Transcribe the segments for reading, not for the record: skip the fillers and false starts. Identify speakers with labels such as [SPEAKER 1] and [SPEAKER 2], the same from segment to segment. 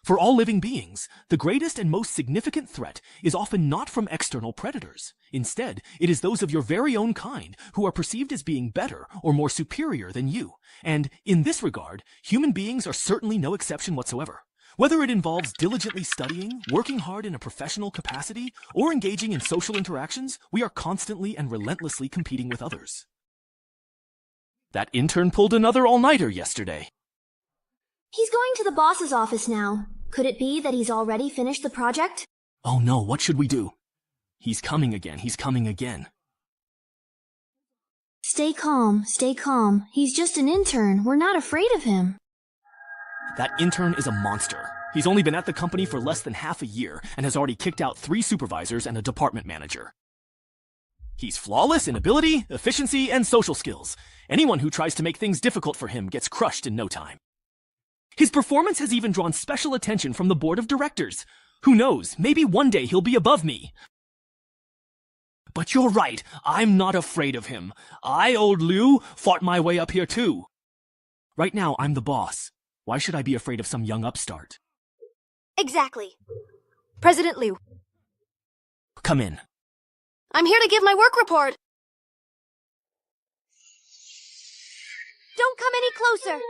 [SPEAKER 1] For all living beings, the greatest and most significant threat is often not from external predators. Instead, it is those of your very own kind who are perceived as being better or more superior than you. And in this regard, human beings are certainly no exception whatsoever. Whether it involves diligently studying, working hard in a professional capacity, or engaging in social interactions, we are constantly and relentlessly competing with others. That intern pulled another all-nighter yesterday.
[SPEAKER 2] He's going to the boss's office now. Could it be that he's already finished the project?
[SPEAKER 1] Oh no, what should we do? He's coming again, he's coming again.
[SPEAKER 2] Stay calm, stay calm. He's just an intern. We're not afraid of him.
[SPEAKER 1] That intern is a monster. He's only been at the company for less than half a year and has already kicked out 3 supervisors and a department manager. He's flawless in ability, efficiency, and social skills. Anyone who tries to make things difficult for him gets crushed in no time. His performance has even drawn special attention from the board of directors. Who knows, maybe one day he'll be above me. But you're right, I'm not afraid of him. I, old Liu, fought my way up here too. Right now, I'm the boss. Why should I be afraid of some young upstart?
[SPEAKER 3] Exactly. President Liu.
[SPEAKER 1] Come in.
[SPEAKER 3] I'm here to give my work report. Don't come any closer.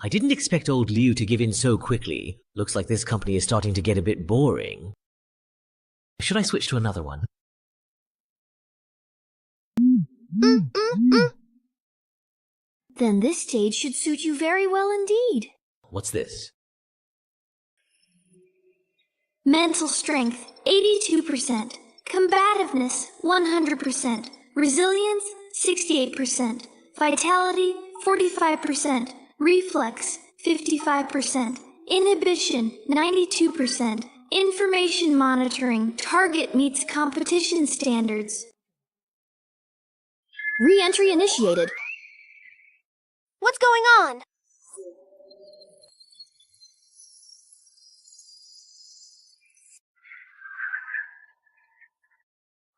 [SPEAKER 4] I didn't expect old Liu to give in so quickly. Looks like this company is starting to get a bit boring. Should I switch to another one?
[SPEAKER 2] Then this stage should suit you very well indeed.
[SPEAKER 4] What's this?
[SPEAKER 2] Mental strength, 82%. Combativeness, 100%. Resilience, 68%. Vitality, 45%. Reflex, 55%. Inhibition, 92%. Information monitoring, target meets competition standards. Re-entry initiated.
[SPEAKER 3] What's going on?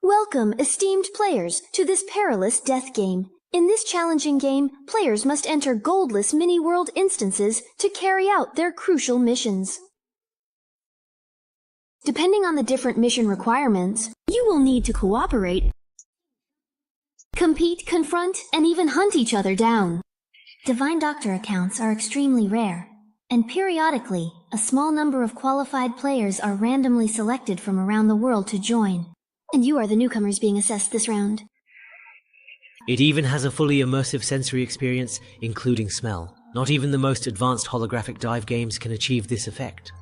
[SPEAKER 2] Welcome, esteemed players, to this perilous death game. In this challenging game, players must enter goldless mini-world instances to carry out their crucial missions. Depending on the different mission requirements, you will need to cooperate, compete, confront, and even hunt each other down. Divine Doctor accounts are extremely rare, and periodically, a small number of qualified players are randomly selected from around the world to join. And you are the newcomers being assessed this round.
[SPEAKER 4] It even has a fully immersive sensory experience, including smell. Not even the most advanced holographic dive games can achieve this effect.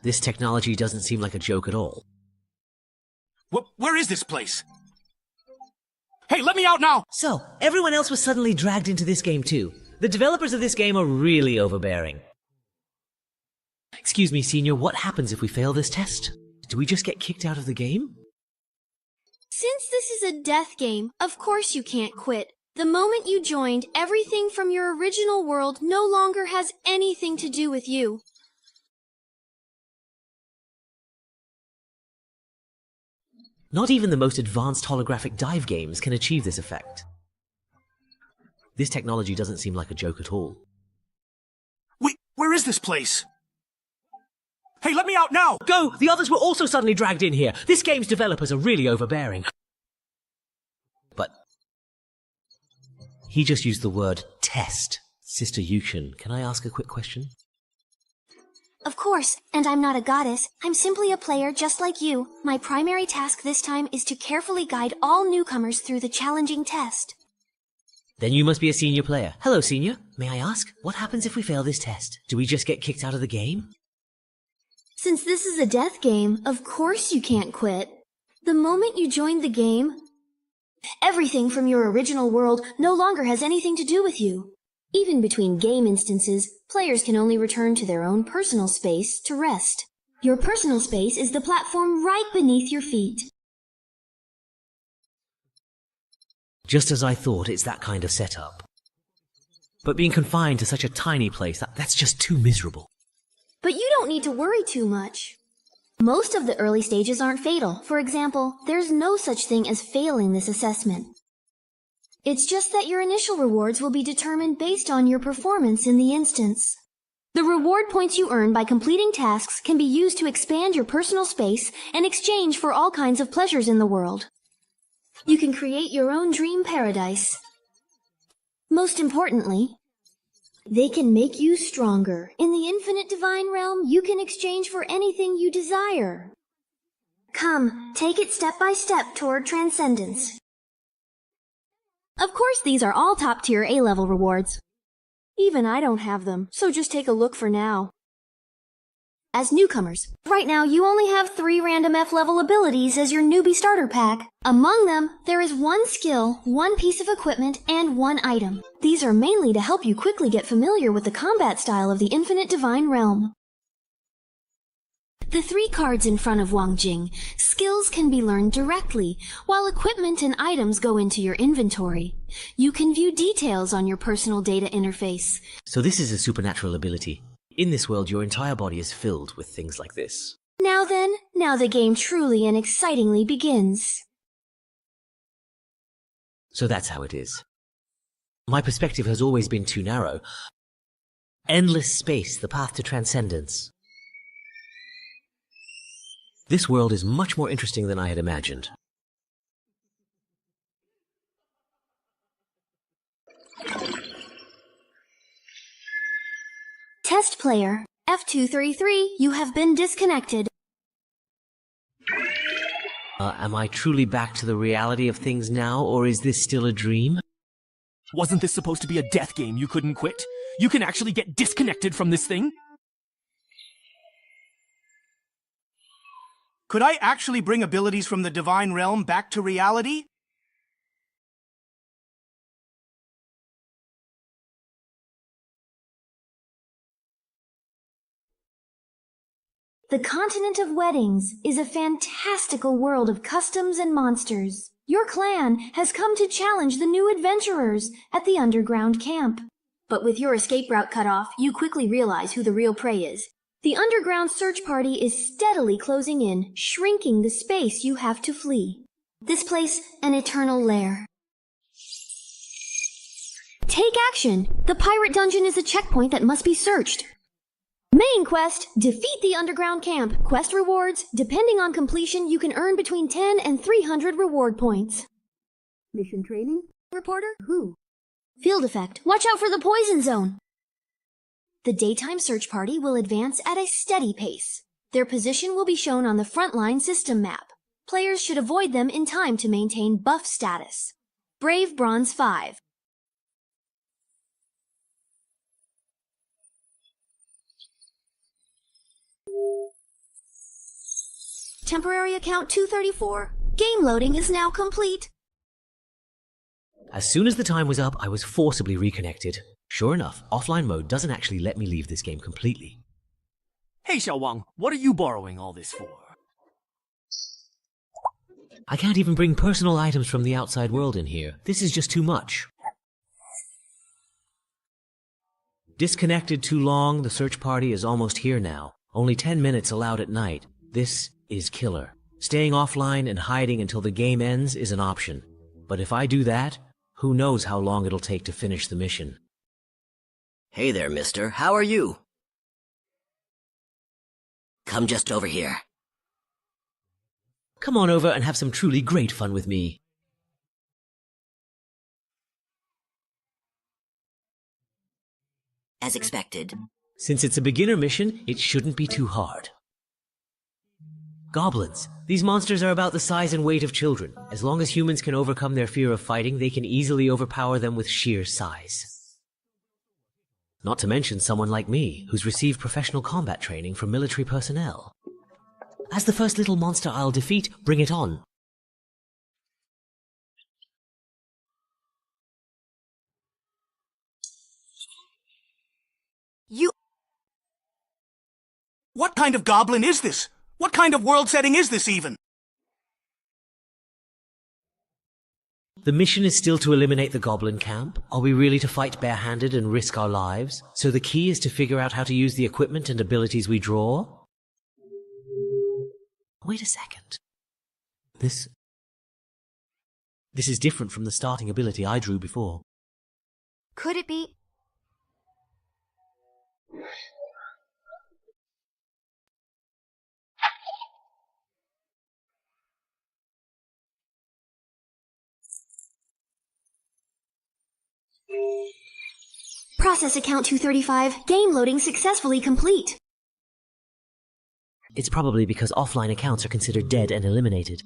[SPEAKER 4] This technology doesn't seem like a joke at all.
[SPEAKER 1] Where is this place? Hey, let me out now!
[SPEAKER 4] So, everyone else was suddenly dragged into this game too. The developers of this game are really overbearing. Excuse me, Senior, what happens if we fail this test? Do we just get kicked out of the game?
[SPEAKER 2] Since this is a death game, of course you can't quit. The moment you joined, everything from your original world no longer has anything to do with you.
[SPEAKER 4] Not even the most advanced holographic dive games can achieve this effect. This technology doesn't seem like a joke at all.
[SPEAKER 1] Wait, where is this place? Hey, let me out now!
[SPEAKER 4] Go! The others were also suddenly dragged in here. This game's developers are really overbearing. But he just used the word test. Sister Yukshin, can I ask a quick question?
[SPEAKER 2] Of course, and I'm not a goddess. I'm simply a player just like you. My primary task this time is to carefully guide all newcomers through the challenging test.
[SPEAKER 4] Then you must be a senior player. Hello, Senior. May I ask, what happens if we fail this test? Do we just get kicked out of the game?
[SPEAKER 2] Since this is a death game, of course you can't quit. The moment you joined the game, everything from your original world no longer has anything to do with you. Even between game instances, players can only return to their own personal space to rest. Your personal space is the platform right beneath your feet.
[SPEAKER 4] Just as I thought, it's that kind of setup. But being confined to such a tiny place, that's just too miserable.
[SPEAKER 2] But you don't need to worry too much. Most of the early stages aren't fatal. For example, there's no such thing as failing this assessment. It's just that your initial rewards will be determined based on your performance in the instance. The reward points you earn by completing tasks can be used to expand your personal space and exchange for all kinds of pleasures in the world. You can create your own dream paradise. Most importantly, they can make you stronger. In the infinite divine realm, you can exchange for anything you desire. Come, take it step by step toward transcendence. Of course, these are all top-tier A-level rewards. Even I don't have them, so just take a look for now. As newcomers, right now you only have 3 random F-level abilities as your newbie starter pack. Among them, there is 1 skill, 1 piece of equipment, and 1 item. These are mainly to help you quickly get familiar with the combat style of the infinite divine realm. The 3 cards in front of Wang Jing, skills can be learned directly, while equipment and items go into your inventory. You can view details on your personal data interface.
[SPEAKER 4] So this is a supernatural ability. In this world, your entire body is filled with things like this.
[SPEAKER 2] Now then, now the game truly and excitingly begins.
[SPEAKER 4] So that's how it is. My perspective has always been too narrow. Endless space, the path to transcendence. This world is much more interesting than I had imagined.
[SPEAKER 2] Test player, F233, you have been disconnected.
[SPEAKER 4] Am I truly back to the reality of things now, or is this still a dream?
[SPEAKER 1] Wasn't this supposed to be a death game you couldn't quit? You can actually get disconnected from this thing?
[SPEAKER 5] Could I actually bring abilities from the divine realm back to reality?
[SPEAKER 2] The continent of weddings is a fantastical world of customs and monsters. Your clan has come to challenge the new adventurers at the underground camp. But with your escape route cut off, you quickly realize who the real prey is. The underground search party is steadily closing in, shrinking the space you have to flee. This place, an eternal lair. Take action! The pirate dungeon is a checkpoint that must be searched. Main quest, defeat the underground camp. Quest rewards, depending on completion, you can earn between 10 and 300 reward points. Mission training? Reporter? Who? Field effect, watch out for the poison zone. The daytime search party will advance at a steady pace. Their position will be shown on the frontline system map. Players should avoid them in time to maintain buff status. Brave Bronze 5. Temporary account 234. Game loading is now complete.
[SPEAKER 4] As soon as the time was up, I was forcibly reconnected. Sure enough, offline mode doesn't actually let me leave this game completely.
[SPEAKER 1] Hey Xiao Wang, what are you borrowing all this for?
[SPEAKER 4] I can't even bring personal items from the outside world in here. This is just too much. Disconnected too long, the search party is almost here now. Only 10 minutes allowed at night. This is killer. Staying offline and hiding until the game ends is an option. But if I do that, who knows how long it'll take to finish the mission.
[SPEAKER 6] Hey there, mister. How are you? Come just over here.
[SPEAKER 4] Come on over and have some truly great fun with me.
[SPEAKER 6] As expected.
[SPEAKER 4] Since it's a beginner mission, it shouldn't be too hard. Goblins. These monsters are about the size and weight of children. As long as humans can overcome their fear of fighting, they can easily overpower them with sheer size. Not to mention someone like me, who's received professional combat training from military personnel. As the first little monster I'll defeat, bring it on.
[SPEAKER 5] What kind of goblin is this? What kind of world setting is this even?
[SPEAKER 4] The mission is still to eliminate the goblin camp. Are we really to fight barehanded and risk our lives? So the key is to figure out how to use the equipment and abilities we draw? Wait a second. This This is different from the starting ability I drew before.
[SPEAKER 3] Could it be?
[SPEAKER 2] Process account 235. Game loading successfully complete.
[SPEAKER 4] It's probably because offline accounts are considered dead and eliminated.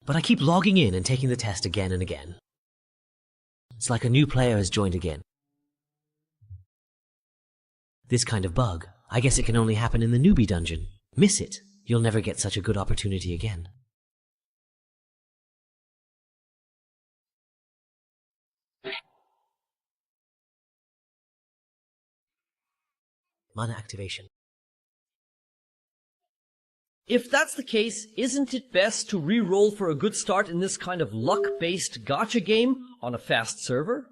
[SPEAKER 4] But I keep logging in and taking the test again and again. It's like a new player has joined again. This kind of bug, I guess it can only happen in the Newbie dungeon. Miss it, you'll never get such a good opportunity again. Mana activation.
[SPEAKER 7] If that's the case, isn't it best to re-roll for a good start in this kind of luck-based gacha game on a fast server?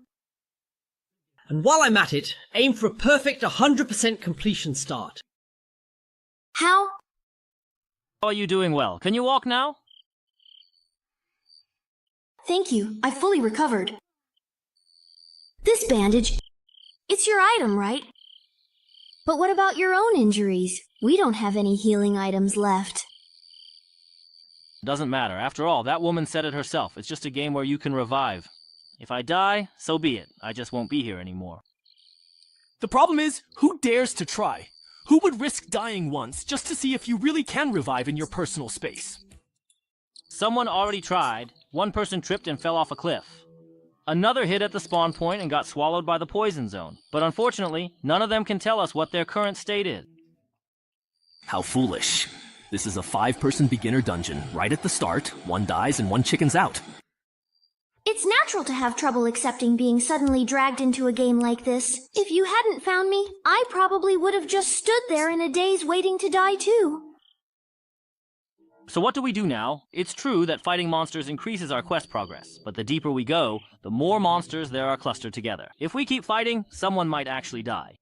[SPEAKER 7] And while I'm at it, aim for a perfect 100% completion start.
[SPEAKER 2] How?
[SPEAKER 1] How are you doing well? Can you walk now?
[SPEAKER 2] Thank you. I fully recovered. This bandage, it's your item, right? But what about your own injuries? We don't have any healing items left.
[SPEAKER 1] Doesn't matter. After all, that woman said it herself. It's just a game where you can revive. If I die, so be it. I just won't be here anymore.
[SPEAKER 5] The problem is, who dares to try? Who would risk dying once just to see if you really can revive in your personal space?
[SPEAKER 1] Someone already tried. One person tripped and fell off a cliff. Another hit at the spawn point and got swallowed by the poison zone. But unfortunately, none of them can tell us what their current state is. How foolish. This is a 5-person beginner dungeon. Right at the start, one dies and one chickens out.
[SPEAKER 2] It's natural to have trouble accepting being suddenly dragged into a game like this. If you hadn't found me, I probably would have just stood there in a daze waiting to die too.
[SPEAKER 1] So what do we do now? It's true that fighting monsters increases our quest progress, but the deeper we go, the more monsters there are clustered together. If we keep fighting, someone might actually die.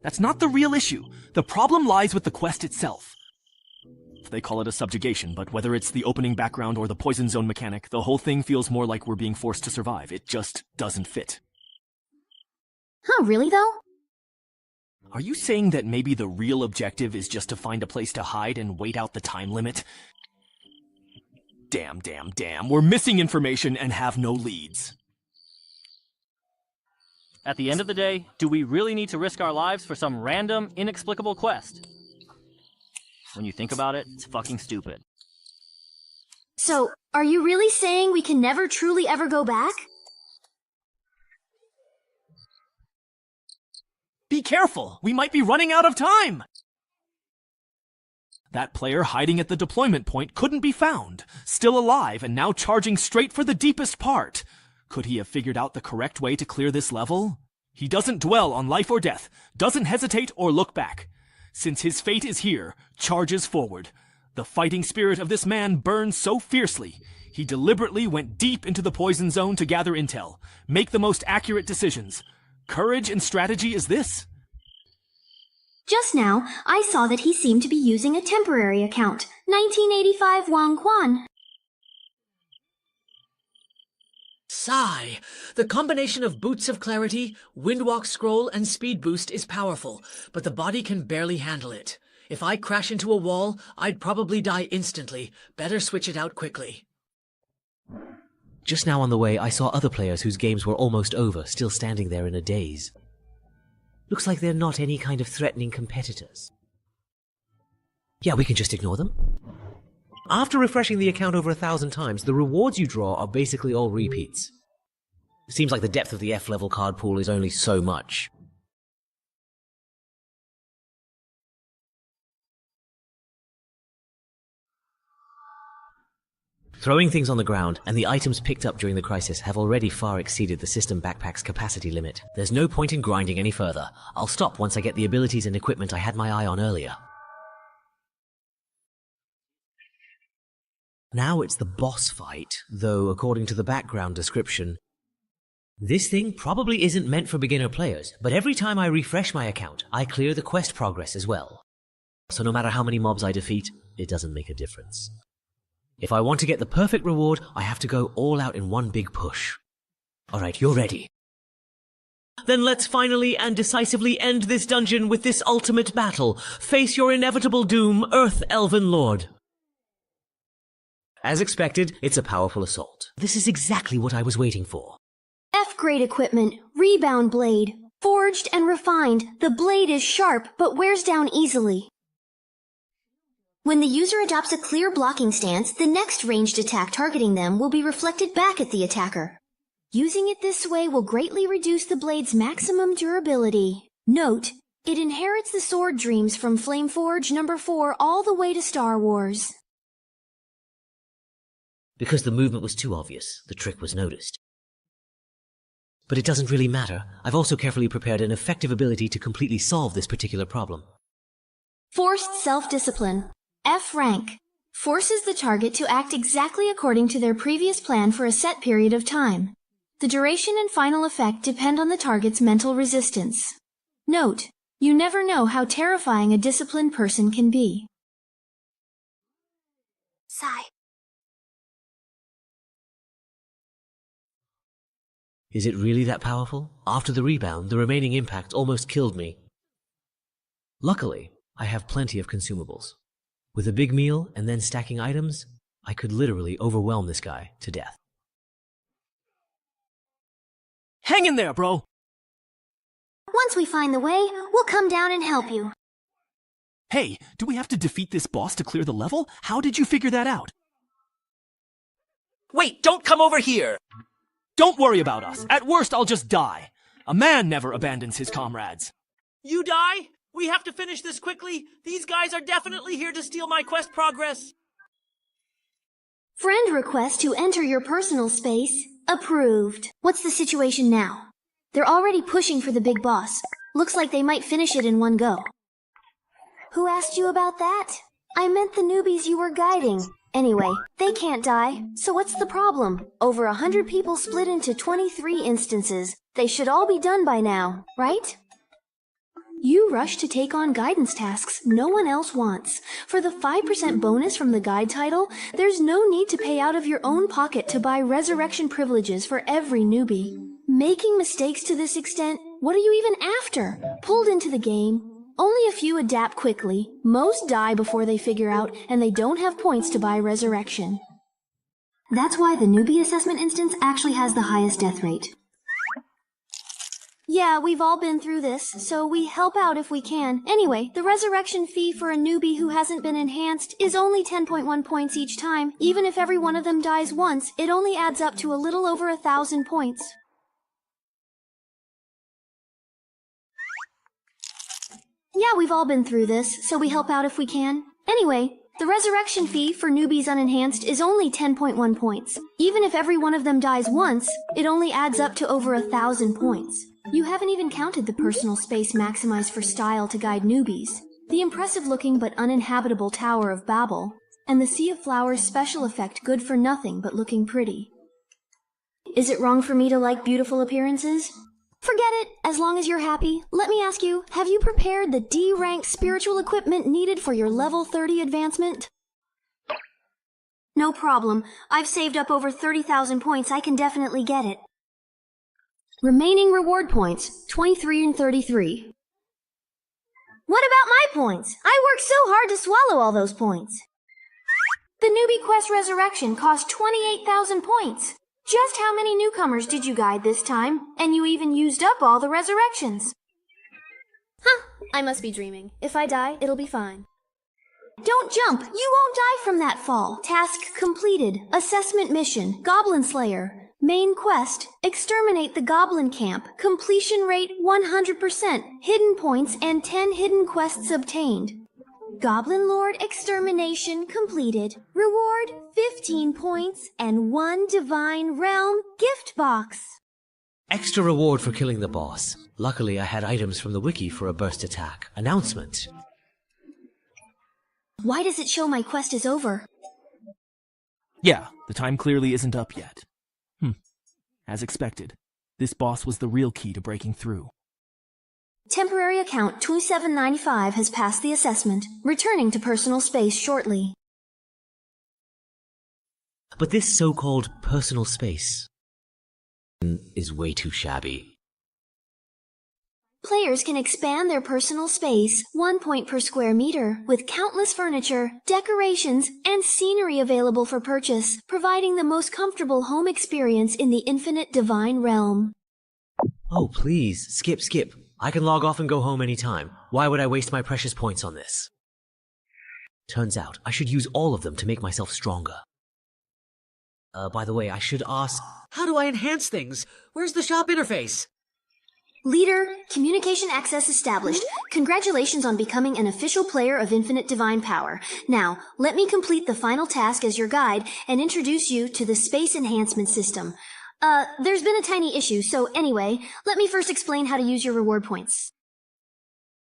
[SPEAKER 5] That's not the real issue. The problem lies with the quest itself. They call it a subjugation, but whether it's the opening background or the poison zone mechanic, the whole thing feels more like we're being forced to survive. It just doesn't fit.
[SPEAKER 2] Huh, really though?
[SPEAKER 5] Are you saying that maybe the real objective is just to find a place to hide and wait out the time limit? Damn. We're missing information and have no leads.
[SPEAKER 1] At the end of the day, do we really need to risk our lives for some random, inexplicable quest? When you think about it, it's fucking stupid.
[SPEAKER 2] So, are you really saying we can never truly ever go back?
[SPEAKER 5] Be careful! We might be running out of time! That player hiding at the deployment point couldn't be found, still alive and now charging straight for the deepest part. Could he have figured out the correct way to clear this level? He doesn't dwell on life or death, doesn't hesitate or look back. Since his fate is here, charges forward. The fighting spirit of this man burns so fiercely, he deliberately went deep into the poison zone to gather intel, make the most accurate decisions. Courage and strategy is this?
[SPEAKER 2] Just now, I saw that he seemed to be using a temporary account. 1985 Wang Quan.
[SPEAKER 8] Sigh. The combination of Boots of Clarity, Windwalk Scroll, and Speed Boost is powerful, but the body can barely handle it. If I crash into a wall, I'd probably die instantly. Better switch it out quickly.
[SPEAKER 4] Just now on the way, I saw other players whose games were almost over, still standing there in a daze. Looks like they're not any kind of threatening competitors. Yeah, we can just ignore them. After refreshing the account over 1,000 times, the rewards you draw are basically all repeats. Seems like the depth of the F-level card pool is only so much. Throwing things on the ground, and the items picked up during the crisis have already far exceeded the system backpack's capacity limit. There's no point in grinding any further. I'll stop once I get the abilities and equipment I had my eye on earlier. Now it's the boss fight, though according to the background description, this thing probably isn't meant for beginner players, but every time I refresh my account, I clear the quest progress as well. So no matter how many mobs I defeat, it doesn't make a difference. If I want to get the perfect reward, I have to go all out in one big push. Alright, you're ready. Then let's finally and decisively end this dungeon with this ultimate battle. Face your inevitable doom, Earth Elven Lord. As expected, it's a powerful assault. This is exactly what I was waiting for.
[SPEAKER 2] F-grade equipment, rebound blade. Forged and refined, the blade is sharp but wears down easily. When the user adopts a clear blocking stance, the next ranged attack targeting them will be reflected back at the attacker. Using it this way will greatly reduce the blade's maximum durability. Note, it inherits the sword dreams from Flameforge No. 4 all the way to Star Wars.
[SPEAKER 4] Because the movement was too obvious, the trick was noticed. But it doesn't really matter. I've also carefully prepared an effective ability to completely solve this particular problem.
[SPEAKER 2] Forced self-discipline. F rank. Forces the target to act exactly according to their previous plan for a set period of time. The duration and final effect depend on the target's mental resistance. Note, you never know how terrifying a disciplined person can be.
[SPEAKER 3] Sigh.
[SPEAKER 4] Is it really that powerful? After the rebound, the remaining impact almost killed me. Luckily, I have plenty of consumables. With a big meal and then stacking items, I could literally overwhelm this guy to death.
[SPEAKER 1] Hang in there, bro!
[SPEAKER 2] Once we find the way, we'll come down and help you.
[SPEAKER 1] Hey, do we have to defeat this boss to clear the level? How did you figure that out?
[SPEAKER 8] Wait, don't come over here!
[SPEAKER 1] Don't worry about us. At worst, I'll just die. A man never abandons his comrades.
[SPEAKER 8] You die? We have to finish this quickly. These guys are definitely here to steal my quest progress.
[SPEAKER 2] Friend request to enter your personal space. Approved. What's the situation now? They're already pushing for the big boss. Looks like they might finish it in one go. Who asked you about that? I meant the newbies you were guiding. Anyway, they can't die, so what's the problem? Over 100 people split into 23 instances. They should all be done by now, right? You rush to take on guidance tasks no one else wants. For the 5% bonus from the guide title, there's no need to pay out of your own pocket to buy resurrection privileges for every newbie. Making mistakes to this extent, what are you even after? Pulled into the game. Only a few adapt quickly, most die before they figure out, and they don't have points to buy resurrection. That's why the newbie assessment instance actually has the highest death rate. Yeah, we've all been through this, so we help out if we can. Anyway, the resurrection fee for a newbie who hasn't been enhanced is only 10.1 points each time. Even if every one of them dies once, it only adds up to a little over 1,000 points. Yeah, we've all been through this, so we help out if we can. Anyway, the resurrection fee for newbies unenhanced is only 10.1 points. Even if every one of them dies once, it only adds up to over 1,000 points. You haven't even counted the personal space maximized for style to guide newbies, the impressive-looking but uninhabitable Tower of Babel, and the Sea of Flowers special effect good for nothing but looking pretty. Is it wrong for me to like beautiful appearances? Forget it, as long as you're happy. Let me ask you, have you prepared the D-rank spiritual equipment needed for your level 30 advancement? No problem. I've saved up over 30,000 points. I can definitely get it. Remaining reward points, 23 and 33. What about my points? I worked so hard to swallow all those points. The newbie quest resurrection cost 28,000 points. Just how many newcomers did you guide this time? And you even used up all the resurrections. Huh, I must be dreaming. If I die, it'll be fine. Don't jump! You won't die from that fall. Task completed. Assessment mission. Goblin Slayer. Main quest. Exterminate the Goblin Camp. Completion rate 100%. Hidden points and 10 hidden quests obtained. Goblin Lord extermination completed. Reward 15 points and 1 Divine Realm gift box.
[SPEAKER 4] Extra reward for killing the boss. Luckily, I had items from the wiki for a burst attack. Announcement.
[SPEAKER 2] Why does it show my quest is over?
[SPEAKER 1] Yeah, the time clearly isn't up yet. As expected, this boss was the real key to breaking through.
[SPEAKER 2] Temporary account 2795 has passed the assessment, returning to personal space shortly.
[SPEAKER 4] but this so-called personal space is way too shabby.
[SPEAKER 2] Players can expand their personal space 1 point per square meter with countless furniture, decorations, and scenery available for purchase, providing the most comfortable home experience in the infinite divine realm.
[SPEAKER 4] Oh, please, skip. I can log off and go home anytime. Why would I waste my precious points on this? Turns out, I should use all of them to make myself stronger. By the way, I should ask...
[SPEAKER 8] How do I enhance things? Where's the shop interface?
[SPEAKER 2] Leader, communication access established. Congratulations on becoming an official player of Infinite Divine Power. Now, let me complete the final task as your guide and introduce you to the Space Enhancement System. There's been a tiny issue, so anyway, let me first explain how to use your reward points.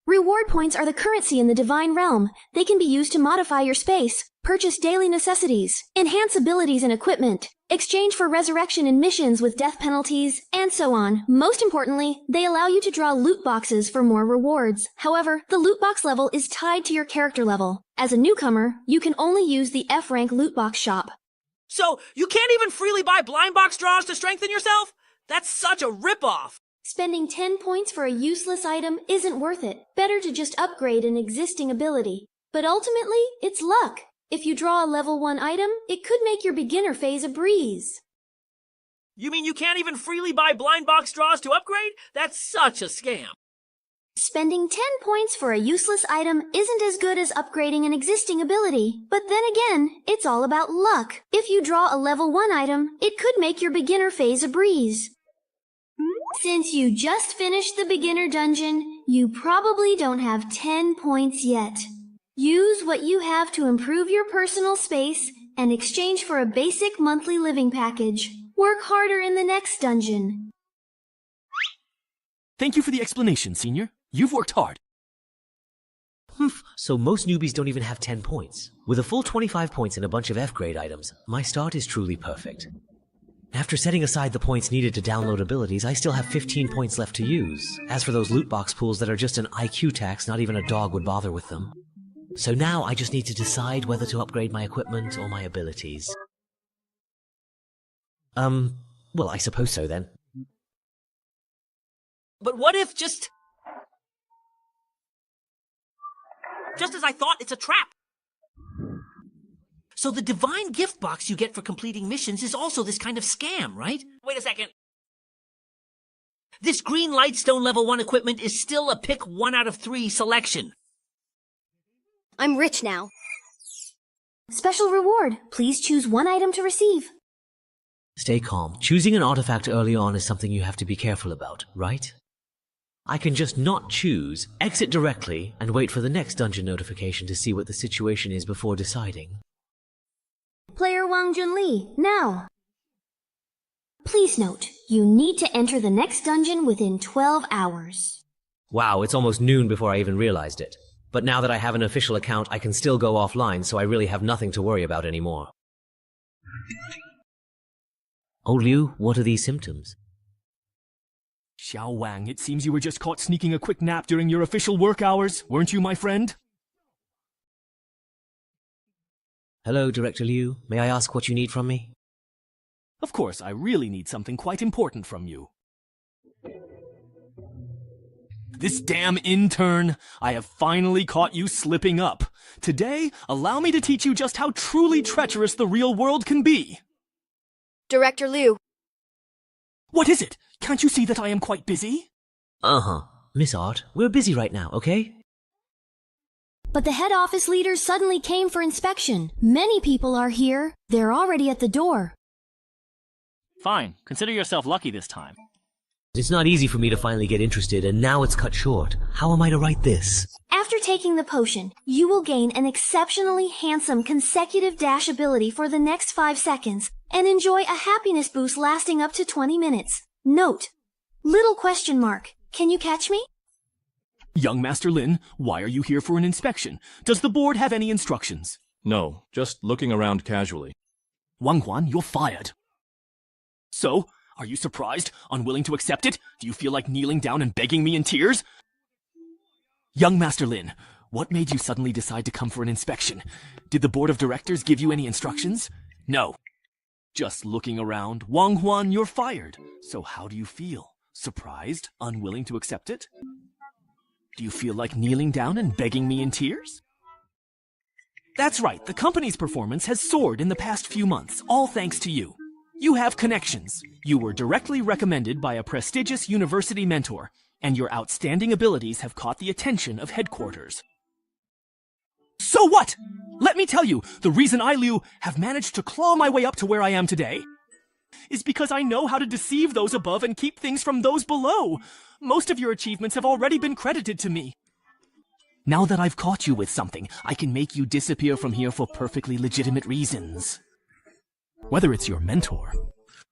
[SPEAKER 2] Reward points are the currency in the Divine Realm. They can be used to modify your space, purchase daily necessities, enhance abilities and equipment, exchange for resurrection in missions with death penalties, and so on. Most importantly, they allow you to draw loot boxes for more rewards. However, the loot box level is tied to your character level. As a newcomer, you can only use the F-rank loot box shop.
[SPEAKER 8] So, you can't even freely buy blind box draws to strengthen yourself? That's such a ripoff!
[SPEAKER 2] Spending 10 points for a useless item isn't worth it. Better to just upgrade an existing ability. But ultimately, it's luck. If you draw a level 1 item, it could make your beginner phase a breeze.
[SPEAKER 8] You mean you can't even freely buy blind box draws to upgrade? That's such a scam.
[SPEAKER 2] Spending 10 points for a useless item isn't as good as upgrading an existing ability. But then again, it's all about luck. If you draw a level 1 item, it could make your beginner phase a breeze. Since you just finished the beginner dungeon, you probably don't have 10 points yet. Use what you have to improve your personal space and exchange for a basic monthly living package. Work harder in the next dungeon.
[SPEAKER 1] Thank you for the explanation, Senior. You've worked hard.
[SPEAKER 4] So most newbies don't even have 10 points. With a full 25 points and a bunch of F-grade items, my start is truly perfect. After setting aside the points needed to download abilities, I still have 15 points left to use. As for those loot box pools that are just an IQ tax, not even a dog would bother with them. So now I just need to decide whether to upgrade my equipment or my abilities. Well, I suppose so then.
[SPEAKER 8] But what if just as I thought, it's a trap? So the divine gift box you get for completing missions is also this kind of scam, right? Wait a second. This green lightstone level 1 equipment is still a pick 1 out of 3 selection.
[SPEAKER 3] I'm rich now.
[SPEAKER 2] Special reward. Please choose 1 item to receive.
[SPEAKER 4] Stay calm. Choosing an artifact early on is something you have to be careful about, right? I can just not choose, exit directly, and wait for the next dungeon notification to see what the situation is before deciding.
[SPEAKER 2] Player Wang Junli, now. Please note, you need to enter the next dungeon within 12 hours.
[SPEAKER 4] Wow, it's almost noon before I even realized it. But now that I have an official account, I can still go offline, so I really have nothing to worry about anymore. Oh, Liu, what are these symptoms?
[SPEAKER 1] Xiao Wang, it seems you were just caught sneaking a quick nap during your official work hours, weren't you, my friend?
[SPEAKER 4] Hello, Director Liu. May I ask what you need from me?
[SPEAKER 1] Of course, I really need something quite important from you. This damn intern! I have finally caught you slipping up. Today, allow me to teach you just how truly treacherous the real world can be.
[SPEAKER 3] Director Liu.
[SPEAKER 1] What is it? Can't you see that I am quite busy?
[SPEAKER 4] Miss Art, we're busy right now, okay?
[SPEAKER 2] But the head office leaders suddenly came for inspection. Many people are here. They're already at the door.
[SPEAKER 5] Fine. Consider yourself lucky this time.
[SPEAKER 4] It's not easy for me to finally get interested, and now it's cut short. How am I to write this?
[SPEAKER 2] After taking the potion, you will gain an exceptionally handsome consecutive dash ability for the next 5 seconds and enjoy a happiness boost lasting up to 20 minutes. Note, little question mark. Can you catch me?
[SPEAKER 1] Young Master Lin, why are you here for an inspection? Does the board have any instructions?
[SPEAKER 9] No, just looking around casually.
[SPEAKER 1] Wang Huan, you're fired. So, are you surprised? Unwilling to accept it? Do you feel like kneeling down and begging me in tears? Young Master Lin, what made you suddenly decide to come for an inspection? Did the board of directors give you any instructions? No.
[SPEAKER 5] Just looking around, Wang Huan, you're fired. So how do you feel? Surprised? Unwilling to accept it? Do you feel like kneeling down and begging me in tears? That's right, the company's performance has soared in the past few months, all thanks to you. You have connections. You were directly recommended by a prestigious university mentor, and your outstanding abilities have caught the attention of headquarters. So what? Let me tell you, the reason I, Liu, have managed to claw my way up to where I am today is because I know how to deceive those above and keep things from those below. Most of your achievements have already been credited to me. Now that I've caught you with something, I can make you disappear from here for perfectly legitimate reasons. Whether it's your mentor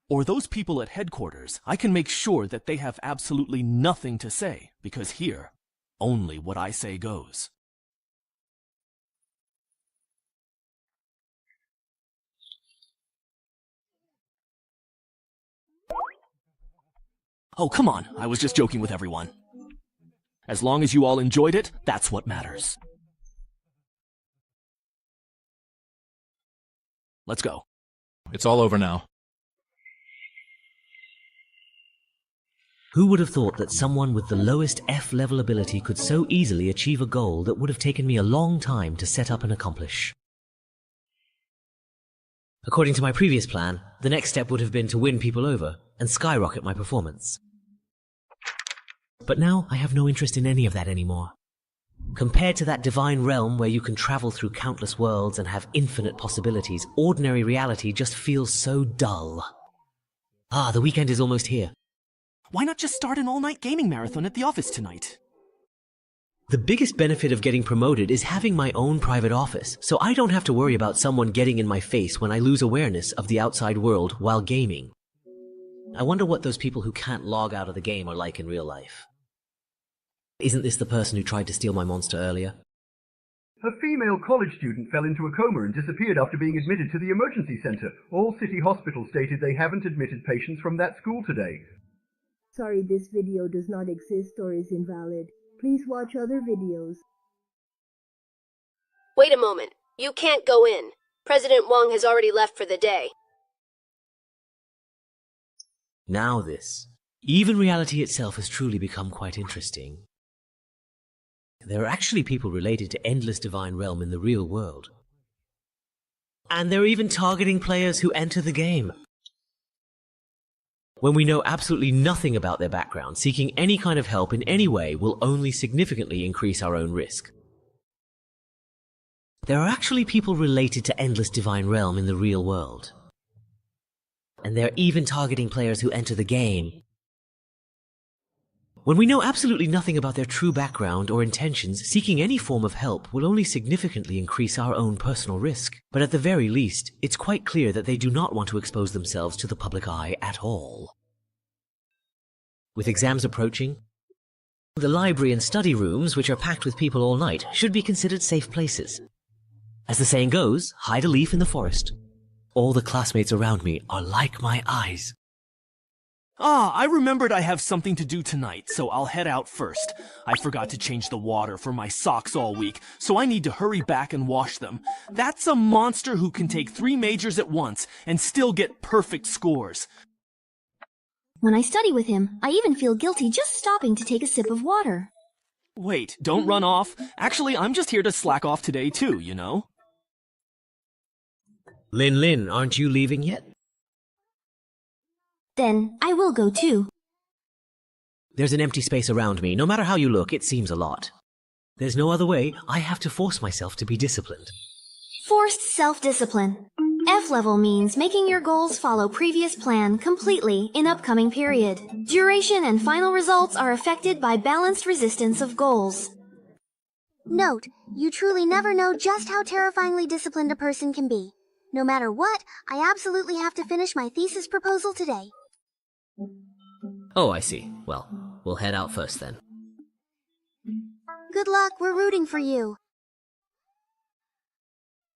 [SPEAKER 5] or those people at headquarters, I can make sure that they have absolutely nothing to say, because here, only what I say goes. Oh, come on, I was just joking with everyone. As long as you all enjoyed it, that's what matters. Let's go.
[SPEAKER 9] It's all over now.
[SPEAKER 4] Who would have thought that someone with the lowest F-level ability could so easily achieve a goal that would have taken me a long time to set up and accomplish? According to my previous plan, the next step would have been to win people over and skyrocket my performance. But now I have no interest in any of that anymore. Compared to that divine realm where you can travel through countless worlds and have infinite possibilities, ordinary reality just feels so dull. Ah, the weekend is almost here.
[SPEAKER 5] Why not just start an all-night gaming marathon at the office tonight?
[SPEAKER 4] The biggest benefit of getting promoted is having my own private office, so I don't have to worry about someone getting in my face when I lose awareness of the outside world while gaming. I wonder what those people who can't log out of the game are like in real life. Isn't this the person who tried to steal my monster earlier?
[SPEAKER 10] A female college student fell into a coma and disappeared after being admitted to the emergency center. All city hospitals stated they haven't admitted patients from that school today.
[SPEAKER 11] Sorry, this video does not exist or is invalid. Please watch other videos.
[SPEAKER 3] Wait a moment. You can't go in. President Wang has already left for the day.
[SPEAKER 4] Now this. Even reality itself has truly become quite interesting. There are actually people related to Endless Divine Realm in the real world. And they're even targeting players who enter the game. When we know absolutely nothing about their background, seeking any kind of help in any way will only significantly increase our own risk. There are actually people related to Endless Divine Realm in the real world. And they're even targeting players who enter the game. When we know absolutely nothing about their true background or intentions, seeking any form of help will only significantly increase our own personal risk. But at the very least, it's quite clear that they do not want to expose themselves to the public eye at all. With exams approaching, the library and study rooms, which are packed with people all night, should be considered safe places. As the saying goes, hide a leaf in the forest. All the classmates around me are like my eyes.
[SPEAKER 5] Ah, I remembered I have something to do tonight, so I'll head out first. I forgot to change the water for my socks all week, so I need to hurry back and wash them. That's a monster who can take 3 majors at once and still get perfect scores.
[SPEAKER 2] When I study with him, I even feel guilty just stopping to take a sip of water.
[SPEAKER 5] Wait, don't run off. Actually, I'm just here to slack off today too, you know?
[SPEAKER 4] Lin, aren't you leaving yet?
[SPEAKER 2] Then I will go too.
[SPEAKER 4] There's an empty space around me. No matter how you look, it seems a lot. There's no other way. I have to force myself to be disciplined.
[SPEAKER 2] Forced self-discipline. F-level means making your goals follow previous plan completely in upcoming period. Duration and final results are affected by balanced resistance of goals.
[SPEAKER 12] Note, you truly never know just how terrifyingly disciplined a person can be. No matter what, I absolutely have to finish my thesis proposal today.
[SPEAKER 4] Oh, I see. Well, we'll head out first then.
[SPEAKER 12] Good luck, we're rooting for you.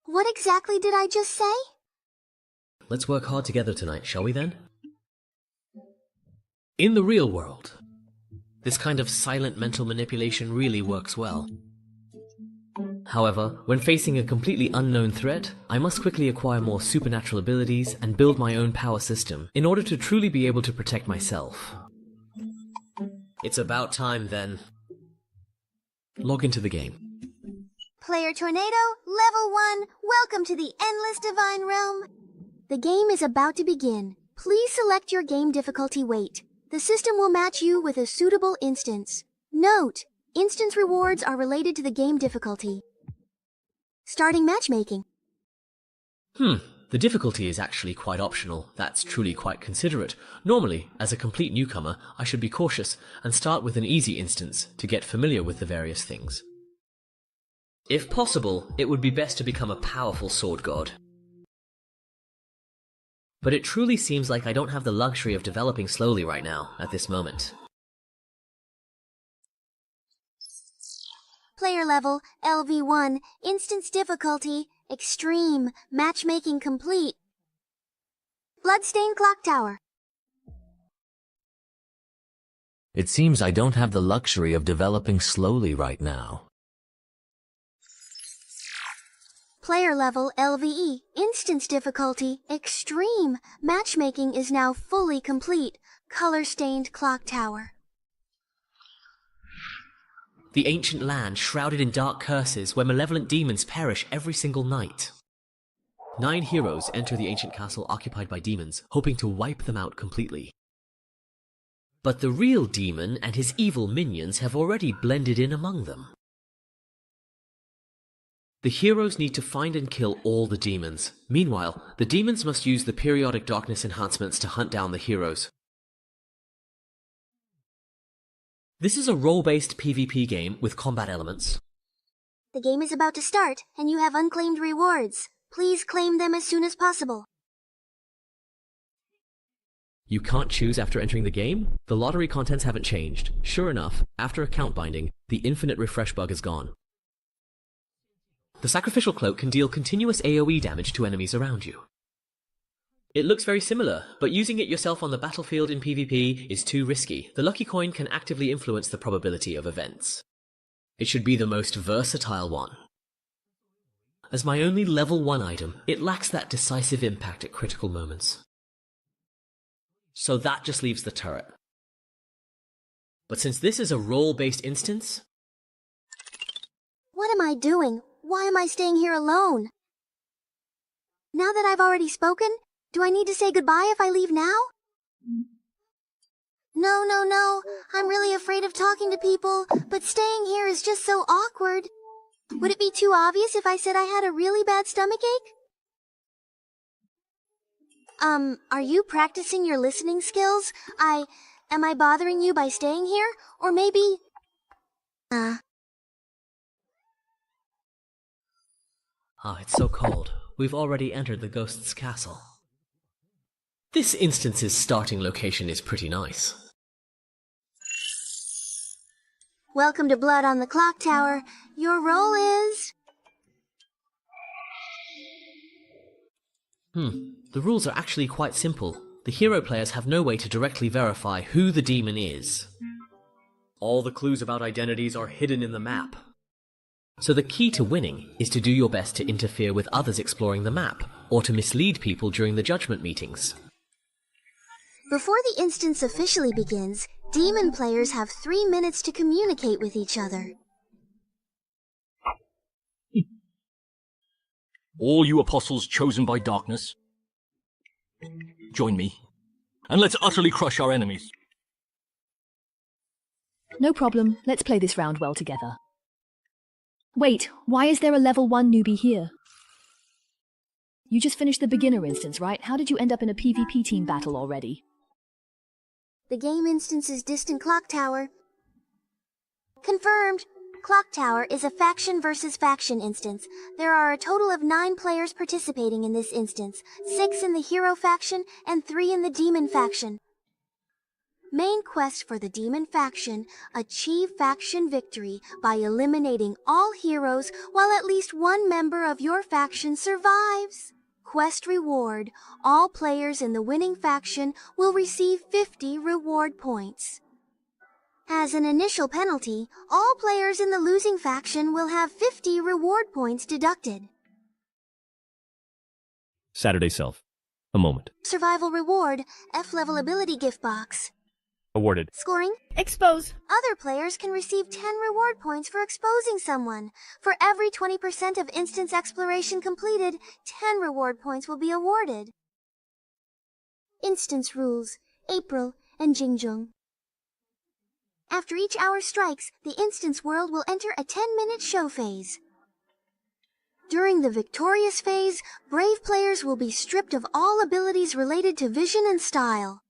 [SPEAKER 12] What exactly did I just say?
[SPEAKER 4] Let's work hard together tonight, shall we then? In the real world, this kind of silent mental manipulation really works well. However, when facing a completely unknown threat, I must quickly acquire more supernatural abilities and build my own power system in order to truly be able to protect myself. It's about time then. Log into the game.
[SPEAKER 12] Player Tornado, Level 1, welcome to the Endless Divine Realm. The game is about to begin. Please select your game difficulty weight. The system will match you with a suitable instance. Note, instance rewards are related to the game difficulty. Starting matchmaking.
[SPEAKER 4] The difficulty is actually quite optional. That's truly quite considerate. Normally, as a complete newcomer, I should be cautious and start with an easy instance to get familiar with the various things. If possible, it would be best to become a powerful sword god. But it truly seems like I don't have the luxury of developing slowly right now, at this moment.
[SPEAKER 12] Player level, LV1, instance difficulty, extreme, matchmaking complete. Bloodstained Clock Tower.
[SPEAKER 13] It seems I don't have the luxury of developing slowly right now.
[SPEAKER 12] Player level, LVE, instance difficulty, extreme, matchmaking is now fully complete. Color-stained Clock Tower.
[SPEAKER 4] The ancient land shrouded in dark curses where malevolent demons perish every single night. 9 heroes enter the ancient castle occupied by demons, hoping to wipe them out completely. But the real demon and his evil minions have already blended in among them. The heroes need to find and kill all the demons. Meanwhile, the demons must use the periodic darkness enhancements to hunt down the heroes. This is a role-based PvP game with combat elements.
[SPEAKER 12] The game is about to start, and you have unclaimed rewards. Please claim them as soon as possible.
[SPEAKER 4] You can't choose after entering the game? The lottery contents haven't changed. Sure enough, after account binding, the infinite refresh bug is gone. The sacrificial cloak can deal continuous AoE damage to enemies around you. It looks very similar, but using it yourself on the battlefield in PvP is too risky. The lucky coin can actively influence the probability of events. It should be the most versatile one. As my only level 1 item, it lacks that decisive impact at critical moments. So that just leaves the turret. But since this is a role-based instance...
[SPEAKER 12] What am I doing? Why am I staying here alone? Now that I've already spoken, do I need to say goodbye if I leave now? No. I'm really afraid of talking to people, but staying here is just so awkward. Would it be too obvious if I said I had a really bad stomachache? Are you practicing your listening skills? Am I bothering you by staying here? Or maybe...
[SPEAKER 4] it's so cold. We've already entered the ghost's castle. This instance's starting location is pretty nice.
[SPEAKER 12] Welcome to Blood on the Clock Tower. Your role is...
[SPEAKER 4] The rules are actually quite simple. The hero players have no way to directly verify who the demon is. All the clues about identities are hidden in the map. So the key to winning is to do your best to interfere with others exploring the map, or to mislead people during the judgment meetings.
[SPEAKER 12] Before the instance officially begins, demon players have 3 minutes to communicate with each other.
[SPEAKER 9] All you apostles chosen by darkness, join me, and let's utterly crush our enemies.
[SPEAKER 14] No problem. Let's play this round well together. Wait, why is there a level 1 newbie here? You just finished the beginner instance, right? How did you end up in a PvP team battle already?
[SPEAKER 12] The game instance is Distant Clock Tower. Confirmed! Clock Tower is a faction versus faction instance. There are a total of 9 players participating in this instance, 6 in the hero faction and 3 in the demon faction. Main quest for the demon faction: achieve faction victory by eliminating all heroes while at least 1 member of your faction survives. Quest reward: all players in the winning faction will receive 50 reward points. As an initial penalty, all players in the losing faction will have 50 reward points deducted.
[SPEAKER 15] Saturday Self. A moment.
[SPEAKER 12] Survival reward, F-level ability gift box.
[SPEAKER 15] Awarded.
[SPEAKER 12] Scoring? Expose. Other players can receive 10 reward points for exposing someone. For every 20% of instance exploration completed, 10 reward points will be awarded. Instance rules, April and Jingjung. After each hour strikes, the instance world will enter a 10-minute show phase. During the victorious phase, brave players will be stripped of all abilities related to vision and style.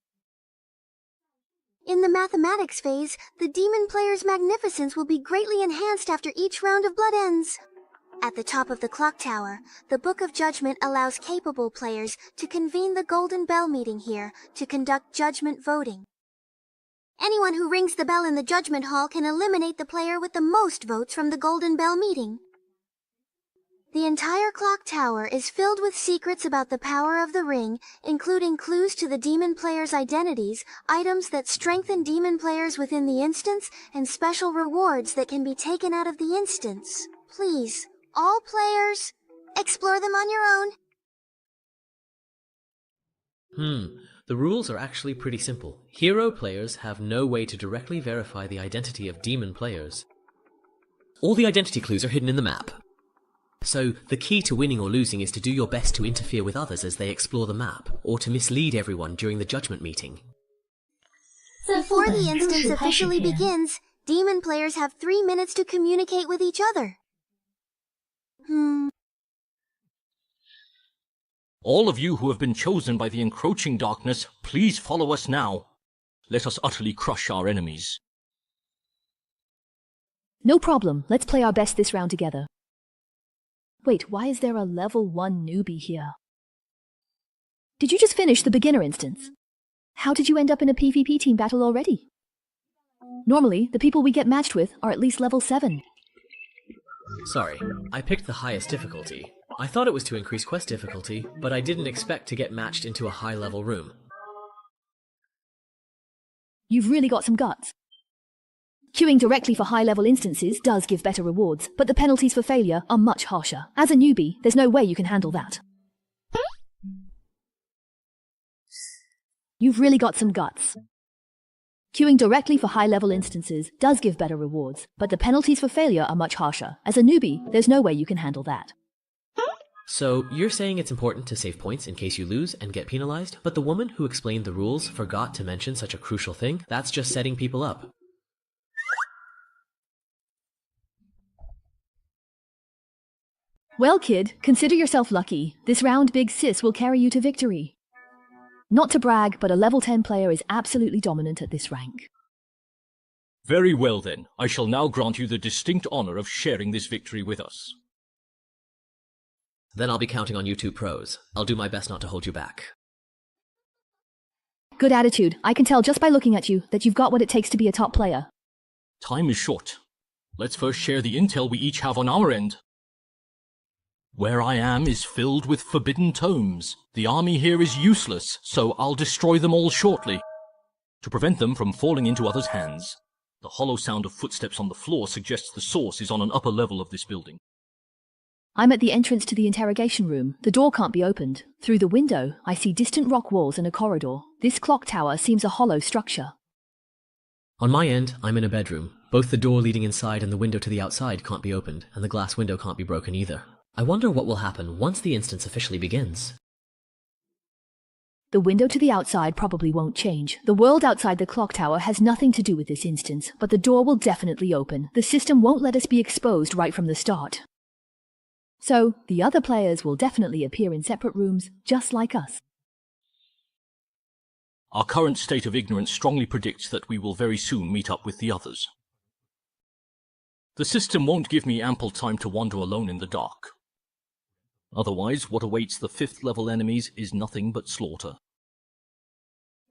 [SPEAKER 12] In the mathematics phase, the demon player's magnificence will be greatly enhanced after each round of blood ends. At the top of the clock tower, the Book of Judgment allows capable players to convene the Golden Bell meeting here to conduct judgment voting. Anyone who rings the bell in the Judgment Hall can eliminate the player with the most votes from the Golden Bell meeting. The entire clock tower is filled with secrets about the power of the ring, including clues to the demon players' identities, items that strengthen demon players within the instance, and special rewards that can be taken out of the instance. Please, all players, explore them on your own.
[SPEAKER 4] The rules are actually pretty simple. Hero players have no way to directly verify the identity of demon players. All the identity clues are hidden in the map. So, the key to winning or losing is to do your best to interfere with others as they explore the map, or to mislead everyone during the judgment meeting.
[SPEAKER 12] Before the instance officially begins, demon players have 3 minutes to communicate with each other.
[SPEAKER 9] All of you who have been chosen by the encroaching darkness, please follow us now. Let us utterly crush our enemies.
[SPEAKER 14] No problem. Let's play our best this round together. Wait, why is there a level 1 newbie here? Did you just finish the beginner instance? How did you end up in a PvP team battle already? Normally, the people we get matched with are at least level 7.
[SPEAKER 4] Sorry, I picked the highest difficulty. I thought it was to increase quest difficulty, but I didn't expect to get matched into a high-level room.
[SPEAKER 14] You've really got some guts. Queuing directly for high-level instances does give better rewards, but the penalties for failure are much harsher. As a newbie, there's no way you can handle that. You've really got some guts. Queuing directly for high-level instances does give better rewards, but the penalties for failure are much harsher. As a newbie, there's no way you can handle that.
[SPEAKER 4] So, you're saying it's important to save points in case you lose and get penalized, but the woman who explained the rules forgot to mention such a crucial thing? That's just setting people up.
[SPEAKER 14] Well, kid, consider yourself lucky. This round Big Sis will carry you to victory. Not to brag, but a level 10 player is absolutely dominant at this rank.
[SPEAKER 9] Very well then, I shall now grant you the distinct honor of sharing this victory with us.
[SPEAKER 4] Then I'll be counting on you two pros. I'll do my best not to hold you back.
[SPEAKER 14] Good attitude. I can tell just by looking at you that you've got what it takes to be a top player.
[SPEAKER 9] Time is short. Let's first share the intel we each have on our end. Where I am is filled with forbidden tomes. The army here is useless, so I'll destroy them all shortly, to prevent them from falling into others' hands. The hollow sound of footsteps on the floor suggests the source is on an upper level of this building.
[SPEAKER 14] I'm at the entrance to the interrogation room. The door can't be opened. Through the window, I see distant rock walls and a corridor. This clock tower seems a hollow structure.
[SPEAKER 4] On my end, I'm in a bedroom. Both the door leading inside and the window to the outside can't be opened, and the glass window can't be broken either. I wonder what will happen once the instance officially begins.
[SPEAKER 14] The window to the outside probably won't change. The world outside the clock tower has nothing to do with this instance, but the door will definitely open. The system won't let us be exposed right from the start. So, the other players will definitely appear in separate rooms, just like us.
[SPEAKER 9] Our current state of ignorance strongly predicts that we will very soon meet up with the others. The system won't give me ample time to wander alone in the dark. Otherwise, what awaits the 5th level enemies is nothing but slaughter.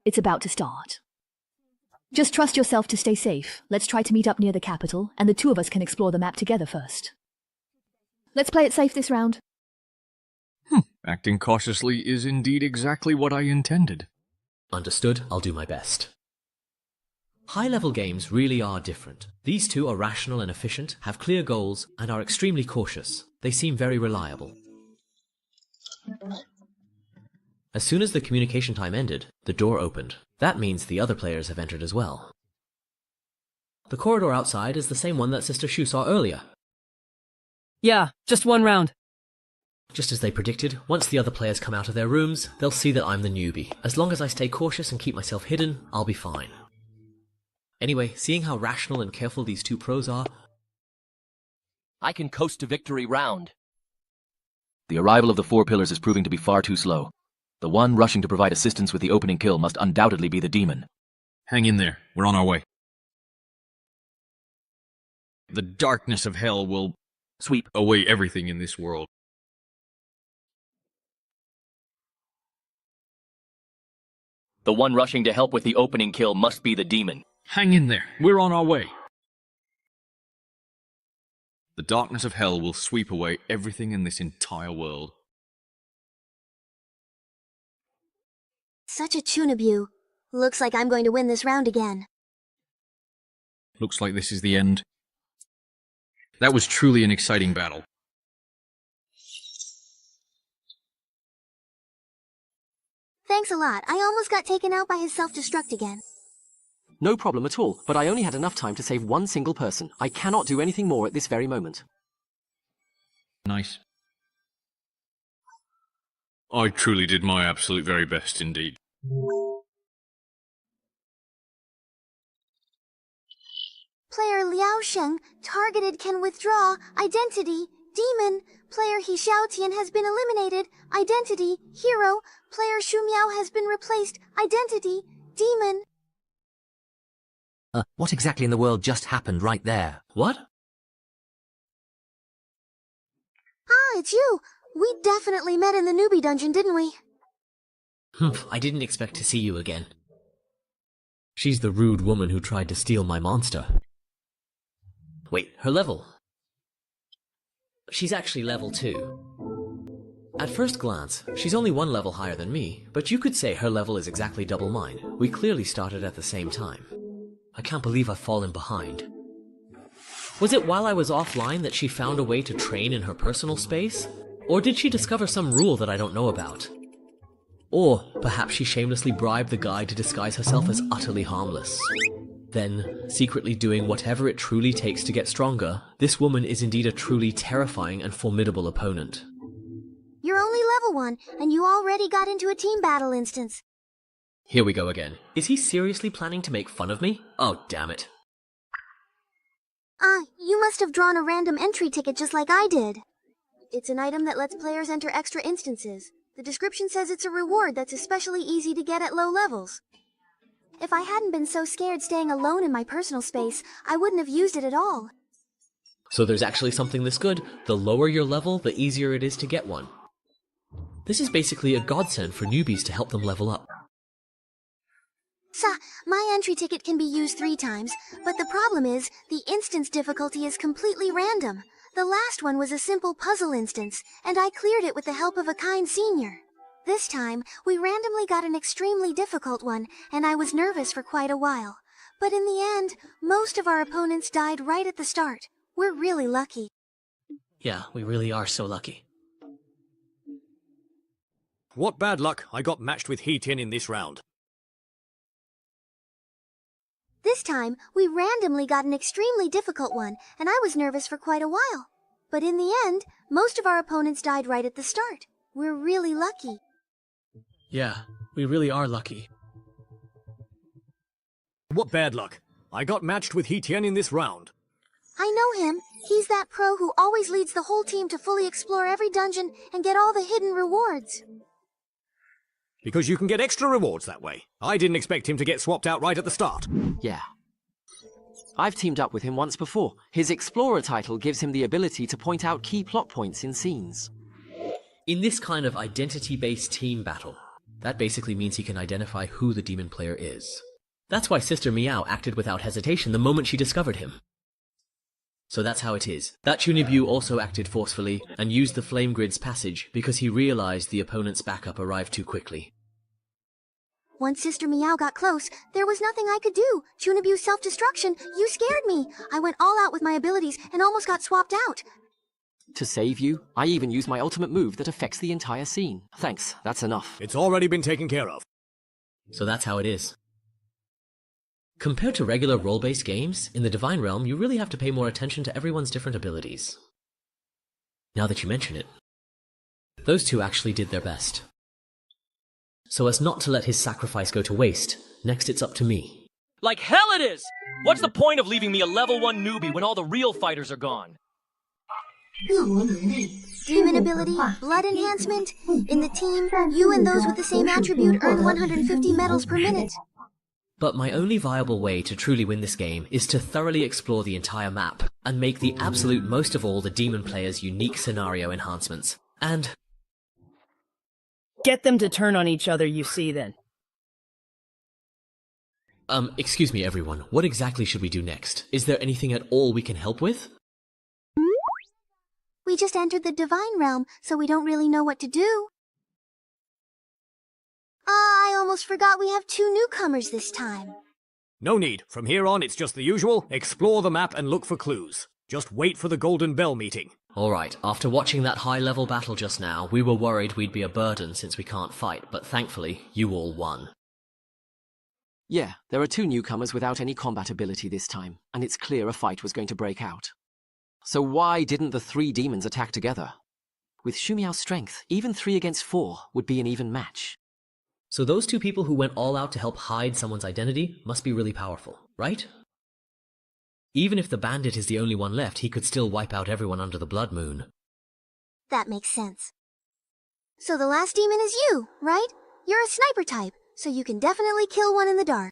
[SPEAKER 14] It's about to start. Just trust yourself to stay safe. Let's try to meet up near the capital, and the two of us can explore the map together first. Let's play it safe this round.
[SPEAKER 15] Acting cautiously is indeed exactly what I intended.
[SPEAKER 4] Understood. I'll do my best. High-level games really are different. These two are rational and efficient, have clear goals, and are extremely cautious. They seem very reliable. As soon as the communication time ended, the door opened. That means the other players have entered as well. The corridor outside is the same one that Sister Shu saw earlier.
[SPEAKER 16] Yeah, just one round.
[SPEAKER 4] Just as they predicted, once the other players come out of their rooms, they'll see that I'm the newbie. As long as I stay cautious and keep myself hidden, I'll be fine. Anyway, seeing how rational and careful these two pros are,
[SPEAKER 17] I can coast to victory round. The arrival of the four pillars is proving to be far too slow. The one rushing to provide assistance with the opening kill must undoubtedly be the demon.
[SPEAKER 15] Hang in there. We're on our way. The darkness of hell will
[SPEAKER 17] sweep
[SPEAKER 15] away everything in this world.
[SPEAKER 17] The one rushing to help with the opening kill must be the demon.
[SPEAKER 15] Hang in there. We're on our way. The darkness of hell will sweep away everything in this entire world.
[SPEAKER 12] Such a Chunabu. Looks like I'm going to win this round again.
[SPEAKER 15] Looks like this is the end. That was truly an exciting battle.
[SPEAKER 12] Thanks a lot. I almost got taken out by his self-destruct again.
[SPEAKER 18] No problem at all, but I only had enough time to save one single person. I cannot do anything more at this very moment.
[SPEAKER 15] Nice. I truly did my absolute very best indeed.
[SPEAKER 12] Player Liao Sheng, targeted, can withdraw. Identity, demon. Player He Xiaotian has been eliminated. Identity, hero. Player Shu Miao has been replaced. Identity, demon.
[SPEAKER 4] What exactly in the world just happened right there? What?
[SPEAKER 12] Ah, it's you. We definitely met in the Newbie dungeon, didn't we?
[SPEAKER 4] I didn't expect to see you again. She's the rude woman who tried to steal my monster. Wait, her level? She's actually level 2. At first glance, she's only one level higher than me, but you could say her level is exactly double mine. We clearly started at the same time. I can't believe I've fallen behind. Was it while I was offline that she found a way to train in her personal space? Or did she discover some rule that I don't know about? Or perhaps she shamelessly bribed the guy to disguise herself as utterly harmless. Then, secretly doing whatever it truly takes to get stronger, this woman is indeed a truly terrifying and formidable opponent.
[SPEAKER 12] You're only level 1, and you already got into a team battle instance.
[SPEAKER 4] Here we go again. Is he seriously planning to make fun of me? Oh, damn it.
[SPEAKER 12] You must have drawn a random entry ticket just like I did. It's an item that lets players enter extra instances. The description says it's a reward that's especially easy to get at low levels. If I hadn't been so scared staying alone in my personal space, I wouldn't have used it at all.
[SPEAKER 4] So there's actually something this good. The lower your level, the easier it is to get one. This is basically a godsend for newbies to help them level up.
[SPEAKER 12] My entry ticket can be used 3 times, but the problem is, the instance difficulty is completely random. The last one was a simple puzzle instance, and I cleared it with the help of a kind senior. This time, we randomly got an extremely difficult one, and I was nervous for quite a while. But in the end, most of our opponents died right at the start. We're really lucky.
[SPEAKER 4] Yeah, we really are so lucky.
[SPEAKER 1] What bad luck, I got matched with He Tian in this round.
[SPEAKER 12] This time, we randomly got an extremely difficult one, and I was nervous for quite a while. But in the end, most of our opponents died right at the start. We're really lucky.
[SPEAKER 4] Yeah, we really are lucky.
[SPEAKER 1] What bad luck, I got matched with He Tian in this round.
[SPEAKER 12] I know him. He's that pro who always leads the whole team to fully explore every dungeon and get all the hidden rewards.
[SPEAKER 1] Because you can get extra rewards that way. I didn't expect him to get swapped out right at the start.
[SPEAKER 18] Yeah. I've teamed up with him once before. His Explorer title gives him the ability to point out key plot points in scenes.
[SPEAKER 4] In this kind of identity-based team battle, that basically means he can identify who the demon player is. That's why Sister Meow acted without hesitation the moment she discovered him. So that's how it is. That Chunibu also acted forcefully and used the Flame Grid's passage because he realized the opponent's backup arrived too quickly.
[SPEAKER 12] Once Sister Meow got close, there was nothing I could do. Chunibyu self-destruction, you scared me. I went all out with my abilities and almost got swapped out.
[SPEAKER 18] To save you, I even used my ultimate move that affects the entire scene. Thanks, that's enough.
[SPEAKER 1] It's already been taken care of.
[SPEAKER 4] So that's how it is. Compared to regular role-based games, in the Divine Realm you really have to pay more attention to everyone's different abilities. Now that you mention it, those two actually did their best. So as not to let his sacrifice go to waste, next it's up to me.
[SPEAKER 5] Like hell it is! What's the point of leaving me a level 1 newbie when all the real fighters are gone?
[SPEAKER 12] Demon ability, blood enhancement. In the team, you and those with the same attribute earn 150 medals per minute.
[SPEAKER 4] But my only viable way to truly win this game is to thoroughly explore the entire map, and make the absolute most of all the demon player's unique scenario enhancements. And
[SPEAKER 16] get them to turn on each other, you see, then.
[SPEAKER 4] Excuse me everyone, what exactly should we do next? Is there anything at all we can help with?
[SPEAKER 12] We just entered the Divine Realm, so we don't really know what to do. I almost forgot we have 2 newcomers this time.
[SPEAKER 1] No need. From here on, it's just the usual. Explore the map and look for clues. Just wait for the Golden Bell meeting.
[SPEAKER 4] Alright, after watching that high-level battle just now, we were worried we'd be a burden since we can't fight, but thankfully, you all won.
[SPEAKER 18] Yeah, there are 2 newcomers without any combat ability this time, and it's clear a fight was going to break out. So why didn't the 3 demons attack together? With Shumiao's strength, even 3 against 4 would be an even match.
[SPEAKER 4] So those 2 people who went all out to help hide someone's identity must be really powerful, right? Even if the bandit is the only one left, he could still wipe out everyone under the Blood Moon.
[SPEAKER 12] That makes sense. So the last demon is you, right? You're a sniper type, so you can definitely kill one in the dark.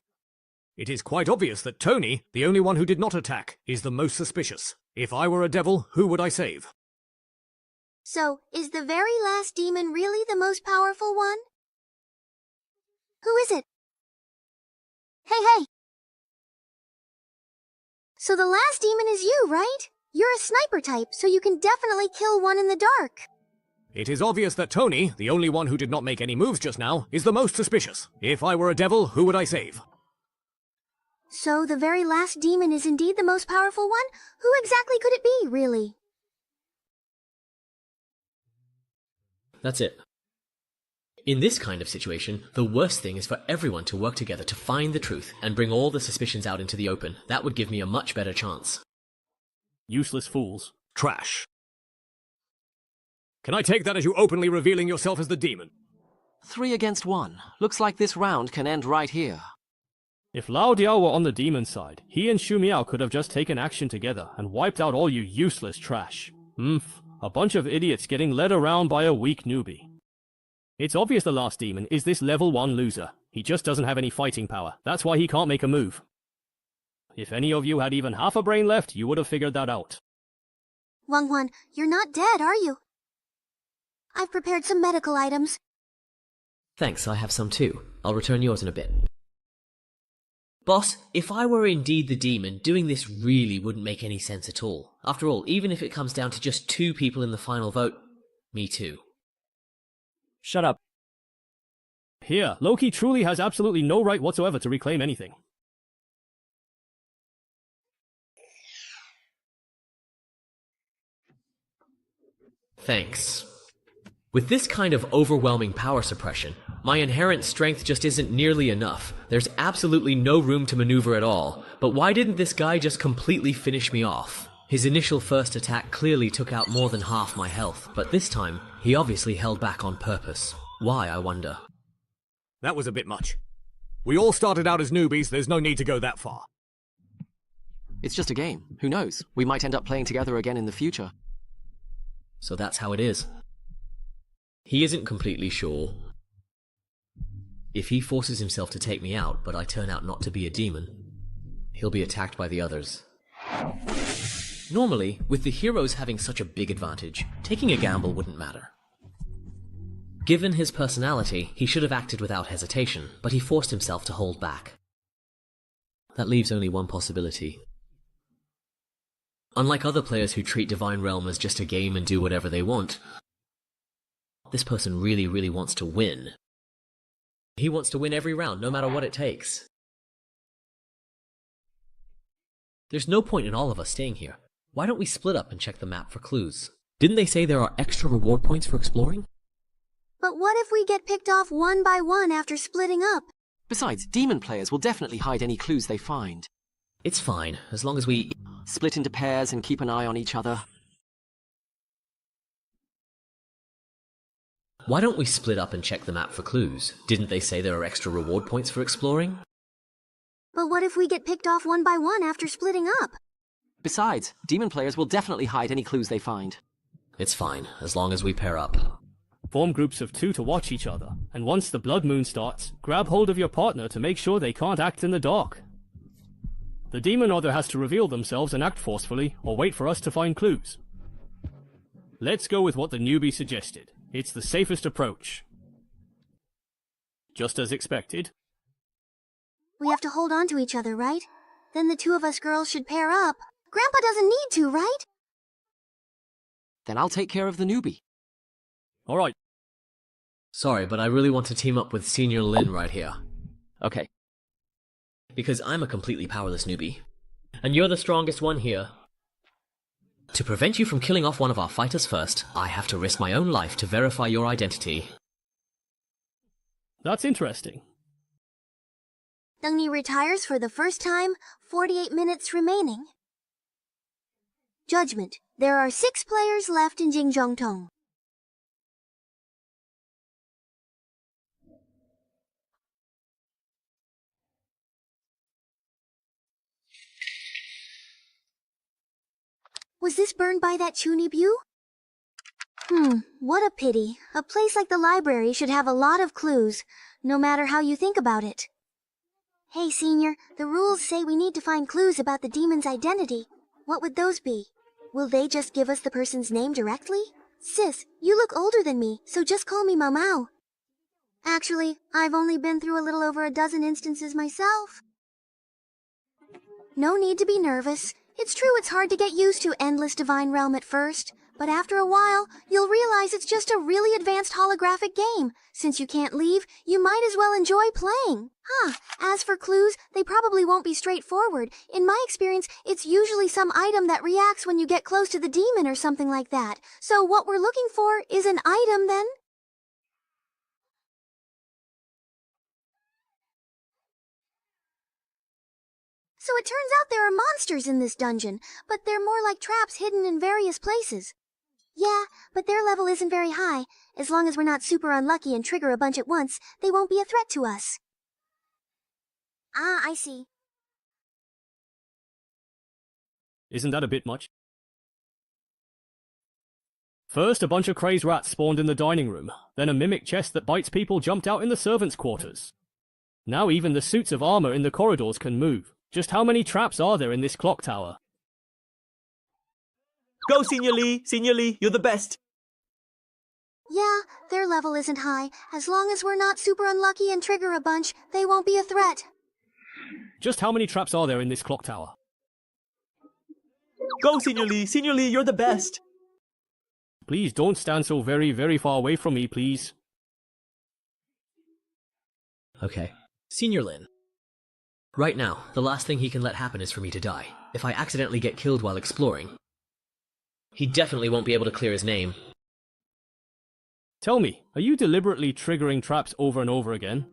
[SPEAKER 1] It is quite obvious that Tony, the only one who did not attack, is the most suspicious. If I were a devil, who would I save?
[SPEAKER 12] So, is the very last demon really the most powerful one? Who is it? Hey! So the last demon is you, right? You're a sniper type, so you can definitely kill one in the dark.
[SPEAKER 1] It is obvious that Tony, the only one who did not make any moves just now, is the most suspicious. If I were a devil, who would I save?
[SPEAKER 12] So the very last demon is indeed the most powerful one? Who exactly could it be, really?
[SPEAKER 4] That's it. In this kind of situation, the worst thing is for everyone to work together to find the truth and bring all the suspicions out into the open. That would give me a much better chance.
[SPEAKER 1] Useless fools. Trash. Can I take that as you openly revealing yourself as the demon?
[SPEAKER 18] 3 against 1. Looks like this round can end right here.
[SPEAKER 5] If Lao Diao were on the demon side, he and Shu Miao could have just taken action together and wiped out all you useless trash. A bunch of idiots getting led around by a weak newbie. It's obvious the last demon is this level 1 loser. He just doesn't have any fighting power. That's why he can't make a move. If any of you had even half a brain left, you would have figured that out.
[SPEAKER 12] Wang, you're not dead, are you? I've prepared some medical items.
[SPEAKER 4] Thanks, I have some too. I'll return yours in a bit. Boss, if I were indeed the demon, doing this really wouldn't make any sense at all. After all, even if it comes down to just 2 people in the final vote, me too.
[SPEAKER 5] Shut up. Here, Loki truly has absolutely no right whatsoever to reclaim anything.
[SPEAKER 4] Thanks. With this kind of overwhelming power suppression, my inherent strength just isn't nearly enough. There's absolutely no room to maneuver at all. But why didn't this guy just completely finish me off? His initial first attack clearly took out more than half my health, but this time, he obviously held back on purpose. Why, I wonder?
[SPEAKER 1] That was a bit much. We all started out as newbies, there's no need to go that far.
[SPEAKER 18] It's just a game. Who knows? We might end up playing together again in the future.
[SPEAKER 4] So that's how it is. He isn't completely sure. If he forces himself to take me out, but I turn out not to be a demon, he'll be attacked by the others. Normally, with the heroes having such a big advantage, taking a gamble wouldn't matter. Given his personality, he should have acted without hesitation, but he forced himself to hold back. That leaves only one possibility. Unlike other players who treat Divine Realm as just a game and do whatever they want, this person really wants to win. He wants to win every round, no matter what it takes. There's no point in all of us staying here. Why don't we split up and check the map for clues? Didn't they say there are extra reward points for exploring?
[SPEAKER 12] But what if we get picked off one by one after splitting up?
[SPEAKER 18] Besides, demon players will definitely hide any clues they find.
[SPEAKER 4] It's fine, as long as we
[SPEAKER 18] split into pairs and keep an eye on each other.
[SPEAKER 4] Why don't we split up and check the map for clues? Didn't they say there are extra reward points for exploring?
[SPEAKER 12] But what if we get picked off one by one after splitting up?
[SPEAKER 18] Besides, demon players will definitely hide any clues they find.
[SPEAKER 4] It's fine, as long as we pair up.
[SPEAKER 5] Form groups of 2 to watch each other, and once the blood moon starts, grab hold of your partner to make sure they can't act in the dark. The demon either has to reveal themselves and act forcefully, or wait for us to find clues. Let's go with what the newbie suggested. It's the safest approach. Just as expected.
[SPEAKER 12] We have to hold on to each other, right? Then the two of us girls should pair up. Grandpa doesn't need to, right?
[SPEAKER 18] Then I'll take care of the newbie.
[SPEAKER 5] Alright.
[SPEAKER 4] Sorry, but I really want to team up with Senior Lin right here.
[SPEAKER 18] Okay.
[SPEAKER 4] Because I'm a completely powerless newbie. And you're the strongest one here. To prevent you from killing off one of our fighters first, I have to risk my own life to verify your identity.
[SPEAKER 5] That's interesting.
[SPEAKER 12] Dungni retires for the first time, 48 minutes remaining. Judgment. There are 6 players left in Jingzhongtong. Was this burned by that Chunibu? What a pity. A place like the library should have a lot of clues, no matter how you think about it. Hey, Senior, the rules say we need to find clues about the demon's identity. What would those be? Will they just give us the person's name directly? Sis, you look older than me, so just call me Mau Mau. Actually, I've only been through a little over a dozen instances myself. No need to be nervous. It's true it's hard to get used to Endless Divine Realm at first, but after a while, you'll realize it's just a really advanced holographic game. Since you can't leave, you might as well enjoy playing. As for clues, they probably won't be straightforward. In my experience, it's usually some item that reacts when you get close to the demon or something like that. So what we're looking for is an item then? So it turns out there are monsters in this dungeon, but they're more like traps hidden in various places. Yeah, but their level isn't very high. As long as we're not super unlucky and trigger a bunch at once, they won't be a threat to us. I see.
[SPEAKER 5] Isn't that a bit much? First, a bunch of crazed rats spawned in the dining room. Then a mimic chest that bites people jumped out in the servants' quarters. Now even the suits of armor in the corridors can move. Just how many traps are there in this clock tower?
[SPEAKER 1] Go, Senior Lee! Senior Lee, you're the best!
[SPEAKER 12] Yeah, their level isn't high. As long as we're not super unlucky and trigger a bunch, they won't be a threat.
[SPEAKER 5] Just how many traps are there in this clock tower?
[SPEAKER 1] Go, Senior Lee! Senior Lee, you're the best!
[SPEAKER 5] Please don't stand so very, very far away from me, please.
[SPEAKER 4] Okay. Senior Lin. Right now, the last thing he can let happen is for me to die. If I accidentally get killed while exploring, he definitely won't be able to clear his name.
[SPEAKER 5] Tell me, are you deliberately triggering traps over and over again?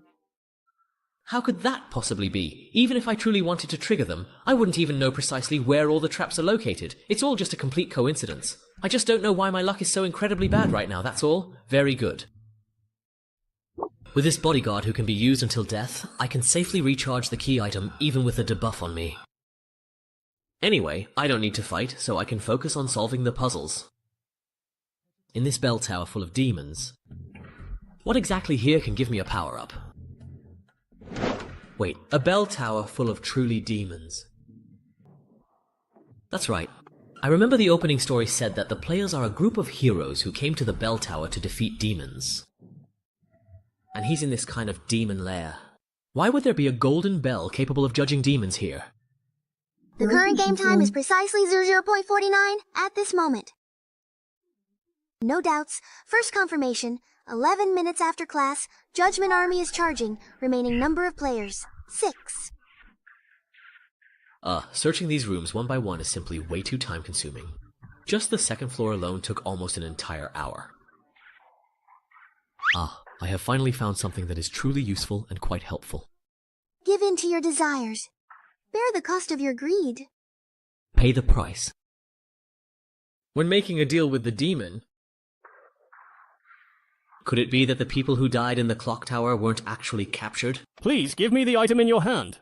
[SPEAKER 4] How could that possibly be? Even if I truly wanted to trigger them, I wouldn't even know precisely where all the traps are located. It's all just a complete coincidence. I just don't know why my luck is so incredibly bad right now, that's all. Very good. With this bodyguard who can be used until death, I can safely recharge the key item even with a debuff on me. Anyway, I don't need to fight, so I can focus on solving the puzzles. In this bell tower full of demons, what exactly here can give me a power-up? Wait, a bell tower full of truly demons. That's right. I remember the opening story said that the players are a group of heroes who came to the bell tower to defeat demons. And he's in this kind of demon lair. Why would there be a golden bell capable of judging demons here?
[SPEAKER 12] The current game time is precisely 00.49 at this moment. No doubts. First confirmation, 11 minutes after class, Judgment Army is charging. Remaining number of players, 6.
[SPEAKER 4] Searching these rooms one by one is simply way too time-consuming. Just the second floor alone took almost an entire hour. I have finally found something that is truly useful and quite helpful.
[SPEAKER 12] Give in to your desires. Bear the cost of your greed.
[SPEAKER 4] Pay the price.
[SPEAKER 5] When making a deal with the demon...
[SPEAKER 4] Could it be that the people who died in the clock tower weren't actually captured?
[SPEAKER 5] Please, give me the item in your hand.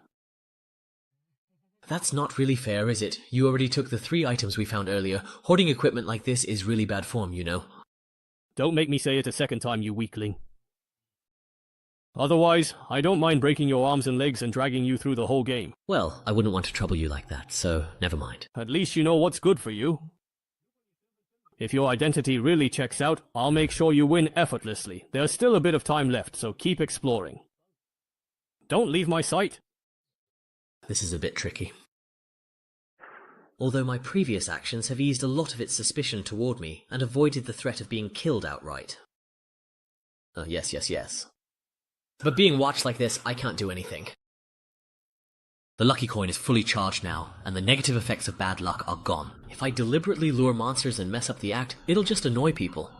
[SPEAKER 4] That's not really fair, is it? You already took the 3 items we found earlier. Hoarding equipment like this is really bad form, you know.
[SPEAKER 5] Don't make me say it a second time, you weakling. Otherwise, I don't mind breaking your arms and legs and dragging you through the whole game.
[SPEAKER 4] Well, I wouldn't want to trouble you like that, so never mind.
[SPEAKER 5] At least you know what's good for you. If your identity really checks out, I'll make sure you win effortlessly. There's still a bit of time left, so keep exploring. Don't leave my sight.
[SPEAKER 4] This is a bit tricky. Although my previous actions have eased a lot of its suspicion toward me and avoided the threat of being killed outright. Yes. But being watched like this, I can't do anything. The lucky coin is fully charged now, and the negative effects of bad luck are gone. If I deliberately lure monsters and mess up the act, it'll just annoy people.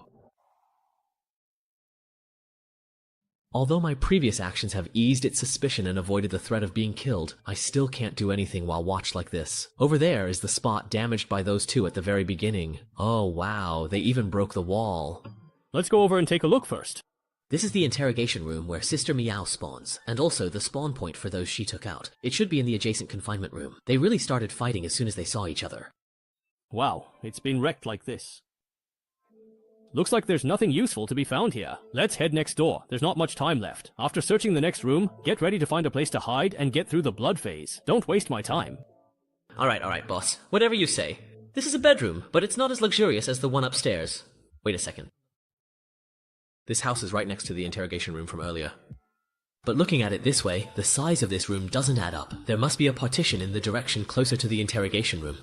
[SPEAKER 4] Although my previous actions have eased its suspicion and avoided the threat of being killed, I still can't do anything while watched like this. Over there is the spot damaged by those 2 at the very beginning. Oh wow, they even broke the wall.
[SPEAKER 5] Let's go over and take a look first.
[SPEAKER 4] This is the interrogation room where Sister Meow spawns, and also the spawn point for those she took out. It should be in the adjacent confinement room. They really started fighting as soon as they saw each other.
[SPEAKER 5] Wow, it's been wrecked like this. Looks like there's nothing useful to be found here. Let's head next door. There's not much time left. After searching the next room, get ready to find a place to hide and get through the blood phase. Don't waste my time.
[SPEAKER 4] Alright, boss. Whatever you say. This is a bedroom, but it's not as luxurious as the one upstairs. Wait a second. This house is right next to the interrogation room from earlier. But looking at it this way, the size of this room doesn't add up. There must be a partition in the direction closer to the interrogation room.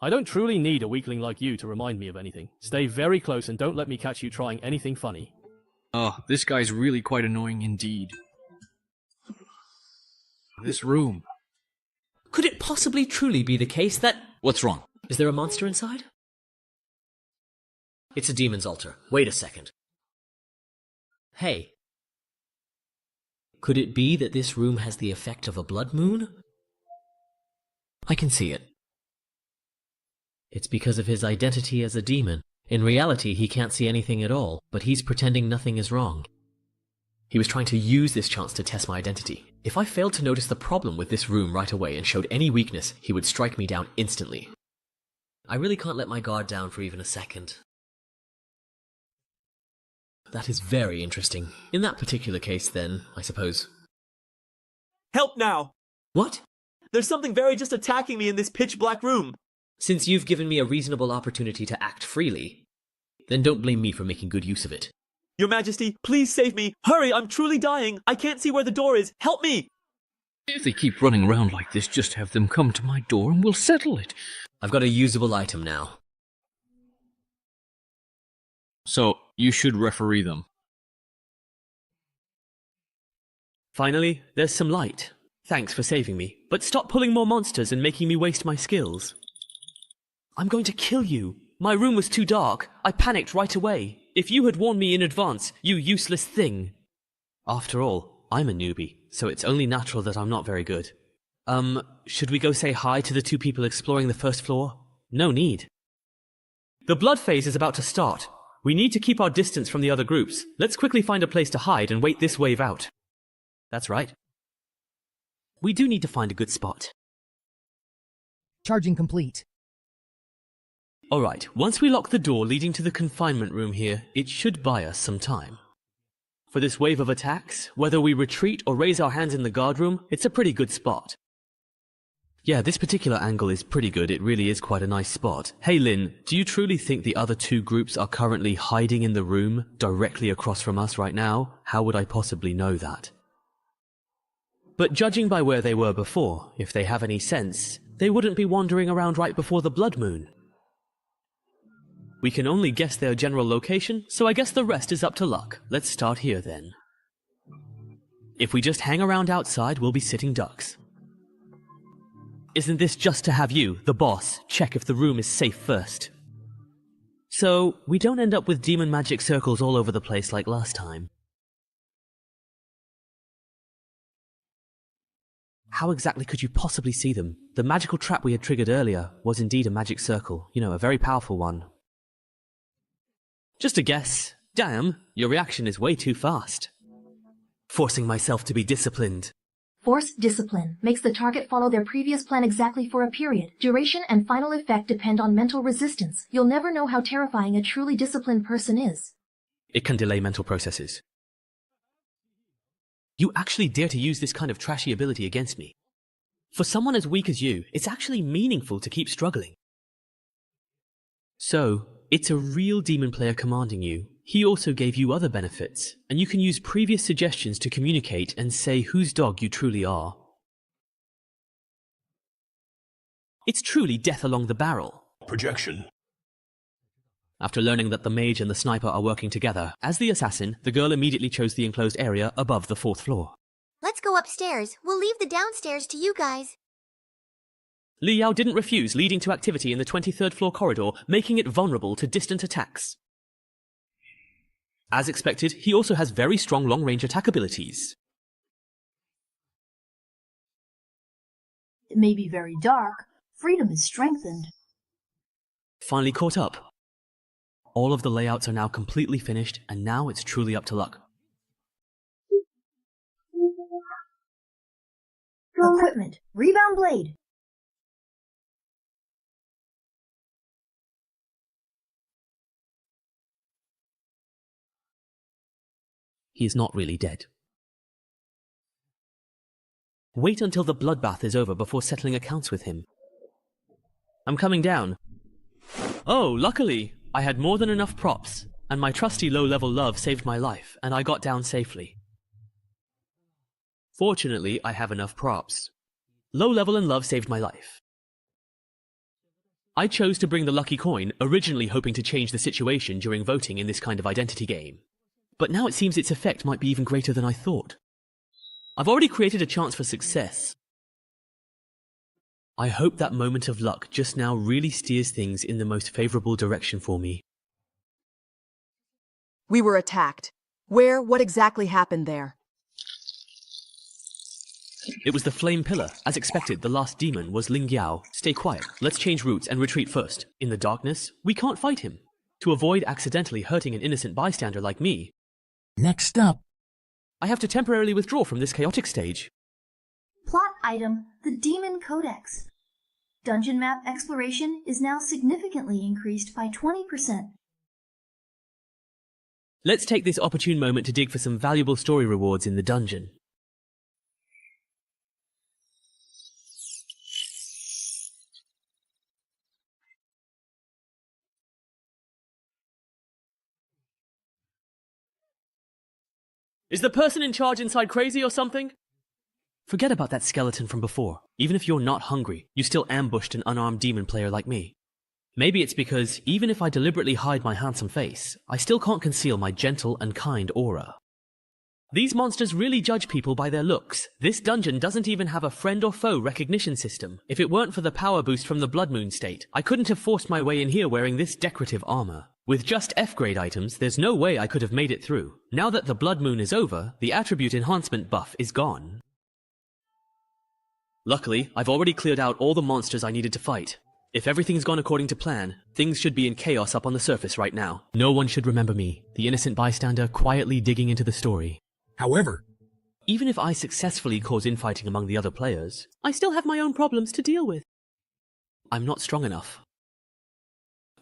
[SPEAKER 5] I don't truly need a weakling like you to remind me of anything. Stay very close and don't let me catch you trying anything funny.
[SPEAKER 15] Oh, this guy's really quite annoying indeed. This room.
[SPEAKER 4] Could it possibly truly be the case that...
[SPEAKER 15] What's wrong?
[SPEAKER 4] Is there a monster inside? It's a demon's altar. Wait a second. Hey. Could it be that this room has the effect of a blood moon? I can see it. It's because of his identity as a demon. In reality, he can't see anything at all, but he's pretending nothing is wrong. He was trying to use this chance to test my identity. If I failed to notice the problem with this room right away and showed any weakness, he would strike me down instantly. I really can't let my guard down for even a second. That is very interesting. In that particular case, then, I suppose.
[SPEAKER 19] Help now!
[SPEAKER 4] What?
[SPEAKER 19] There's something very just attacking me in this pitch-black room.
[SPEAKER 4] Since you've given me a reasonable opportunity to act freely, then don't blame me for making good use of it.
[SPEAKER 19] Your Majesty, please save me! Hurry, I'm truly dying! I can't see where the door is! Help me!
[SPEAKER 15] If they keep running around like this, just have them come to my door and we'll settle it.
[SPEAKER 4] I've got a usable item now.
[SPEAKER 15] So, you should referee them.
[SPEAKER 5] Finally, there's some light. Thanks for saving me, but stop pulling more monsters and making me waste my skills. I'm going to kill you. My room was too dark. I panicked right away. If you had warned me in advance, you useless thing. After all, I'm a newbie, so it's only natural that I'm not very good. Should we go say hi to the 2 people exploring the first floor? No need. The blood phase is about to start. We need to keep our distance from the other groups. Let's quickly find a place to hide and wait this wave out. That's right. We do need to find a good spot.
[SPEAKER 20] Charging complete.
[SPEAKER 5] Alright, once we lock the door leading to the confinement room here, it should buy us some time. For this wave of attacks, whether we retreat or raise our hands in the guard room, it's a pretty good spot. Yeah, this particular angle is pretty good. It really is quite a nice spot. Hey Lynn, do you truly think the other 2 groups are currently hiding in the room directly across from us right now? How would I possibly know that? But judging by where they were before, if they have any sense, they wouldn't be wandering around right before the blood moon. We can only guess their general location, so I guess the rest is up to luck. Let's start here then. If we just hang around outside, we'll be sitting ducks. Isn't this just to have you, the boss, check if the room is safe first? So, we don't end up with demon magic circles all over the place like last time. How exactly could you possibly see them? The magical trap we had triggered earlier was indeed a magic circle, you know, a very powerful one. Just a guess. Damn, your reaction is way too fast. Forcing myself to be disciplined.
[SPEAKER 2] Forced discipline makes the target follow their previous plan exactly for a period. Duration and final effect depend on mental resistance. You'll never know how terrifying a truly disciplined person is.
[SPEAKER 5] It can delay mental processes. You actually dare to use this kind of trashy ability against me. For someone as weak as you, it's actually meaningful to keep struggling. So, it's a real demon player commanding you. He also gave you other benefits, and you can use previous suggestions to communicate and say whose dog you truly are. It's truly death along the barrel.
[SPEAKER 20] Projection.
[SPEAKER 5] After learning that the mage and the sniper are working together, as the assassin, the girl immediately chose the enclosed area above the 4th floor.
[SPEAKER 12] Let's go upstairs. We'll leave the downstairs to you guys.
[SPEAKER 5] Li Yao didn't refuse, leading to activity in the 23rd floor corridor, making it vulnerable to distant attacks. As expected, he also has very strong long-range attack abilities.
[SPEAKER 21] It may be very dark. Freedom is strengthened.
[SPEAKER 5] Finally caught up. All of the layouts are now completely finished, and now it's truly up to luck.
[SPEAKER 21] Equipment. Rebound blade.
[SPEAKER 5] He is not really dead. Wait until the bloodbath is over before settling accounts with him. I'm coming down. Oh, luckily, I had more than enough props, and my trusty low-level love saved my life, and I got down safely. Fortunately, I have enough props. Low-level and love saved my life. I chose to bring the lucky coin, originally hoping to change the situation during voting in this kind of identity game. But now it seems its effect might be even greater than I thought. I've already created a chance for success. I hope that moment of luck just now really steers things in the most favorable direction for me.
[SPEAKER 22] We were attacked. Where? What exactly happened there?
[SPEAKER 5] It was the flame pillar. As expected, the last demon was Ling Yao. Stay quiet. Let's change routes and retreat first. In the darkness, we can't fight him. To avoid accidentally hurting an innocent bystander like me,
[SPEAKER 20] Next up,
[SPEAKER 5] I have to temporarily withdraw from this chaotic stage.
[SPEAKER 2] Plot item, the Demon Codex. Dungeon map exploration is now significantly increased by 20%.
[SPEAKER 5] Let's take this opportune moment to dig for some valuable story rewards in the dungeon. Is the person in charge inside crazy or something? Forget about that skeleton from before. Even if you're not hungry, you still ambushed an unarmed demon player like me. Maybe it's because, even if I deliberately hide my handsome face, I still can't conceal my gentle and kind aura. These monsters really judge people by their looks. This dungeon doesn't even have a friend or foe recognition system. If it weren't for the power boost from the Blood Moon state, I couldn't have forced my way in here wearing this decorative armor. With just F-grade items, there's no way I could have made it through. Now that the Blood Moon is over, the attribute enhancement buff is gone. Luckily, I've already cleared out all the monsters I needed to fight. If everything's gone according to plan, things should be in chaos up on the surface right now. No one should remember me, the innocent bystander quietly digging into the story.
[SPEAKER 20] However,
[SPEAKER 5] even if I successfully cause infighting among the other players, I still have my own problems to deal with. I'm not strong enough.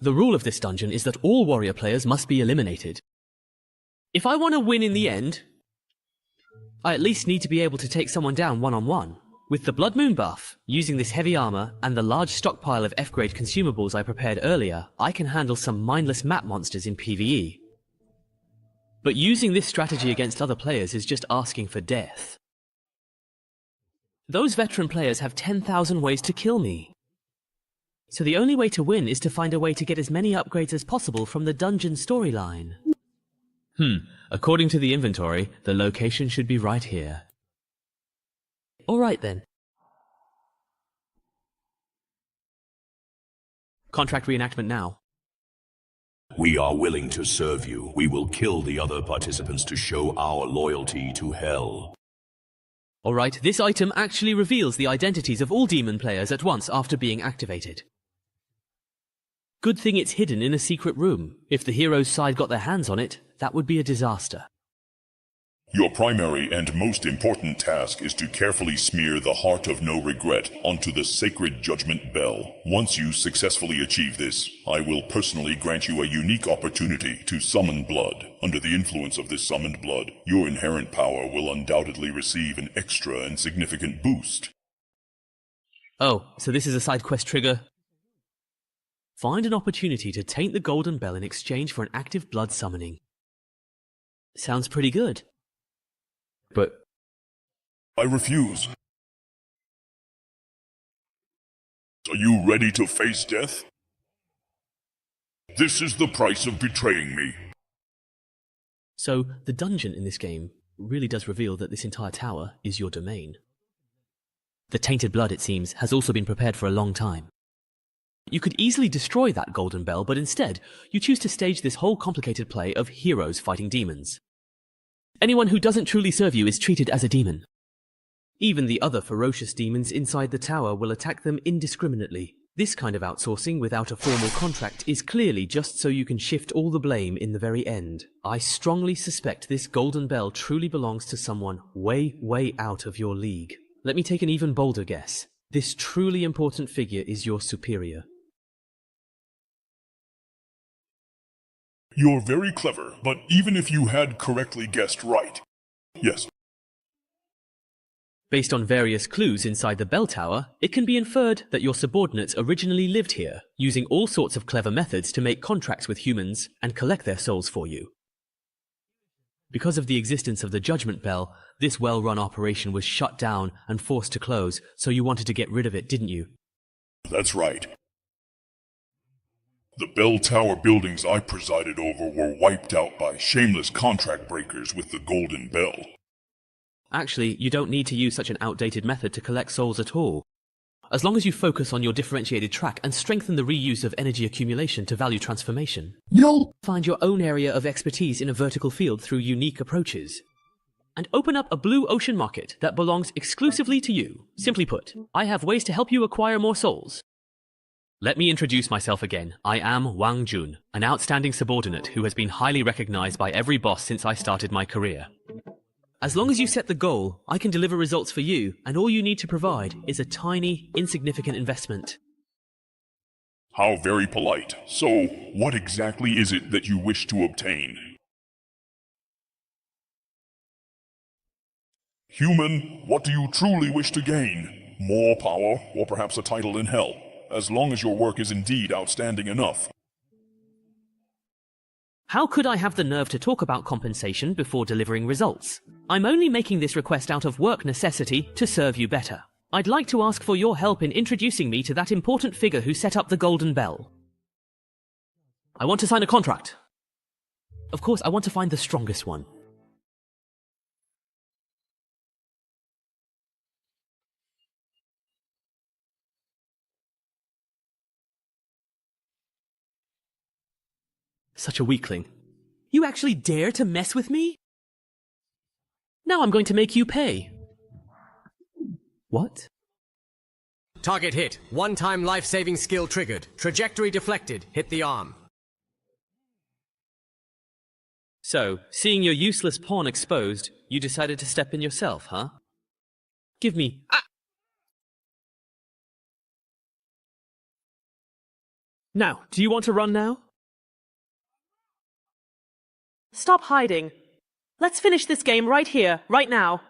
[SPEAKER 5] The rule of this dungeon is that all warrior players must be eliminated. If I want to win in the end, I at least need to be able to take someone down one-on-one. With the Blood Moon buff, using this heavy armor, and the large stockpile of F-grade consumables I prepared earlier, I can handle some mindless map monsters in PvE. But using this strategy against other players is just asking for death. Those veteran players have 10,000 ways to kill me.
[SPEAKER 6] So the only way to win is to find a way to get as many upgrades as possible from the dungeon storyline. According to the inventory, the location should be right here. Alright then. Contract reenactment now.
[SPEAKER 20] We are willing to serve you. We will kill the other participants to show our loyalty to hell.
[SPEAKER 6] Alright, this item actually reveals the identities of all demon players at once after being activated. Good thing it's hidden in a secret room. If the hero's side got their hands on it, that would be a disaster.
[SPEAKER 7] Your primary and most important task is to carefully smear the Heart of No Regret onto the sacred judgment bell. Once you successfully achieve this, I will personally grant you a unique opportunity to summon blood. Under the influence of this summoned blood, your inherent power will undoubtedly receive an extra and significant boost.
[SPEAKER 6] Oh, so this is a side quest trigger? Find an opportunity to taint the golden bell in exchange for an active blood summoning. Sounds pretty good. But
[SPEAKER 7] I refuse. Are you ready to face death? This is the price of betraying me.
[SPEAKER 6] So, the dungeon in this game really does reveal that this entire tower is your domain. The tainted blood, it seems, has also been prepared for a long time. You could easily destroy that golden bell, but instead, you choose to stage this whole complicated play of heroes fighting demons. Anyone who doesn't truly serve you is treated as a demon. Even the other ferocious demons inside the tower will attack them indiscriminately. This kind of outsourcing without a formal contract is clearly just so you can shift all the blame in the very end. I strongly suspect this golden bell truly belongs to someone way, way out of your league. Let me take an even bolder guess. This truly important figure is your superior.
[SPEAKER 7] You're very clever, but even if you had correctly guessed right, yes.
[SPEAKER 6] Based on various clues inside the bell tower, it can be inferred that your subordinates originally lived here, using all sorts of clever methods to make contracts with humans and collect their souls for you. Because of the existence of the Judgment Bell, this well-run operation was shut down and forced to close, so you wanted to get rid of it, didn't you?
[SPEAKER 7] That's right. The bell tower buildings I presided over were wiped out by shameless contract breakers with the Golden Bell.
[SPEAKER 6] Actually, you don't need to use such an outdated method to collect souls at all. As long as you focus on your differentiated track and strengthen the reuse of energy accumulation to value transformation, you'll find your own area of expertise in a vertical field through unique approaches. And open up a blue ocean market that belongs exclusively to you. Simply put, I have ways to help you acquire more souls. Let me introduce myself again. I am Wang Jun, an outstanding subordinate who has been highly recognized by every boss since I started my career. As long as you set the goal, I can deliver results for you, and all you need to provide is a tiny, insignificant investment.
[SPEAKER 7] How very polite. So, what exactly is it that you wish to obtain? Human, what do you truly wish to gain? More power, or perhaps a title in hell, as long as your work is indeed outstanding enough.
[SPEAKER 6] How could I have the nerve to talk about compensation before delivering results? I'm only making this request out of work necessity to serve you better. I'd like to ask for your help in introducing me to that important figure who set up the Golden Bell. I want to sign a contract. Of course, I want to find the strongest one. Such a weakling. You actually dare to mess with me? Now I'm going to make you pay. What?
[SPEAKER 23] Target hit. One-time life-saving skill triggered. Trajectory deflected. Hit the arm.
[SPEAKER 6] So, seeing your useless pawn exposed, you decided to step in yourself, huh? Give me... Ah! Now, do you want to run now? Stop hiding. Let's finish this game right here, right now.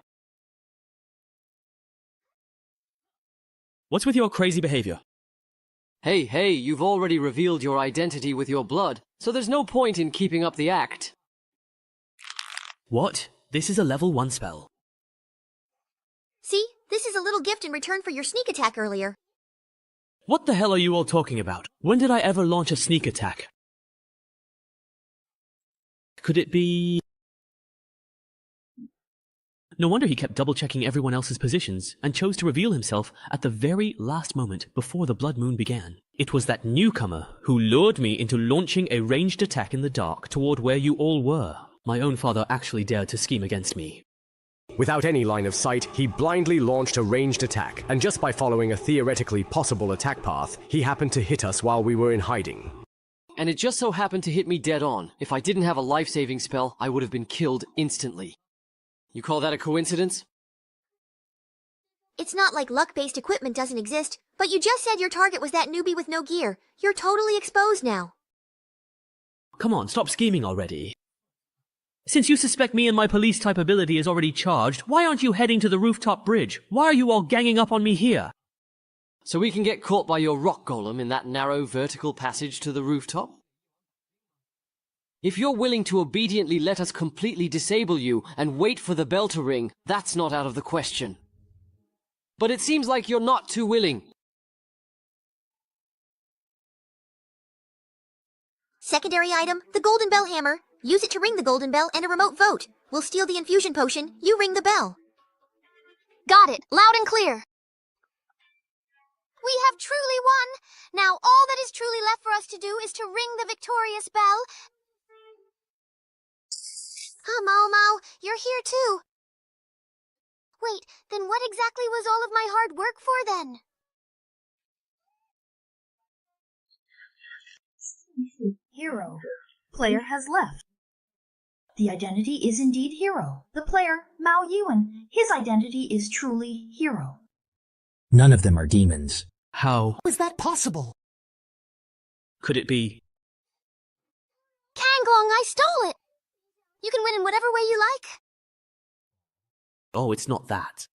[SPEAKER 6] What's with your crazy behavior?
[SPEAKER 18] Hey, you've already revealed your identity with your blood, so there's no point in keeping up the act.
[SPEAKER 6] What? This is a level 1 spell.
[SPEAKER 12] See? This is a little gift in return for your sneak attack earlier.
[SPEAKER 6] What the hell are you all talking about? When did I ever launch a sneak attack? Could it be... No wonder he kept double-checking everyone else's positions and chose to reveal himself at the very last moment before the blood moon began. It was that newcomer who lured me into launching a ranged attack in the dark toward where you all were. My own father actually dared to scheme against me.
[SPEAKER 23] Without any line of sight, he blindly launched a ranged attack, and just by following a theoretically possible attack path, he happened to hit us while we were in hiding.
[SPEAKER 18] And it just so happened to hit me dead on. If I didn't have a life-saving spell, I would have been killed instantly. You call that a coincidence?
[SPEAKER 12] It's not like luck-based equipment doesn't exist, but you just said your target was that newbie with no gear. You're totally exposed now.
[SPEAKER 6] Come on, stop scheming already. Since you suspect me and my police-type ability is already charged, why aren't you heading to the rooftop bridge? Why are you all ganging up on me here?
[SPEAKER 18] So we can get caught by your rock golem in that narrow vertical passage to the rooftop? If you're willing to obediently let us completely disable you and wait for the bell to ring, that's not out of the question. But it seems like you're not too willing.
[SPEAKER 12] Secondary item, the golden bell hammer. Use it to ring the golden bell and a remote vote. We'll steal the infusion potion, you ring the bell. Got it, loud and clear. We have truly won. Now all that is truly left for us to do is to ring the victorious bell. Momo, you're here too. Wait, then what exactly was all of my hard work for then?
[SPEAKER 21] Hero. Player has left. The identity is indeed Hero. The player, Mao Yuan, his identity is truly Hero.
[SPEAKER 8] None of them are demons.
[SPEAKER 6] How
[SPEAKER 21] is that possible?
[SPEAKER 6] Could it be?
[SPEAKER 12] Kanglong, I stole it! You can win in whatever way you like.
[SPEAKER 6] Oh, it's not that.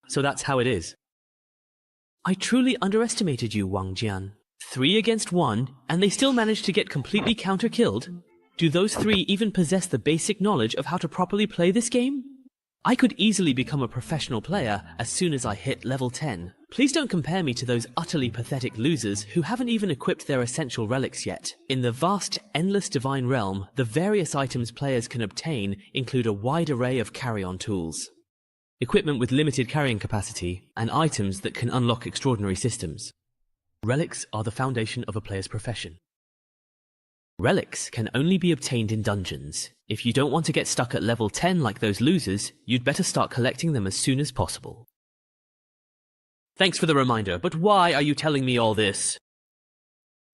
[SPEAKER 6] So that's how it is. I truly underestimated you, Wang Jian. 3 against 1, and they still managed to get completely counter-killed? Do those 3 even possess the basic knowledge of how to properly play this game? I could easily become a professional player as soon as I hit level 10. Please don't compare me to those utterly pathetic losers who haven't even equipped their essential relics yet. In the vast, endless divine realm, the various items players can obtain include a wide array of carry-on tools, equipment with limited carrying capacity, and items that can unlock extraordinary systems. Relics are the foundation of a player's profession. Relics can only be obtained in dungeons. If you don't want to get stuck at level 10 like those losers, you'd better start collecting them as soon as possible. Thanks for the reminder, but why are you telling me all this?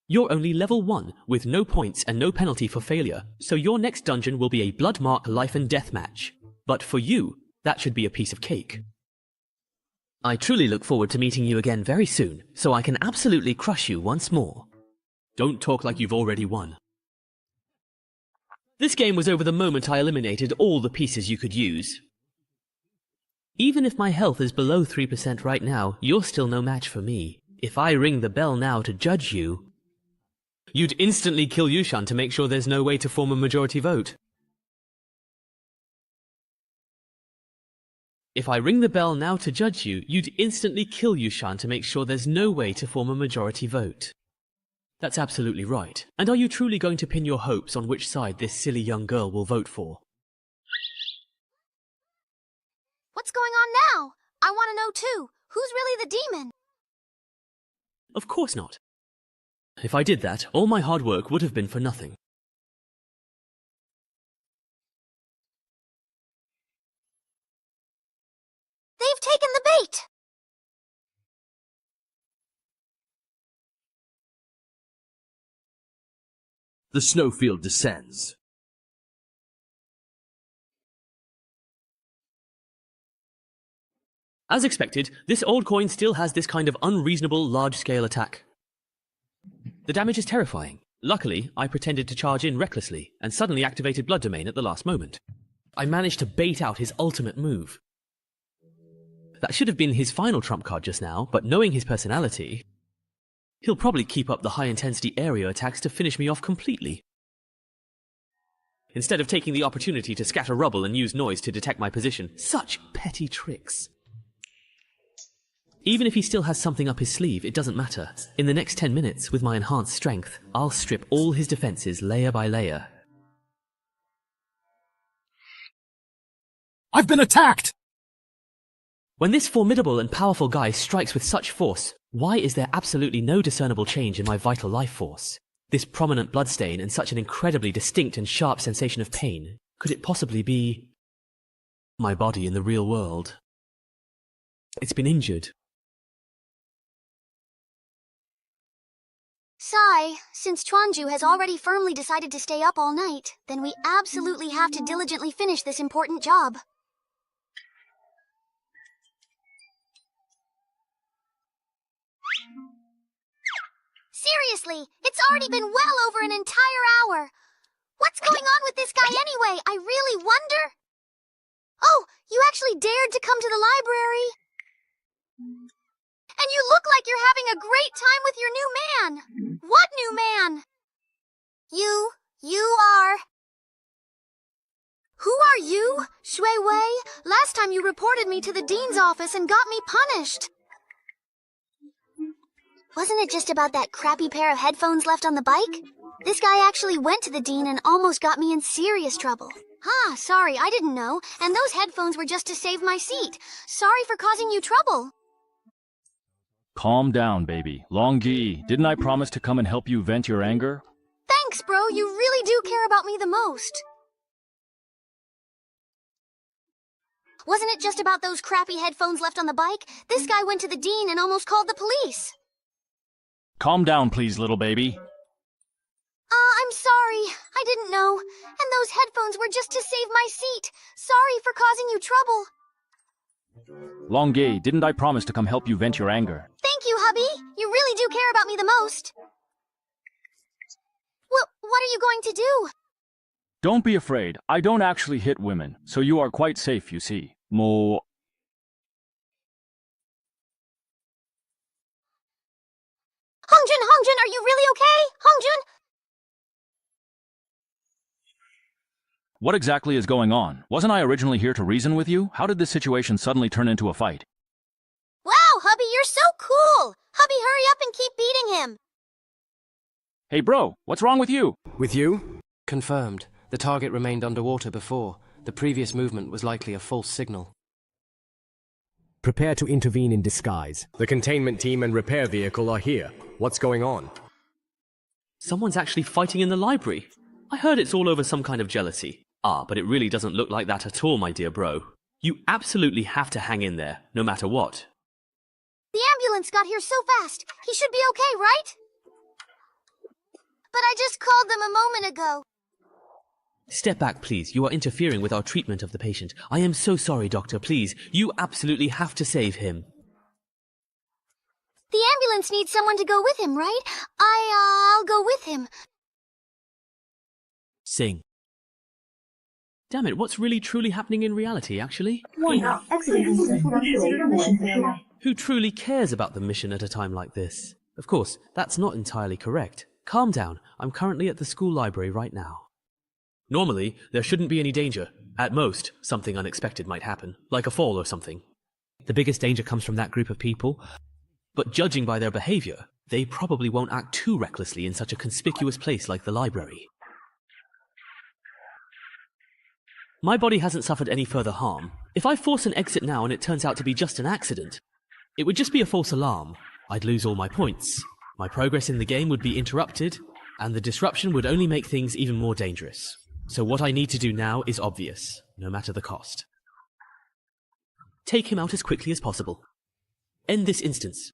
[SPEAKER 6] You're only level 1, with no points and no penalty for failure, so your next dungeon will be a Bloodmark life and death match. But for you, that should be a piece of cake. I truly look forward to meeting you again very soon, so I can absolutely crush you once more. Don't talk like you've already won. This game was over the moment I eliminated all the pieces you could use. Even if my health is below 3% right now, you're still no match for me. If I ring the bell now to judge you, you'd instantly kill Yushan to make sure there's no way to form a majority vote. If I ring the bell now to judge you, you'd instantly kill Yushan to make sure there's no way to form a majority vote. That's absolutely right. And are you truly going to pin your hopes on which side this silly young girl will vote for?
[SPEAKER 12] What's going on now? I want to know too. Who's really the demon?
[SPEAKER 6] Of course not. If I did that, all my hard work would have been for nothing.
[SPEAKER 12] They've taken the bait!
[SPEAKER 10] The snowfield descends.
[SPEAKER 6] As expected, this old coin still has this kind of unreasonable large-scale attack. The damage is terrifying. Luckily, I pretended to charge in recklessly, and suddenly activated Blood Domain at the last moment. I managed to bait out his ultimate move. That should have been his final trump card just now, but knowing his personality, he'll probably keep up the high-intensity area attacks to finish me off completely. instead of taking the opportunity to scatter rubble and use noise to detect my position. Such petty tricks. Even if he still has something up his sleeve, it doesn't matter. In the next 10 minutes, with my enhanced strength, I'll strip all his defenses layer by layer.
[SPEAKER 3] I've been attacked!
[SPEAKER 6] When this formidable and powerful guy strikes with such force, why is there absolutely no discernible change in my vital life force? This prominent bloodstain and such an incredibly distinct and sharp sensation of pain, could it possibly be my body in the real world? It's been injured.
[SPEAKER 12] Sigh, since Chuanju has already firmly decided to stay up all night, then we absolutely have to diligently finish this important job. Seriously, it's already been well over an entire hour. What's going on with this guy anyway? I really wonder. Oh, you actually dared to come to the library. And you look like you're having a great time with your new man. What new man? You are... Who are you? Shui Wei? Last time you reported me to the dean's office and got me punished. Wasn't it just about that crappy pair of headphones left on the bike? This guy actually went to the dean and almost got me in serious trouble. Sorry, I didn't know. And those headphones were just to save my seat. Sorry for causing you trouble.
[SPEAKER 11] Calm down, baby. Longji, didn't I promise to come and help you vent your anger?
[SPEAKER 12] Thanks, bro. You really do care about me the most. Wasn't it just about those crappy headphones left on the bike? This guy went to the dean and almost called the police.
[SPEAKER 11] Calm down, please, little baby.
[SPEAKER 12] I'm sorry. I didn't know. And those headphones were just to save my seat. Sorry for causing you trouble.
[SPEAKER 11] Longji, didn't I promise to come help you vent your anger?
[SPEAKER 12] Thank you, hubby. You really do care about me the most. Well, what are you going to do?
[SPEAKER 11] Don't be afraid. I don't actually hit women, so you are quite safe, you see. Mo...
[SPEAKER 12] Hongjun, are you really okay? Hongjun?
[SPEAKER 11] What exactly is going on? Wasn't I originally here to reason with you? How did this situation suddenly turn into a fight?
[SPEAKER 12] Wow, hubby, you're so cool! Hubby, hurry up and keep beating him!
[SPEAKER 11] Hey bro, what's wrong with you?
[SPEAKER 18] With you? Confirmed. The target remained underwater before. The previous movement was likely a false signal.
[SPEAKER 23] Prepare to intervene in disguise. The containment team and repair vehicle are here. What's going on?
[SPEAKER 6] Someone's actually fighting in the library. I heard it's all over some kind of jealousy. But it really doesn't look like that at all, my dear bro. You absolutely have to hang in there, no matter what.
[SPEAKER 12] The ambulance got here so fast. He should be okay, right? But I just called them a moment ago.
[SPEAKER 6] Step back, please. You are interfering with our treatment of the patient. I am so sorry, doctor. Please, you absolutely have to save him.
[SPEAKER 12] The ambulance needs someone to go with him, right? I'll go with him.
[SPEAKER 6] Sing. Damn it, what's really truly happening in reality, actually? Who truly cares about the mission at a time like this? Of course, that's not entirely correct. Calm down. I'm currently at the school library right now. Normally, there shouldn't be any danger. At most, something unexpected might happen, like a fall or something. The biggest danger comes from that group of people, but judging by their behavior, they probably won't act too recklessly in such a conspicuous place like the library. My body hasn't suffered any further harm. If I force an exit now and it turns out to be just an accident, it would just be a false alarm. I'd lose all my points. My progress in the game would be interrupted, and the disruption would only make things even more dangerous. So what I need to do now is obvious, no matter the cost. Take him out as quickly as possible. End this instance.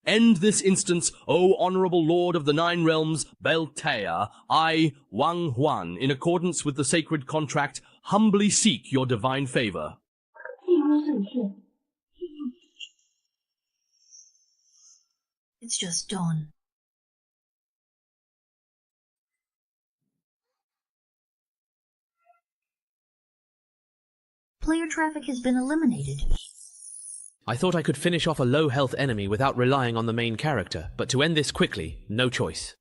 [SPEAKER 10] End this instance, O Honorable Lord of the Nine Realms, Beltea, I, Wang Huan, in accordance with the sacred contract, humbly seek your divine favor.
[SPEAKER 21] It's just dawn. Player traffic has been eliminated.
[SPEAKER 6] I thought I could finish off a low-health enemy without relying on the main character, but to end this quickly, no choice.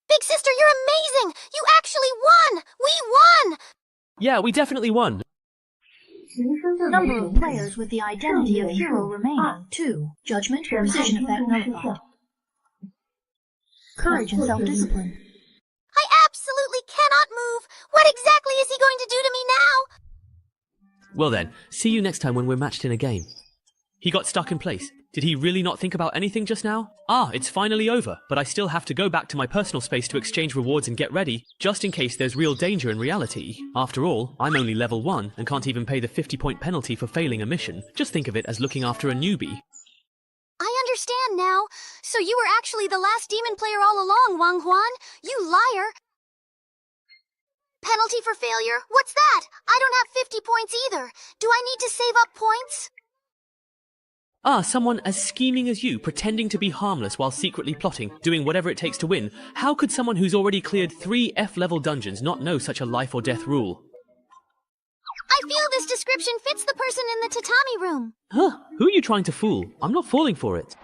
[SPEAKER 12] Big sister, you're amazing! You actually won! We won!
[SPEAKER 6] Yeah, we definitely won.
[SPEAKER 21] Number of players with the identity of hero remaining. 2. Judgment, precision effect notified. Courage and self-discipline.
[SPEAKER 12] I absolutely cannot move! What exactly is he going to do to me now?
[SPEAKER 6] Well then, see you next time when we're matched in a game. He got stuck in place. Did he really not think about anything just now? Ah, it's finally over, but I still have to go back to my personal space to exchange rewards and get ready, just in case there's real danger in reality. After all, I'm only level 1 and can't even pay the 50-point penalty for failing a mission. Just think of it as looking after a newbie.
[SPEAKER 12] I understand now. So you were actually the last demon player all along, Wang Huan. You liar. Penalty for failure? What's that? I don't have 50 points either. Do I need to save up points?
[SPEAKER 6] Ah, someone as scheming as you, pretending to be harmless while secretly plotting, doing whatever it takes to win. How could someone who's already cleared 3 F-level dungeons not know such a life or death rule?
[SPEAKER 12] I feel this description fits the person in the tatami room.
[SPEAKER 6] Huh? Who are you trying to fool? I'm not falling for it.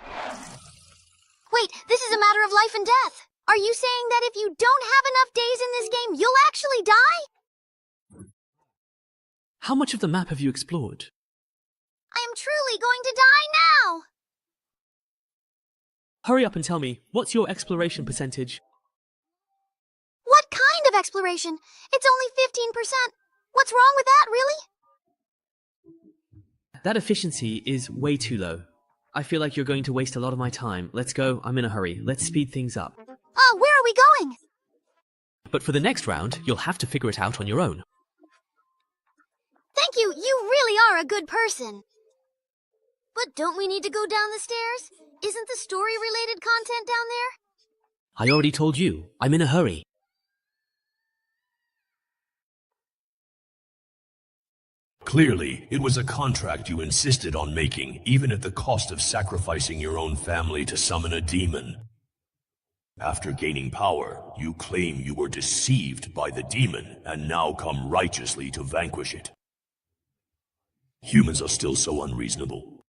[SPEAKER 12] Wait, this is a matter of life and death. Are you saying that if you don't have enough days in this game, you'll actually die?
[SPEAKER 6] How much of the map have you explored?
[SPEAKER 12] I am truly going to die now!
[SPEAKER 6] Hurry up and tell me, what's your exploration percentage?
[SPEAKER 12] What kind of exploration? It's only 15%. What's wrong with that, really?
[SPEAKER 6] That efficiency is way too low. I feel like you're going to waste a lot of my time. Let's go, I'm in a hurry. Let's speed things up.
[SPEAKER 12] Where are we going?
[SPEAKER 6] But for the next round, you'll have to figure it out on your own.
[SPEAKER 12] Thank you, you really are a good person. But don't we need to go down the stairs? Isn't the story-related content down there?
[SPEAKER 6] I already told you, I'm in a hurry.
[SPEAKER 20] Clearly, it was a contract you insisted on making, even at the cost of sacrificing your own family to summon a demon. After gaining power, you claim you were deceived by the demon and now come righteously to vanquish it. Humans are still so unreasonable.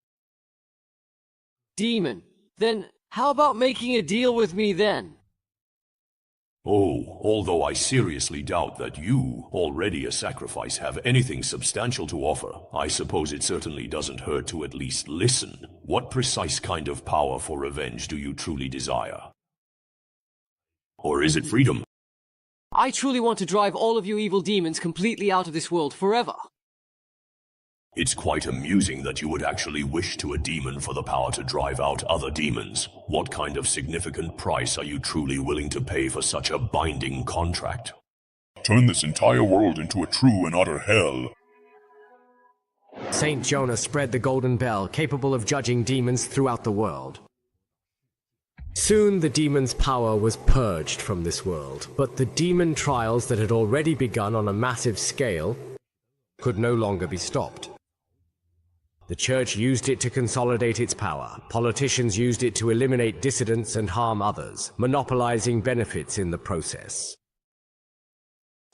[SPEAKER 18] Demon. Then how about making a deal with me then?
[SPEAKER 20] Oh, although I seriously doubt that you, already a sacrifice, have anything substantial to offer, I suppose it certainly doesn't hurt to at least listen. What precise kind of power for revenge do you truly desire? Or is it freedom?
[SPEAKER 18] I truly want to drive all of you evil demons completely out of this world forever.
[SPEAKER 20] It's quite amusing that you would actually wish to a demon for the power to drive out other demons. What kind of significant price are you truly willing to pay for such a binding contract?
[SPEAKER 7] Turn this entire world into a true and utter hell.
[SPEAKER 23] Saint Jonah spread the golden bell, capable of judging demons throughout the world. Soon the demon's power was purged from this world, but the demon trials that had already begun on a massive scale could no longer be stopped. The church used it to consolidate its power. Politicians used it to eliminate dissidents and harm others, monopolizing benefits in the process.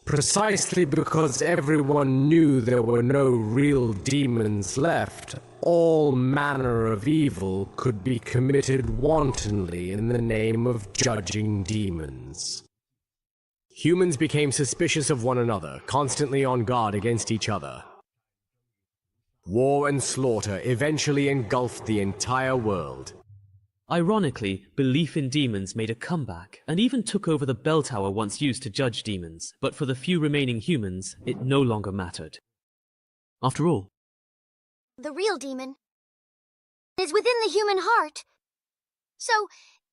[SPEAKER 23] Precisely because everyone knew there were no real demons left, all manner of evil could be committed wantonly in the name of judging demons. Humans became suspicious of one another, constantly on guard against each other. War and slaughter eventually engulfed the entire world.
[SPEAKER 6] Ironically, belief in demons made a comeback, and even took over the bell tower once used to judge demons, but for the few remaining humans, it no longer mattered. After all,
[SPEAKER 12] the real demon is within the human heart. So,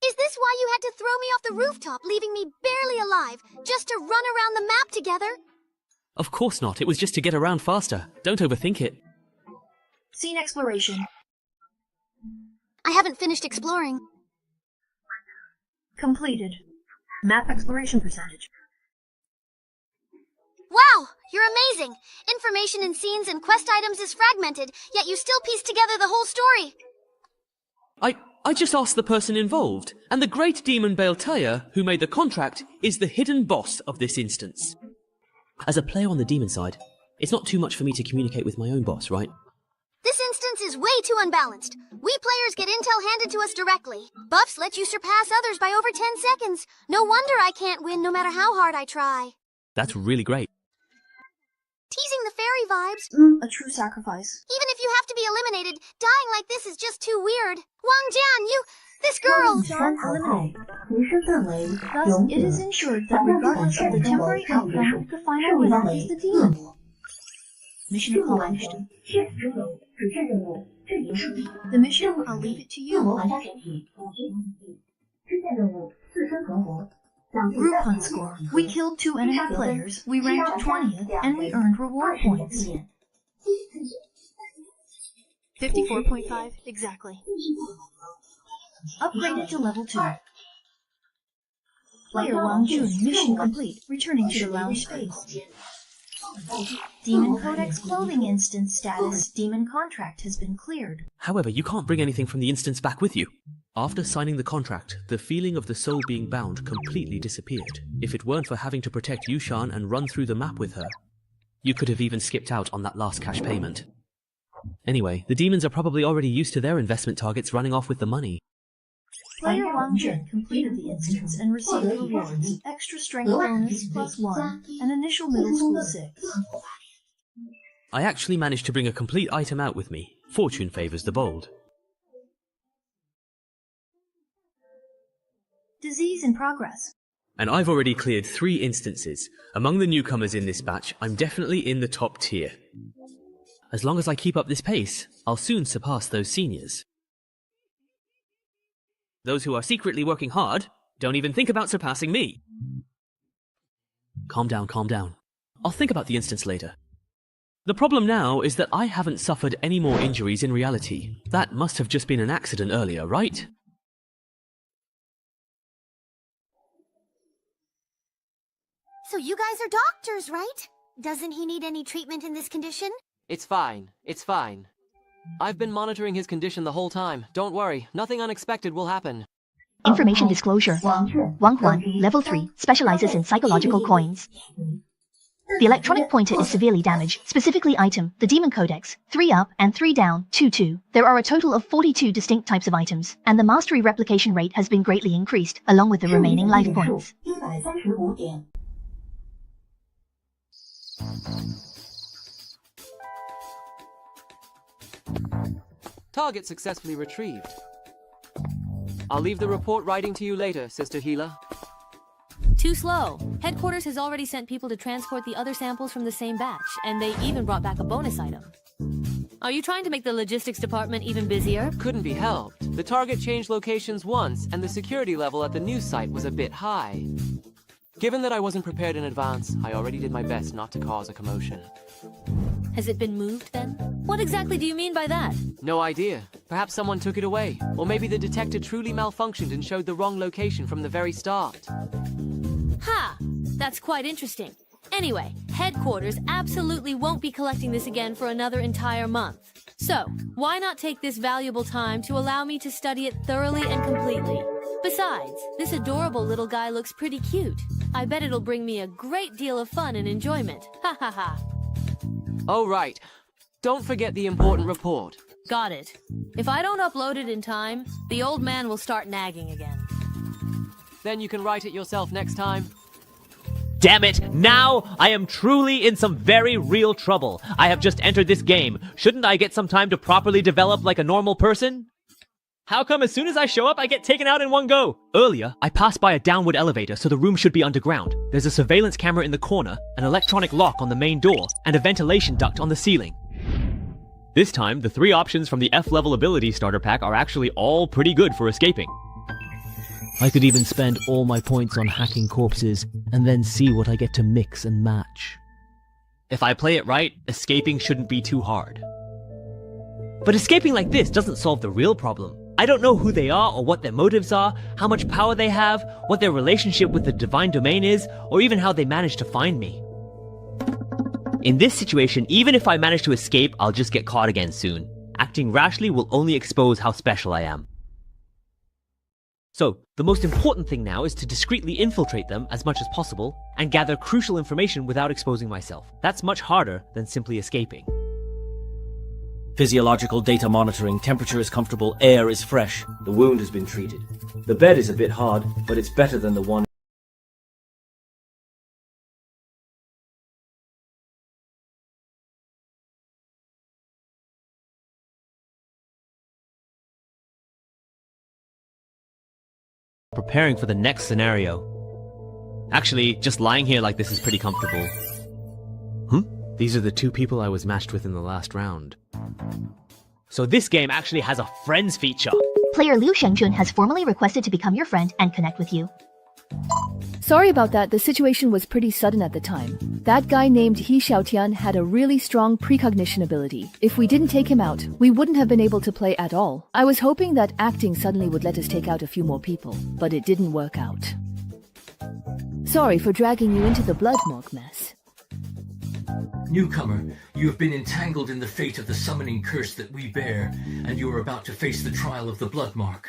[SPEAKER 12] is this why you had to throw me off the rooftop, leaving me barely alive, just to run around the map together?
[SPEAKER 6] of course not. It was just to get around faster. Don't overthink it.
[SPEAKER 21] Scene exploration.
[SPEAKER 12] I haven't finished exploring.
[SPEAKER 21] Completed. Map exploration percentage.
[SPEAKER 12] Wow! You're amazing! Information in scenes and quest items is fragmented, yet you still piece together the whole story.
[SPEAKER 6] I just asked the person involved, and the great demon Baltea, who made the contract, is the hidden boss of this instance. As a player on the demon side, it's not too much for me to communicate with my own boss, right?
[SPEAKER 12] This instance is way too unbalanced. We players get intel handed to us directly. Buffs let you surpass others by over 10 seconds. No wonder I can't win no matter how hard I try.
[SPEAKER 6] That's really great.
[SPEAKER 12] Teasing the fairy vibes.
[SPEAKER 21] A true sacrifice.
[SPEAKER 12] Even if you have to be eliminated, dying like this is just too weird. Wang Jian, this girl!
[SPEAKER 21] Eliminate. Thus, it is ensured that regardless of the temporary outcome, the final winner is the demon. Mission accomplished. The mission, I'll leave it to you. Group hunt score. We killed 2 enemy players, we ranked 20th, and we earned reward points.
[SPEAKER 2] 54.5, exactly.
[SPEAKER 21] Upgraded to level 2. Player Wang Jun, mission complete, returning to the lounge space. Demon Codex clothing instance status. Demon contract has been cleared.
[SPEAKER 6] However, you can't bring anything from the instance back with you. After signing the contract, the feeling of the soul being bound completely disappeared. If it weren't for having to protect Yushan and run through the map with her, you could have even skipped out on that last cash payment. Anyway, the demons are probably already used to their investment targets running off with the money.
[SPEAKER 21] Player Wang Jun completed the instance and received rewards. Extra strength bonus +1, and initial middle school 6.
[SPEAKER 6] I actually managed to bring a complete item out with me. Fortune favors the bold.
[SPEAKER 21] Disease in progress.
[SPEAKER 6] And I've already cleared 3 instances. Among the newcomers in this batch, I'm definitely in the top tier. As long as I keep up this pace, I'll soon surpass those seniors. Those who are secretly working hard, don't even think about surpassing me. Calm down, calm down. I'll think about the instance later. The problem now is that I haven't suffered any more injuries in reality. That must have just been an accident earlier, right?
[SPEAKER 12] So you guys are doctors, right? Doesn't he need any treatment in this condition?
[SPEAKER 18] It's fine. It's fine. I've been monitoring his condition the whole time. Don't worry, nothing unexpected will happen.
[SPEAKER 3] Information disclosure. Wang Huan, level 3, specializes in psychological coins. The electronic pointer is severely damaged, specifically item, the Demon Codex, 3 up and 3 down, 2-2. There are a total of 42 distinct types of items, and the mastery replication rate has been greatly increased, along with the remaining life points.
[SPEAKER 18] Target successfully retrieved. I'll leave the report writing to you later, Sister Gila.
[SPEAKER 9] Too slow. Headquarters has already sent people to transport the other samples from the same batch, and they even brought back a bonus item. Are you trying to make the logistics department even busier?
[SPEAKER 18] Couldn't be helped. The target changed locations once, and the security level at the news site was a bit high. Given that I wasn't prepared in advance, I already did my best not to cause a commotion.
[SPEAKER 9] Has it been moved, then? What exactly do you mean by that?
[SPEAKER 18] No idea. Perhaps someone took it away. Or maybe the detector truly malfunctioned and showed the wrong location from the very start.
[SPEAKER 9] Ha! That's quite interesting. Anyway, headquarters absolutely won't be collecting this again for another entire month. So, why not take this valuable time to allow me to study it thoroughly and completely? Besides, this adorable little guy looks pretty cute. I bet it'll bring me a great deal of fun and enjoyment. Ha ha ha.
[SPEAKER 18] Oh, right. Don't forget the important report.
[SPEAKER 9] Got it. If I don't upload it in time, the old man will start nagging again.
[SPEAKER 18] Then you can write it yourself next time.
[SPEAKER 13] Damn it! Now I am truly in some very real trouble. I have just entered this game. Shouldn't I get some time to properly develop like a normal person? How come as soon as I show up, I get taken out in one go? Earlier, I passed by a downward elevator, so the room should be underground. There's a surveillance camera in the corner, an electronic lock on the main door, and a ventilation duct on the ceiling. This time, the 3 options from the F-level ability starter pack are actually all pretty good for escaping. I could even spend all my points on hacking corpses, and then see what I get to mix and match. If I play it right, escaping shouldn't be too hard. But escaping like this doesn't solve the real problem. I don't know who they are or what their motives are, how much power they have, what their relationship with the divine domain is, or even how they managed to find me. In this situation, even if I manage to escape, I'll just get caught again soon. Acting rashly will only expose how special I am. So, the most important thing now is to discreetly infiltrate them as much as possible and gather crucial information without exposing myself. That's much harder than simply escaping.
[SPEAKER 14] Physiological data monitoring, temperature is comfortable, air is fresh. The wound has been treated. The bed is a bit hard, but it's better than the one.
[SPEAKER 13] Preparing for the next scenario. Actually, just lying here like this is pretty comfortable.
[SPEAKER 4] These are the two people I was matched with in the last round.
[SPEAKER 13] So this game actually has a friends feature.
[SPEAKER 3] Player Liu Shengjun has formally requested to become your friend and connect with you.
[SPEAKER 16] Sorry about that, the situation was pretty sudden at the time. That guy named He Xiaotian had a really strong precognition ability. If we didn't take him out, we wouldn't have been able to play at all. I was hoping that acting suddenly would let us take out a few more people, but it didn't work out. Sorry for dragging you into the blood morgue mess.
[SPEAKER 17] Newcomer, you have been entangled in the fate of the summoning curse that we bear, and you are about to face the trial of the blood mark.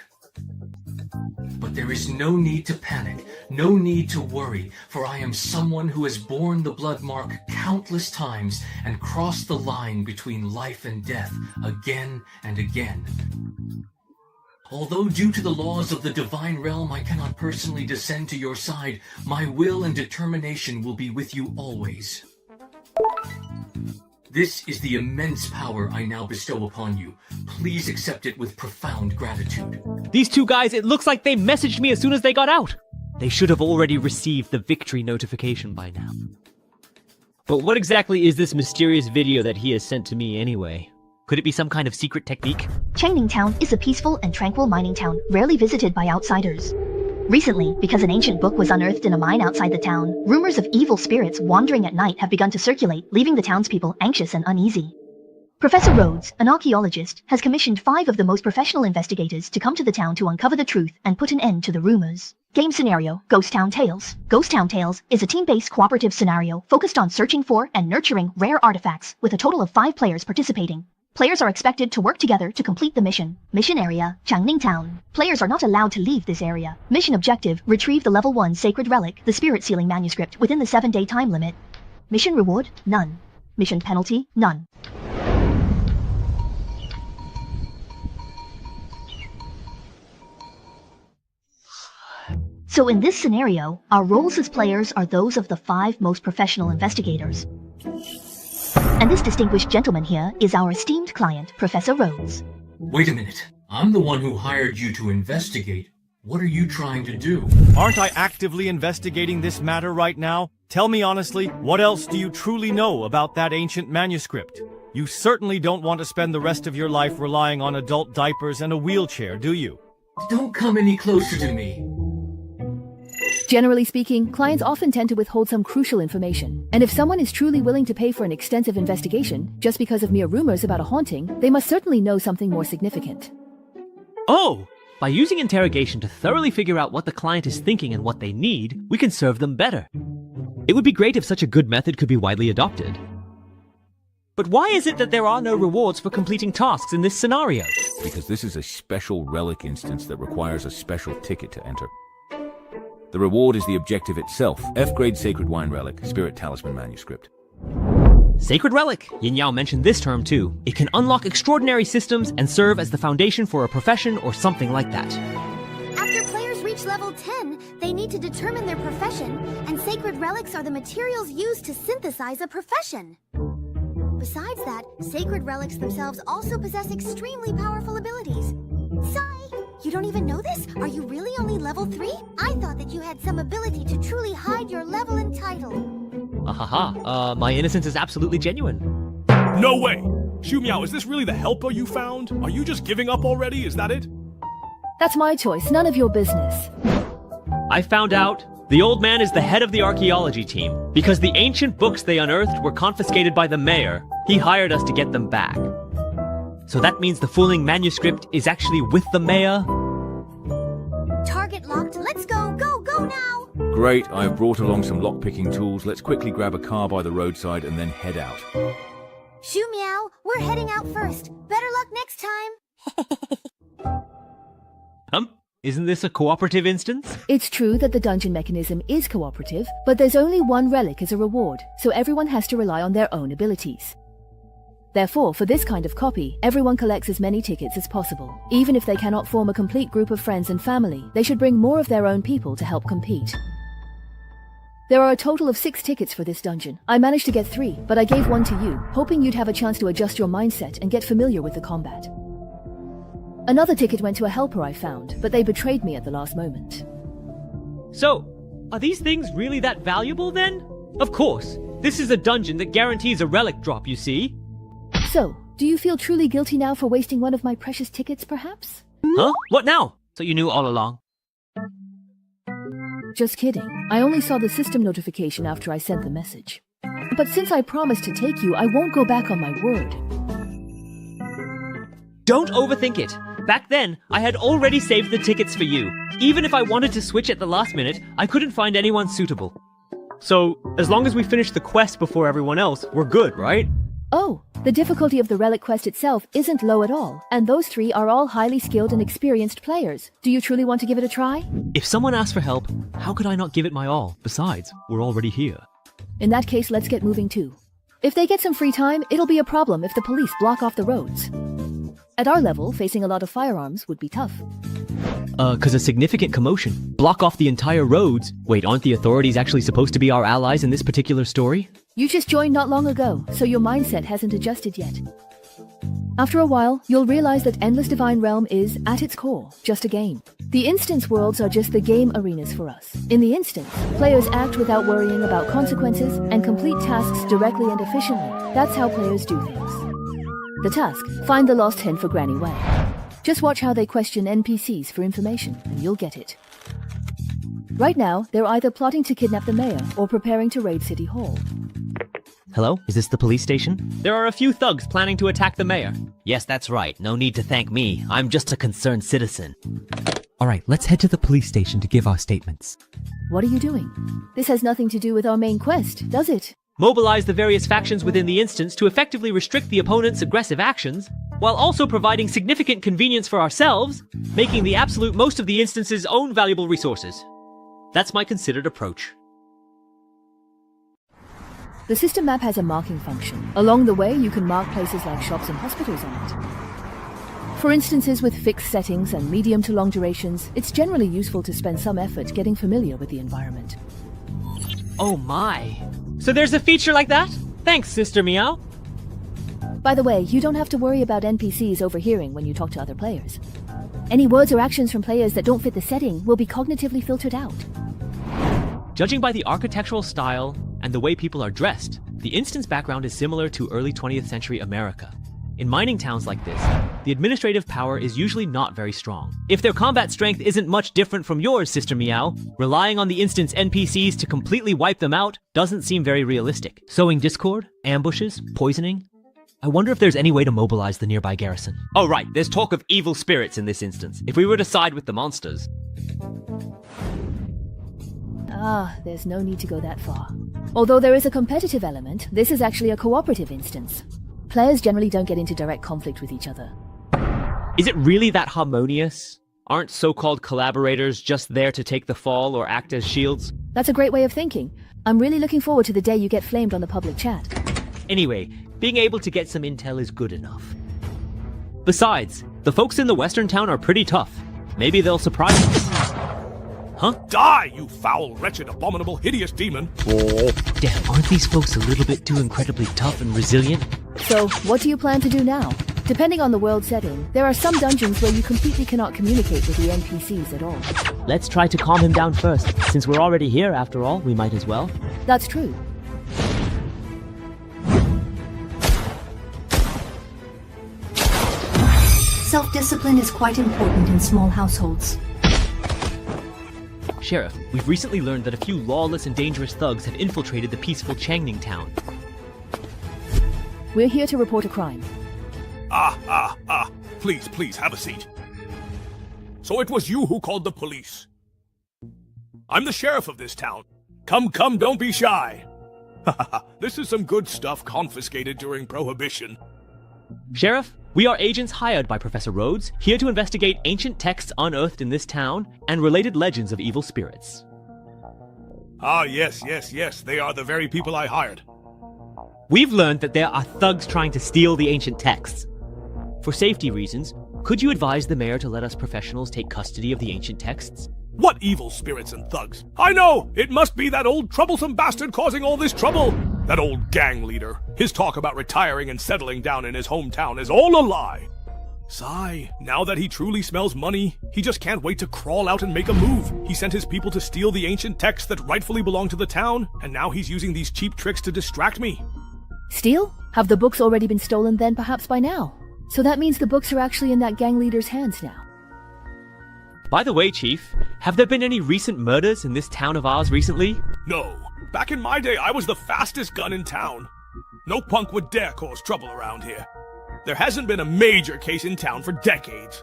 [SPEAKER 17] But there is no need to panic, no need to worry, for I am someone who has borne the blood mark countless times and crossed the line between life and death again and again. Although due to the laws of the divine realm I cannot personally descend to your side, my will and determination will be with you always. This is the immense power I now bestow upon you. Please accept it with profound gratitude.
[SPEAKER 13] These two guys, it looks like they messaged me as soon as they got out. They should have already received the victory notification by now. But what exactly is this mysterious video that he has sent to me anyway? Could it be some kind of secret technique?
[SPEAKER 3] Changning Town is a peaceful and tranquil mining town, rarely visited by outsiders. Recently, because an ancient book was unearthed in a mine outside the town, rumors of evil spirits wandering at night have begun to circulate, leaving the townspeople anxious and uneasy. Professor Rhodes, an archaeologist, has commissioned 5 of the most professional investigators to come to the town to uncover the truth and put an end to the rumors. Game scenario, Ghost Town Tales. Ghost Town Tales is a team-based cooperative scenario focused on searching for and nurturing rare artifacts, with a total of 5 players participating. Players are expected to work together to complete the mission. Mission area, Changning Town. Players are not allowed to leave this area. Mission objective, retrieve the level 1 sacred relic, the spirit sealing manuscript, within the 7-day time limit. Mission reward, none. Mission penalty, none. So in this scenario, our roles as players are those of the 5 most professional investigators. And this distinguished gentleman here is our esteemed client, Professor Rhodes.
[SPEAKER 17] Wait a minute. I'm the one who hired you to investigate. What are you trying to do?
[SPEAKER 5] Aren't I actively investigating this matter right now? Tell me honestly, what else do you truly know about that ancient manuscript? You certainly don't want to spend the rest of your life relying on adult diapers and a wheelchair, do you?
[SPEAKER 17] Don't come any closer to me.
[SPEAKER 16] Generally speaking, clients often tend to withhold some crucial information. And if someone is truly willing to pay for an extensive investigation, just because of mere rumors about a haunting, they must certainly know something more significant.
[SPEAKER 13] Oh! By using interrogation to thoroughly figure out what the client is thinking and what they need, we can serve them better. It would be great if such a good method could be widely adopted. But why is it that there are no rewards for completing tasks in this scenario?
[SPEAKER 24] Because this is a special relic instance that requires a special ticket to enter. The reward is the objective itself. F-grade Sacred Wine Relic, Spirit Talisman Manuscript.
[SPEAKER 13] Sacred Relic! Yin Yao mentioned this term too. It can unlock extraordinary systems and serve as the foundation for a profession or something like that.
[SPEAKER 12] After players reach level 10, they need to determine their profession, and sacred relics are the materials used to synthesize a profession. Besides that, sacred relics themselves also possess extremely powerful abilities. Sai, you don't even know this? Are you really only level 3? I thought that you had some ability to truly hide your level and title.
[SPEAKER 13] My innocence is absolutely genuine.
[SPEAKER 25] No way! Xu Miao, is this really the helper you found? Are you just giving up already? Is that it?
[SPEAKER 16] That's my choice, none of your business.
[SPEAKER 13] I found out the old man is the head of the archaeology team. Because the ancient books they unearthed were confiscated by the mayor, he hired us to get them back. So that means the fooling manuscript is actually with the mayor?
[SPEAKER 12] Target locked, let's go, go now!
[SPEAKER 24] Great, I've brought along some lockpicking tools. Let's quickly grab a car by the roadside and then head out.
[SPEAKER 12] Xu Miao, we're heading out first. Better luck next time.
[SPEAKER 13] Isn't this a cooperative instance?
[SPEAKER 16] It's true that the dungeon mechanism is cooperative, but there's only one relic as a reward, so everyone has to rely on their own abilities. Therefore, for this kind of copy, everyone collects as many tickets as possible. Even if they cannot form a complete group of friends and family, they should bring more of their own people to help compete. There are a total of 6 tickets for this dungeon. I managed to get 3, but I gave 1 to you, hoping you'd have a chance to adjust your mindset and get familiar with the combat. Another ticket went to a helper I found, but they betrayed me at the last moment.
[SPEAKER 13] So, are these things really that valuable then? Of course. This is a dungeon that guarantees a relic drop, you see.
[SPEAKER 16] So, do you feel truly guilty now for wasting one of my precious tickets, perhaps?
[SPEAKER 13] Huh? What now? So you knew all along?
[SPEAKER 16] Just kidding. I only saw the system notification after I sent the message. But since I promised to take you, I won't go back on my word.
[SPEAKER 13] Don't overthink it. Back then, I had already saved the tickets for you. Even if I wanted to switch at the last minute, I couldn't find anyone suitable. So, as long as we finish the quest before everyone else, we're good, right?
[SPEAKER 16] Oh, the difficulty of the relic quest itself isn't low at all, and those 3 are all highly skilled and experienced players. Do you truly want to give it a try?
[SPEAKER 13] If someone asks for help, how could I not give it my all? Besides, we're already here.
[SPEAKER 16] In that case, let's get moving too. If they get some free time, it'll be a problem if the police block off the roads. At our level, facing a lot of firearms would be tough.
[SPEAKER 13] 'Cause a significant commotion. Block off the entire roads. Wait, aren't the authorities actually supposed to be our allies in this particular story?
[SPEAKER 16] You just joined not long ago, so your mindset hasn't adjusted yet. After a while, you'll realize that Endless Divine Realm is, at its core, just a game. The instance worlds are just the game arenas for us. In the instance, players act without worrying about consequences and complete tasks directly and efficiently. That's how players do things. The task, find the lost hen for Granny Wang. Just watch how they question NPCs for information, and you'll get it. Right now, they're either plotting to kidnap the mayor or preparing to raid City Hall.
[SPEAKER 13] Hello? Is this the police station? There are a few thugs planning to attack the mayor. Yes, that's right. No need to thank me. I'm just a concerned citizen.
[SPEAKER 1] Alright, let's head to the police station to give our statements.
[SPEAKER 16] What are you doing? This has nothing to do with our main quest, does it?
[SPEAKER 13] Mobilize the various factions within the instance to effectively restrict the opponent's aggressive actions, while also providing significant convenience for ourselves, making the absolute most of the instance's own valuable resources. That's my considered approach.
[SPEAKER 16] The system map has a marking function. Along the way, you can mark places like shops and hospitals on it. For instances with fixed settings and medium to long durations, it's generally useful to spend some effort getting familiar with the environment.
[SPEAKER 13] Oh my. So there's a feature like that? Thanks, Sister Meow.
[SPEAKER 16] By the way, you don't have to worry about NPCs overhearing when you talk to other players. Any words or actions from players that don't fit the setting will be cognitively filtered out.
[SPEAKER 13] Judging by the architectural style and the way people are dressed, the instance background is similar to early 20th century America. In mining towns like this, the administrative power is usually not very strong. If their combat strength isn't much different from yours, Sister Meow, relying on the instance NPCs to completely wipe them out doesn't seem very realistic. Sowing discord, ambushes, poisoning. I wonder if there's any way to mobilize the nearby garrison. Oh right, there's talk of evil spirits in this instance. If we were to side with the monsters.
[SPEAKER 16] There's no need to go that far. Although there is a competitive element, this is actually a cooperative instance. Players generally don't get into direct conflict with each other.
[SPEAKER 13] Is it really that harmonious? Aren't so-called collaborators just there to take the fall or act as shields?
[SPEAKER 16] That's a great way of thinking. I'm really looking forward to the day you get flamed on the public chat.
[SPEAKER 13] Anyway, being able to get some intel is good enough. Besides, the folks in the western town are pretty tough. Maybe they'll surprise us. Huh?
[SPEAKER 25] Die, you foul, wretched, abominable, hideous demon!
[SPEAKER 13] Oh. Damn, aren't these folks a little bit too incredibly tough and resilient?
[SPEAKER 16] So, what do you plan to do now? Depending on the world setting, there are some dungeons where you completely cannot communicate with the NPCs at all.
[SPEAKER 13] Let's try to calm him down first. Since we're already here, after all, we might as well.
[SPEAKER 16] That's true.
[SPEAKER 21] Self-discipline is quite important in small households.
[SPEAKER 13] Sheriff, we've recently learned that a few lawless and dangerous thugs have infiltrated the peaceful Changning town.
[SPEAKER 16] We're here to report a crime.
[SPEAKER 25] Please, please, have a seat. So it was you who called the police. I'm the sheriff of this town. Come, don't be shy. This is some good stuff confiscated during Prohibition.
[SPEAKER 13] Sheriff, we are agents hired by Professor Rhodes, here to investigate ancient texts unearthed in this town and related legends of evil spirits.
[SPEAKER 25] Yes, they are the very people I hired.
[SPEAKER 13] We've learned that there are thugs trying to steal the ancient texts. For safety reasons, could you advise the mayor to let us professionals take custody of the ancient texts?
[SPEAKER 25] What evil spirits and thugs? I know! It must be that old troublesome bastard causing all this trouble! That old gang leader. His talk about retiring and settling down in his hometown is all a lie. Sigh, now that he truly smells money, he just can't wait to crawl out and make a move. He sent his people to steal the ancient texts that rightfully belong to the town, and now he's using these cheap tricks to distract me.
[SPEAKER 16] Steal? Have the books already been stolen then, perhaps by now? So that means the books are actually in that gang leader's hands now.
[SPEAKER 13] By the way, Chief, have there been any recent murders in this town of ours recently?
[SPEAKER 25] No. Back in my day, I was the fastest gun in town. No punk would dare cause trouble around here. There hasn't been a major case in town for decades.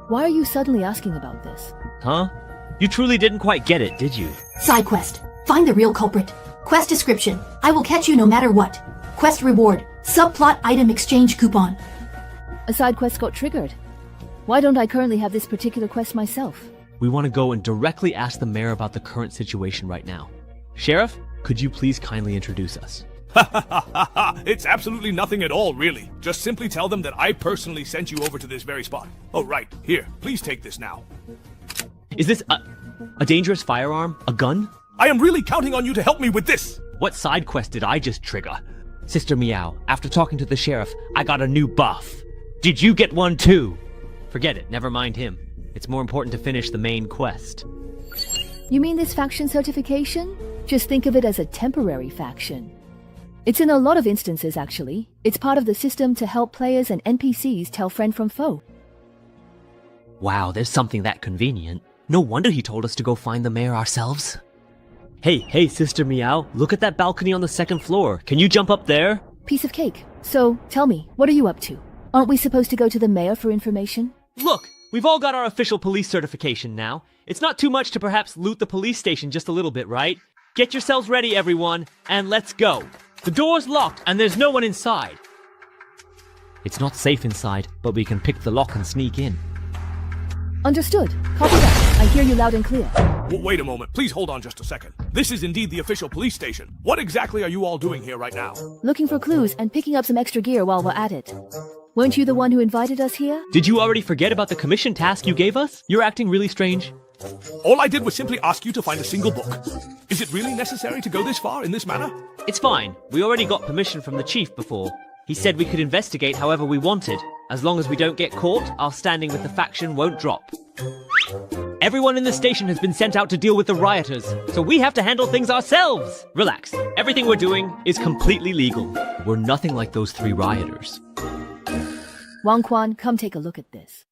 [SPEAKER 16] Why are you suddenly asking about this?
[SPEAKER 13] Huh? You truly didn't quite get it, did you?
[SPEAKER 8] Side quest. Find the real culprit. Quest description. I will catch you no matter what. Quest reward. Subplot item exchange coupon.
[SPEAKER 16] A side quest got triggered. Why don't I currently have this particular quest myself?
[SPEAKER 13] We want to go and directly ask the mayor about the current situation right now. Sheriff, could you please kindly introduce us?
[SPEAKER 25] It's absolutely nothing at all, really. Just simply tell them that I personally sent you over to this very spot. Oh, right. Here, please take this now.
[SPEAKER 13] Is this a dangerous firearm? A gun?
[SPEAKER 25] I am really counting on you to help me with this!
[SPEAKER 13] What side quest did I just trigger? Sister Meow, after talking to the sheriff, I got a new buff. Did you get one too? Forget it, never mind him. It's more important to finish the main quest.
[SPEAKER 16] You mean this faction certification? Just think of it as a temporary faction. It's in a lot of instances, actually. It's part of the system to help players and NPCs tell friend from foe.
[SPEAKER 13] Wow, there's something that convenient. No wonder he told us to go find the mayor ourselves. Hey, Sister Meow, look at that balcony on the second floor. Can you jump up there?
[SPEAKER 16] Piece of cake. So, tell me, what are you up to? Aren't we supposed to go to the mayor for information?
[SPEAKER 13] Look, we've all got our official police certification now. It's not too much to perhaps loot the police station just a little bit, right? Get yourselves ready, everyone, and let's go. The door's locked, and there's no one inside. It's not safe inside, but we can pick the lock and sneak in.
[SPEAKER 16] Understood. Copy that. I hear you loud and clear.
[SPEAKER 25] Wait a moment. Please hold on just a second. This is indeed the official police station. What exactly are you all doing here right now?
[SPEAKER 16] Looking for clues and picking up some extra gear while we're at it. Weren't you the one who invited us here?
[SPEAKER 13] Did you already forget about the commission task you gave us? You're acting really strange.
[SPEAKER 25] All I did was simply ask you to find a single book. Is it really necessary to go this far in this manner?
[SPEAKER 13] It's fine. We already got permission from the chief before. He said we could investigate however we wanted. As long as we don't get caught, our standing with the faction won't drop. Everyone in the station has been sent out to deal with the rioters, so we have to handle things ourselves. Relax. Everything we're doing is completely legal. We're nothing like those 3 rioters.
[SPEAKER 16] Wang Quan, come take a look at this.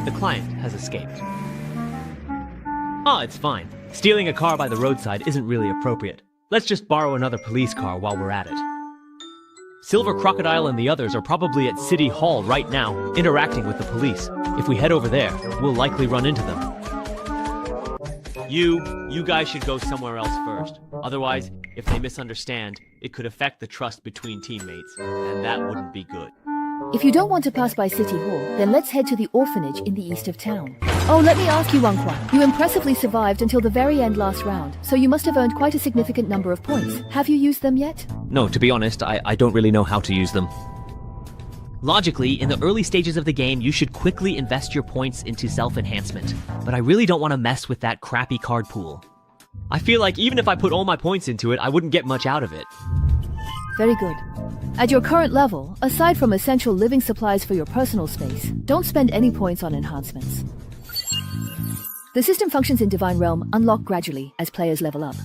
[SPEAKER 13] The client has escaped. It's fine. Stealing a car by the roadside isn't really appropriate. Let's just borrow another police car while we're at it. Silver Crocodile and the others are probably at City Hall right now, interacting with the police. If we head over there, we'll likely run into them. You guys should go somewhere else first. Otherwise, if they misunderstand, it could affect the trust between teammates, and that wouldn't be good.
[SPEAKER 16] If you don't want to pass by City Hall, then let's head to the orphanage in the east of town. Oh, let me ask you, Wang Quan. You impressively survived until the very end last round, so you must have earned quite a significant number of points. Have you used them yet?
[SPEAKER 13] No, to be honest, I don't really know how to use them. Logically, in the early stages of the game, you should quickly invest your points into self-enhancement. But I really don't want to mess with that crappy card pool. I feel like even if I put all my points into it, I wouldn't get much out of it.
[SPEAKER 16] Very good. At your current level, aside from essential living supplies for your personal space, don't spend any points on enhancements. The system functions in Divine Realm unlock gradually as players level up.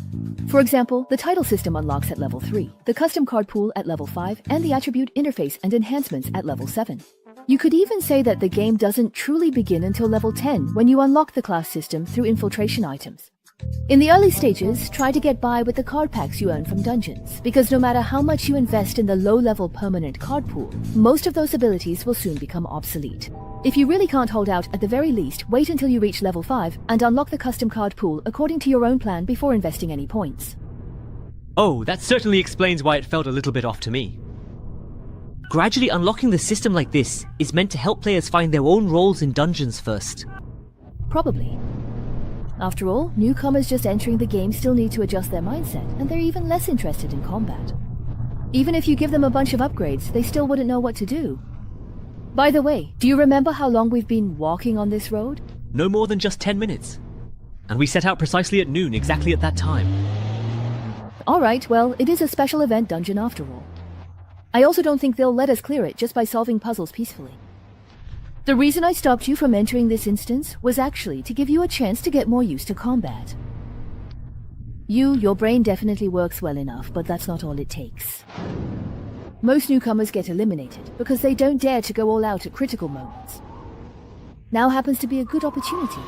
[SPEAKER 16] For example, the title system unlocks at level 3, the custom card pool at level 5, and the attribute interface and enhancements at level 7. You could even say that the game doesn't truly begin until level 10 when you unlock the class system through infiltration items. In the early stages, try to get by with the card packs you earn from dungeons, because no matter how much you invest in the low-level permanent card pool, most of those abilities will soon become obsolete. If you really can't hold out, at the very least, wait until you reach level 5 and unlock the custom card pool according to your own plan before investing any points.
[SPEAKER 13] Oh, that certainly explains why it felt a little bit off to me. Gradually unlocking the system like this is meant to help players find their own roles in dungeons first.
[SPEAKER 16] Probably. After all, newcomers just entering the game still need to adjust their mindset, and they're even less interested in combat. Even if you give them a bunch of upgrades, they still wouldn't know what to do. By the way, do you remember how long we've been walking on this road?
[SPEAKER 13] No more than just 10 minutes. And we set out precisely at noon, exactly at that time.
[SPEAKER 16] Alright, well, it is a special event dungeon after all. I also don't think they'll let us clear it just by solving puzzles peacefully. The reason I stopped you from entering this instance was actually to give you a chance to get more used to combat. Your brain definitely works well enough, but that's not all it takes. Most newcomers get eliminated because they don't dare to go all out at critical moments. Now happens to be a good opportunity.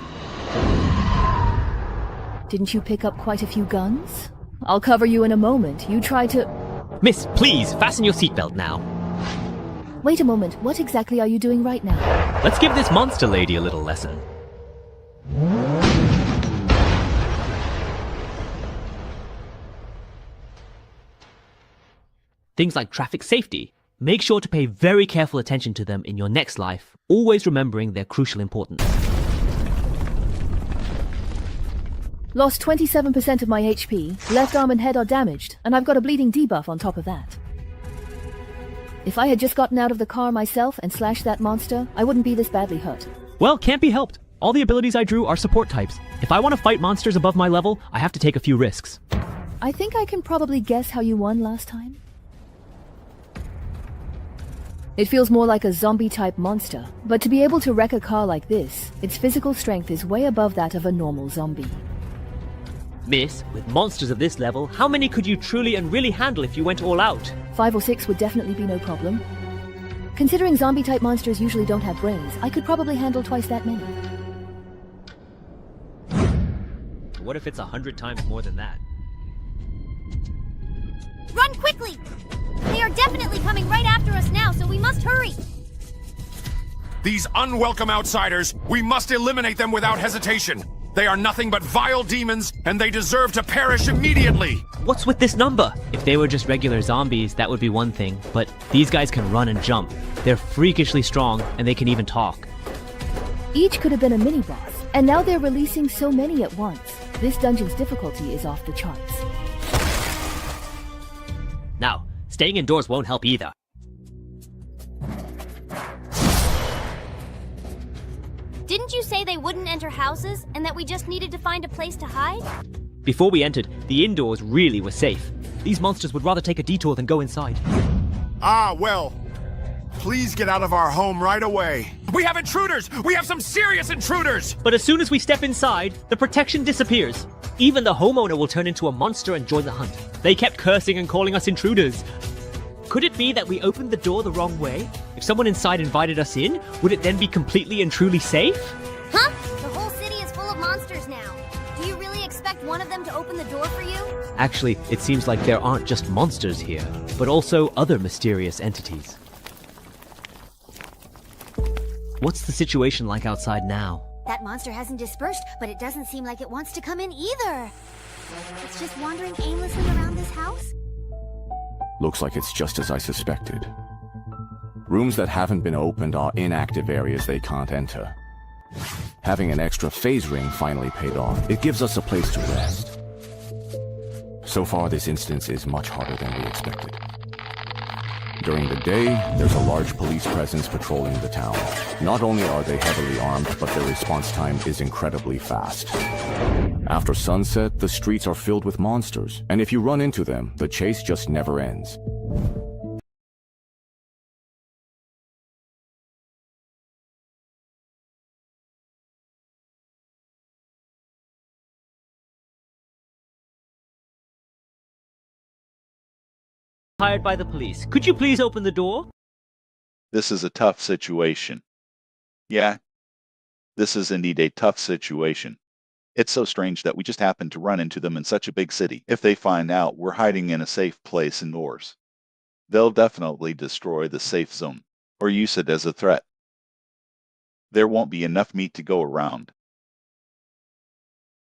[SPEAKER 16] Didn't you pick up quite a few guns? I'll cover you in a moment. You try to...
[SPEAKER 13] Miss, please, fasten your seatbelt now.
[SPEAKER 16] Wait a moment, what exactly are you doing right now?
[SPEAKER 13] Let's give this monster lady a little lesson. Things like traffic safety. Make sure to pay very careful attention to them in your next life, always remembering their crucial importance.
[SPEAKER 16] Lost 27% of my HP, left arm and head are damaged, and I've got a bleeding debuff on top of that. If I had just gotten out of the car myself and slashed that monster, I wouldn't be this badly hurt.
[SPEAKER 13] Well, can't be helped. All the abilities I drew are support types. If I want to fight monsters above my level, I have to take a few risks.
[SPEAKER 16] I think I can probably guess how you won last time. It feels more like a zombie-type monster, but to be able to wreck a car like this, its physical strength is way above that of a normal zombie.
[SPEAKER 13] Miss, with monsters of this level, how many could you truly and really handle if you went all out?
[SPEAKER 16] 5 or 6 would definitely be no problem. Considering zombie-type monsters usually don't have brains, I could probably handle twice that many.
[SPEAKER 13] What if it's 100 times more than that?
[SPEAKER 12] Run quickly! They are definitely coming right after us now, so we must hurry!
[SPEAKER 10] These unwelcome outsiders, we must eliminate them without hesitation. They are nothing but vile demons, and they deserve to perish immediately!
[SPEAKER 13] What's with this number? If they were just regular zombies, that would be one thing, but these guys can run and jump. They're freakishly strong, and they can even talk.
[SPEAKER 16] Each could have been a mini-boss, and now they're releasing so many at once. This dungeon's difficulty is off the charts.
[SPEAKER 13] Now, staying indoors won't help either.
[SPEAKER 12] Didn't you say they wouldn't enter houses, and that we just needed to find a place to hide?
[SPEAKER 13] Before we entered, the indoors really were safe. These monsters would rather take a detour than go inside.
[SPEAKER 10] Ah, well. Please get out of our home right away. We have intruders! We have some serious intruders!
[SPEAKER 13] But as soon as we step inside, the protection disappears. Even the homeowner will turn into a monster and join the hunt. They kept cursing and calling us intruders. Could it be that we opened the door the wrong way? If someone inside invited us in, would it then be completely and truly safe?
[SPEAKER 12] Huh? The whole city is full of monsters now. Do you really expect one of them to open the door for you?
[SPEAKER 13] Actually, it seems like there aren't just monsters here, but also other mysterious entities. What's the situation like outside now?
[SPEAKER 12] That monster hasn't dispersed, but it doesn't seem like it wants to come in either. It's just wandering aimlessly around this house?
[SPEAKER 11] Looks like it's just as I suspected. Rooms that haven't been opened are inactive areas they can't enter. Having an extra phase ring finally paid off. It gives us a place to rest. So far, this instance is much harder than we expected. During the day, there's a large police presence patrolling the town. Not only are they heavily armed, but their response time is incredibly fast. After sunset, the streets are filled with monsters, and if you run into them, the chase just never ends.
[SPEAKER 13] Hired by the police. Could you please open the door?
[SPEAKER 7] This is a tough situation. Yeah, this is indeed a tough situation. It's so strange that we just happened to run into them in such a big city. If they find out we're hiding in a safe place indoors, they'll definitely destroy the safe zone, or use it as a threat. There won't be enough meat to go around.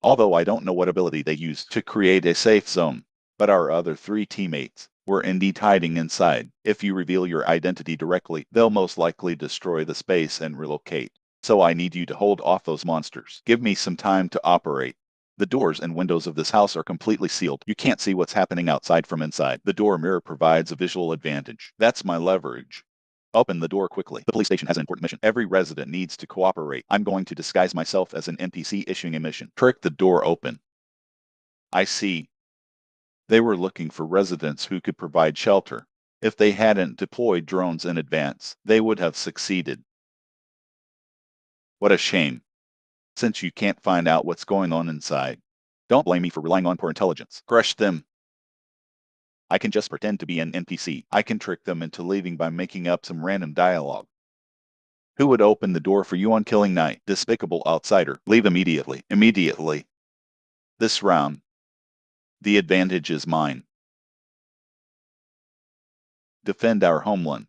[SPEAKER 7] Although I don't know what ability they used to create a safe zone, but our other 3 teammates were indeed hiding inside. If you reveal your identity directly, they'll most likely destroy the space and relocate. So I need you to hold off those monsters. Give me some time to operate. The doors and windows of this house are completely sealed. You can't see what's happening outside from inside. The door mirror provides a visual advantage. That's my leverage. Open the door quickly. The police station has an important mission. Every resident needs to cooperate. I'm going to disguise myself as an NPC issuing a mission. Trick the door open. I see. They were looking for residents who could provide shelter. If they hadn't deployed drones in advance, they would have succeeded. What a shame. Since you can't find out what's going on inside, don't blame me for relying on poor intelligence. Crush them. I can just pretend to be an NPC. I can trick them into leaving by making up some random dialogue. Who would open the door for you on killing night? Despicable outsider. Leave immediately. Immediately. This round, the advantage is mine. Defend our homeland.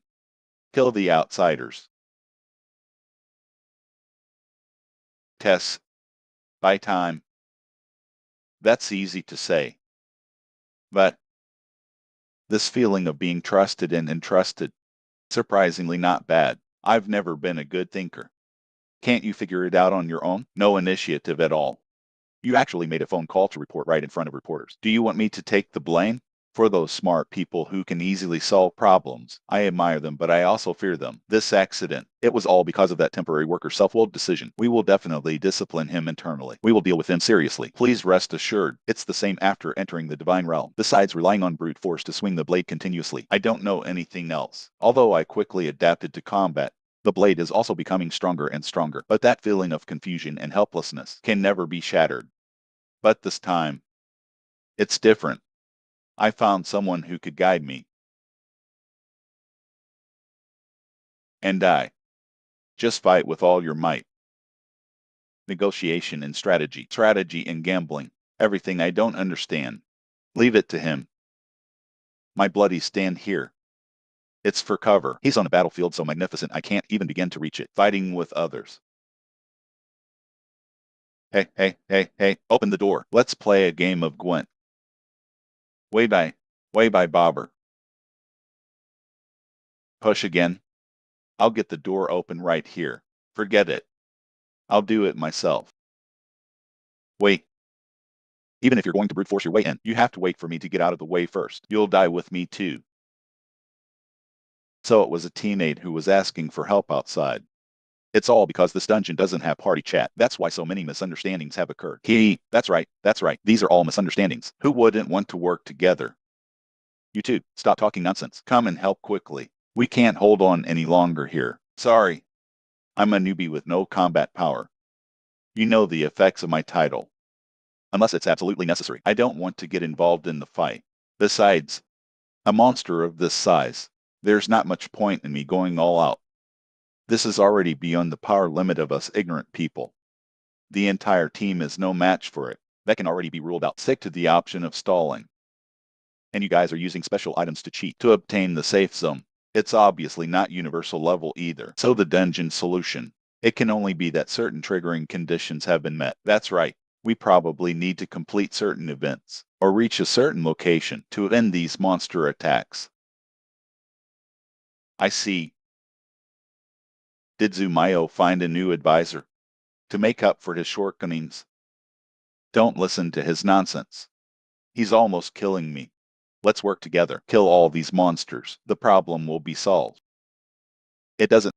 [SPEAKER 7] Kill the outsiders. Tess. Buy time. That's easy to say. But this feeling of being trusted and entrusted, surprisingly not bad. I've never been a good thinker. Can't you figure it out on your own? No initiative at all. You actually made a phone call to report right in front of reporters. Do you want me to take the blame? For those smart people who can easily solve problems, I admire them, but I also fear them. This accident, it was all because of that temporary worker's self-willed decision. We will definitely discipline him internally. We will deal with him seriously. Please rest assured, it's the same after entering the divine realm. Besides relying on brute force to swing the blade continuously, I don't know anything else. Although I quickly adapted to combat, the blade is also becoming stronger and stronger. But that feeling of confusion and helplessness can never be shattered. But this time, it's different. I found someone who could guide me. And just fight with all your might. Negotiation and strategy. Strategy and gambling. Everything I don't understand. Leave it to him. My bloody stand here. It's for cover. He's on a battlefield so magnificent I can't even begin to reach it. Fighting with others. Hey, open the door. Let's play a game of Gwent. Way by bobber. Push again. I'll get the door open right here. Forget it. I'll do it myself. Wait. Even if you're going to brute force your way in, you have to wait for me to get out of the way first. You'll die with me too. So it was a teammate who was asking for help outside. It's all because this dungeon doesn't have party chat. That's why so many misunderstandings have occurred. That's right. These are all misunderstandings. Who wouldn't want to work together? You two, stop talking nonsense. Come and help quickly. We can't hold on any longer here. Sorry. I'm a newbie with no combat power. You know the effects of my title. Unless it's absolutely necessary. I don't want to get involved in the fight. Besides, a monster of this size, there's not much point in me going all out. This is already beyond the power limit of us ignorant people. The entire team is no match for it. That can already be ruled out. Stick to the option of stalling. And you guys are using special items to cheat to obtain the safe zone. It's obviously not universal level either. So the dungeon solution, it can only be that certain triggering conditions have been met. That's right. We probably need to complete certain events or reach a certain location to end these monster attacks. I see. Did Zumayo find a new advisor to make up for his shortcomings? Don't listen to his nonsense. He's almost killing me. Let's work together. Kill all these monsters. The problem will be solved. It doesn't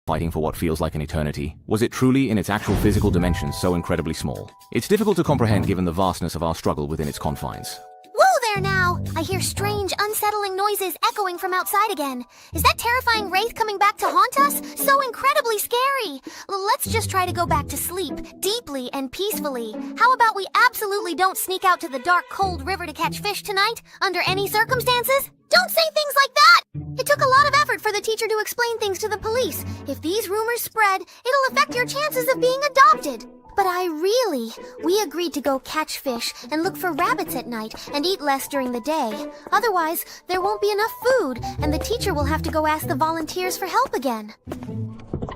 [SPEAKER 11] Fighting for what feels like an eternity. Was it truly in its actual physical dimensions so incredibly small? It's difficult to comprehend given the vastness of our struggle within its confines.
[SPEAKER 12] Whoa there now! I hear strange, unsettling noises echoing from outside again. Is that terrifying wraith coming back to haunt us? So incredibly scary! Let's just try to go back to sleep, deeply and peacefully. How about we absolutely don't sneak out to the dark, cold river to catch fish tonight, under any circumstances? Don't say things like that! It took a lot of effort for the teacher to explain things to the police. If these rumors spread, it'll affect your chances of being adopted. But we agreed to go catch fish and look for rabbits at night and eat less during the day. Otherwise, there won't be enough food, and the teacher will have to go ask the volunteers for help again.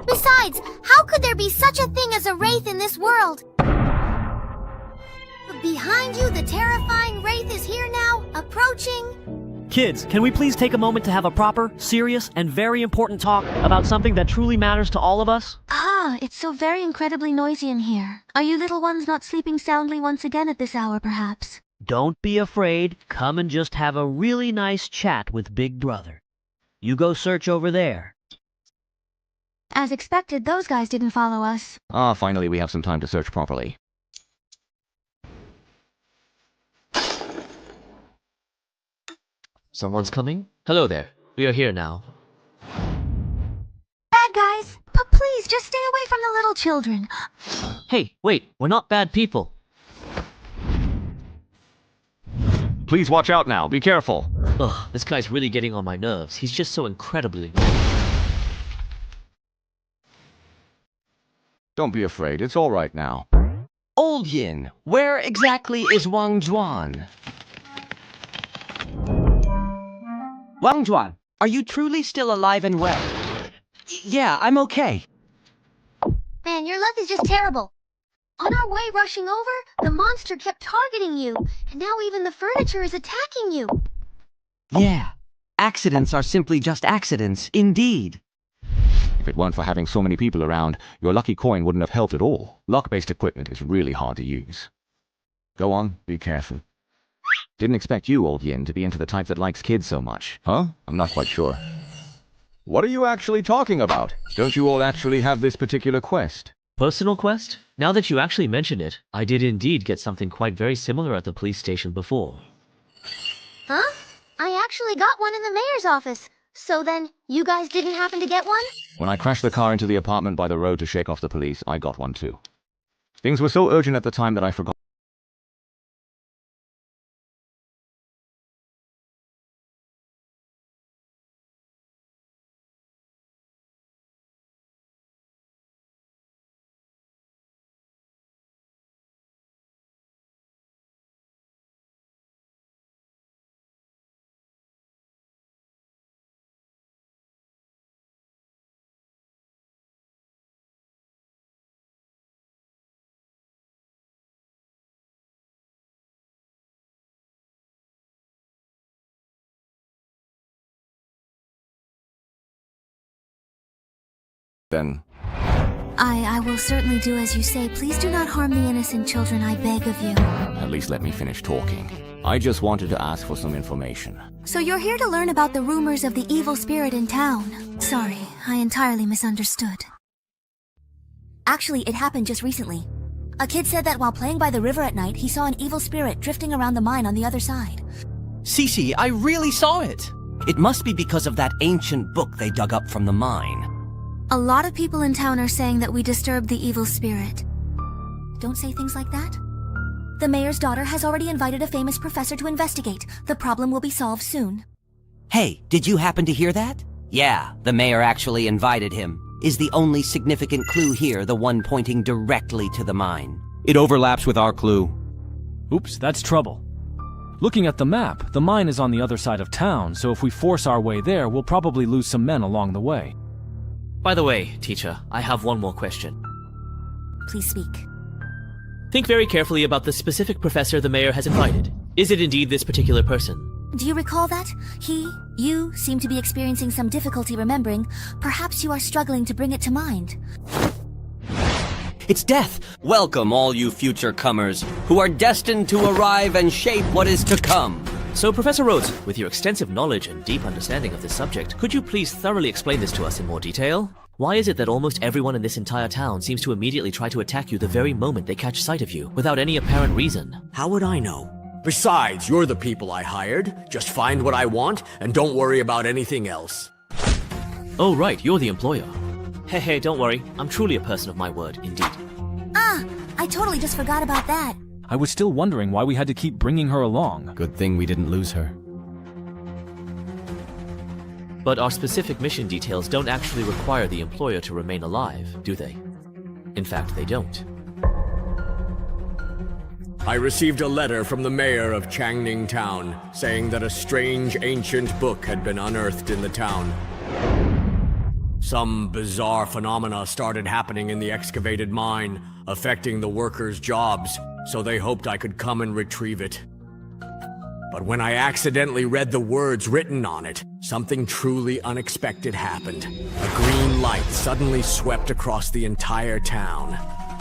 [SPEAKER 12] Besides, how could there be such a thing as a wraith in this world? Behind you, the terrifying wraith is here now, approaching.
[SPEAKER 15] Kids, can we please take a moment to have a proper, serious, and very important talk about something that truly matters to all of us?
[SPEAKER 12] It's so very incredibly noisy in here. Are you little ones not sleeping soundly once again at this hour, perhaps?
[SPEAKER 15] Don't be afraid. Come and just have a really nice chat with Big Brother. You go search over there.
[SPEAKER 12] As expected, those guys didn't follow us.
[SPEAKER 11] Finally we have some time to search properly.
[SPEAKER 13] Someone's coming? Hello there. We are here now.
[SPEAKER 12] Bad guys, but please just stay away from the little children.
[SPEAKER 15] Hey, wait, we're not bad people.
[SPEAKER 11] Please watch out now, be careful.
[SPEAKER 13] Ugh, this guy's really getting on my nerves. He's just so incredibly...
[SPEAKER 11] Don't be afraid, it's all right now.
[SPEAKER 19] Old Yin, where exactly is Wang Juan? Wang Juan, are you truly still alive and well? Yeah, I'm okay.
[SPEAKER 12] Man, your luck is just terrible. On our way rushing over, the monster kept targeting you, and now even the furniture is attacking you.
[SPEAKER 19] Yeah, accidents are simply just accidents, indeed.
[SPEAKER 11] If it weren't for having so many people around, your lucky coin wouldn't have helped at all. Luck-based equipment is really hard to use. Go on, be careful. Didn't expect you, Old Yin, to be into the type that likes kids so much. Huh? I'm not quite sure. What are you actually talking about? Don't you all actually have this particular quest?
[SPEAKER 13] Personal quest? Now that you actually mention it, I did indeed get something quite very similar at the police station before.
[SPEAKER 12] Huh? I actually got one in the mayor's office. So then, you guys didn't happen to get one?
[SPEAKER 11] When I crashed the car into the apartment by the road to shake off the police, I got one too. Things were so urgent at the time that I forgot. Then...
[SPEAKER 12] I will certainly do as you say. Please do not harm the innocent children, I beg of you.
[SPEAKER 11] At least let me finish talking. I just wanted to ask for some information.
[SPEAKER 12] So you're here to learn about the rumors of the evil spirit in town. Sorry, I entirely misunderstood. Actually, it happened just recently. A kid said that while playing by the river at night, he saw an evil spirit drifting around the mine on the other side.
[SPEAKER 19] Cece, I really saw it. It must be because of that ancient book they dug up from the mine.
[SPEAKER 12] A lot of people in town are saying that we disturbed the evil spirit. Don't say things like that. The mayor's daughter has already invited a famous professor to investigate. The problem will be solved soon.
[SPEAKER 19] Hey, did you happen to hear that? Yeah, the mayor actually invited him. Is the only significant clue here the one pointing directly to the mine?
[SPEAKER 20] It overlaps with our clue.
[SPEAKER 5] Oops, that's trouble. Looking at the map, the mine is on the other side of town, so if we force our way there, we'll probably lose some men along the way.
[SPEAKER 13] By the way, teacher, I have one more question.
[SPEAKER 12] Please speak.
[SPEAKER 13] Think very carefully about the specific professor the mayor has invited. Is it indeed this particular person?
[SPEAKER 12] Do you recall that? You seem to be experiencing some difficulty remembering. Perhaps you are struggling to bring it to mind.
[SPEAKER 19] It's death! Welcome all you future comers, who are destined to arrive and shape what is to come.
[SPEAKER 13] So, Professor Rhodes, with your extensive knowledge and deep understanding of this subject, could you please thoroughly explain this to us in more detail? Why is it that almost everyone in this entire town seems to immediately try to attack you the very moment they catch sight of you, without any apparent reason?
[SPEAKER 2] How would I know? Besides, you're the people I hired. Just find what I want, and don't worry about anything else.
[SPEAKER 13] Oh right, you're the employer. Hey, don't worry. I'm truly a person of my word, indeed.
[SPEAKER 12] Ah, I totally just forgot about that.
[SPEAKER 6] I was still wondering why we had to keep bringing her along.
[SPEAKER 11] Good thing we didn't lose her.
[SPEAKER 13] But our specific mission details don't actually require the employer to remain alive, do they? In fact, they don't.
[SPEAKER 2] I received a letter from the mayor of Changning Town, saying that a strange ancient book had been unearthed in the town. Some bizarre phenomena started happening in the excavated mine, affecting the workers' jobs, so they hoped I could come and retrieve it. But when I accidentally read the words written on it, something truly unexpected happened. A green light suddenly swept across the entire town.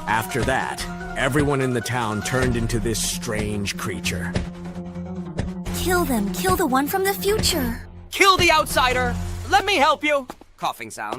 [SPEAKER 2] After that, everyone in the town turned into this strange creature.
[SPEAKER 12] Kill them. Kill the one from the future.
[SPEAKER 19] Kill the outsider! Let me help you! Coughing sounds.